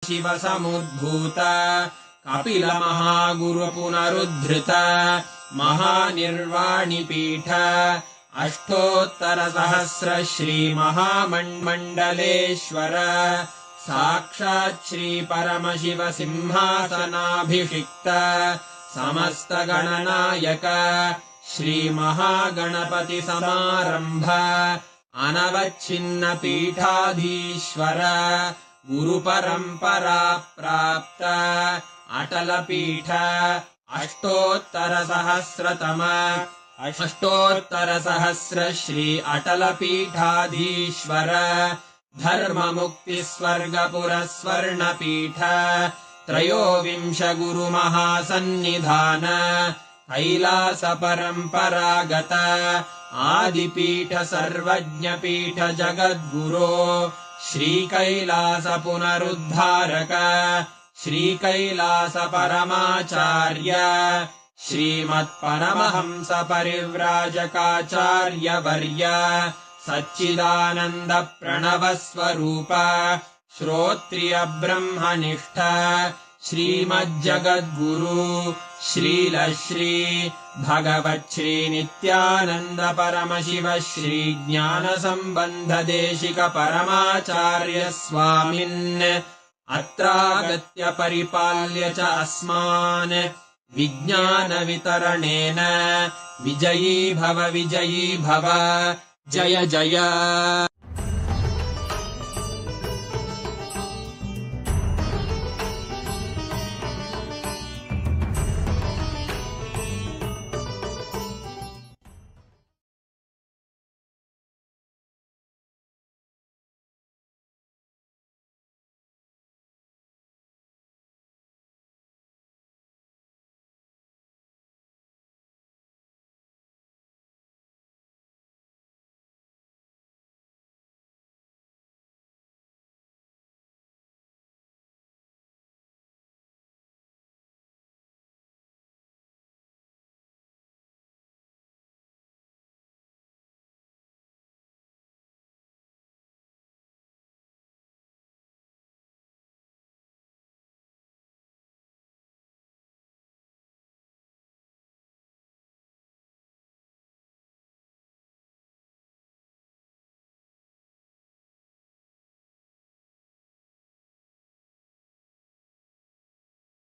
शिवसमुद्भूत कपिलमहागुरुपुनरुद्धृत महानिर्वाणिपीठ अष्टोत्तरसहस्र श्रीमहामण्डलेश्वर साक्षात् श्रीपरमशिवसिंहासनाभिषिक्त समस्तगणनायक श्रीमहागणपतिसमारम्भ अनवच्छिन्नपीठाधीश्वर गुरुपरम्परा प्राप्त अटलपीठ अष्टोत्तरसहस्र श्री अटलपीठाधीश्वर धर्ममुक्तिस्वर्गपुरस्वर्णपीठ त्रयोविंश गुरुमहासन्निधान कैलासपरम्परागत आदिपीठ सर्वज्ञपीठ जगद्गुरो श्रीकैलास पुनरुद्धारक श्रीकैलासपरमाचार्य श्रीमत्परमहंस परिव्राजकाचार्यवर्य सच्चिदानन्द प्रणवस्वरूप श्रोत्रिय ब्रह्मनिष्ठ श्रीमज्जगद्गुरु श्रीलश्री भगवच्छ्री नित्यानन्द परमशिव श्री ज्ञानसम्बन्धदेशिक परमाचार्य स्वामिन् अत्रागत्य परिपाल्य च अस्मान् विज्ञानवितरणेन विजयी भव जय जय।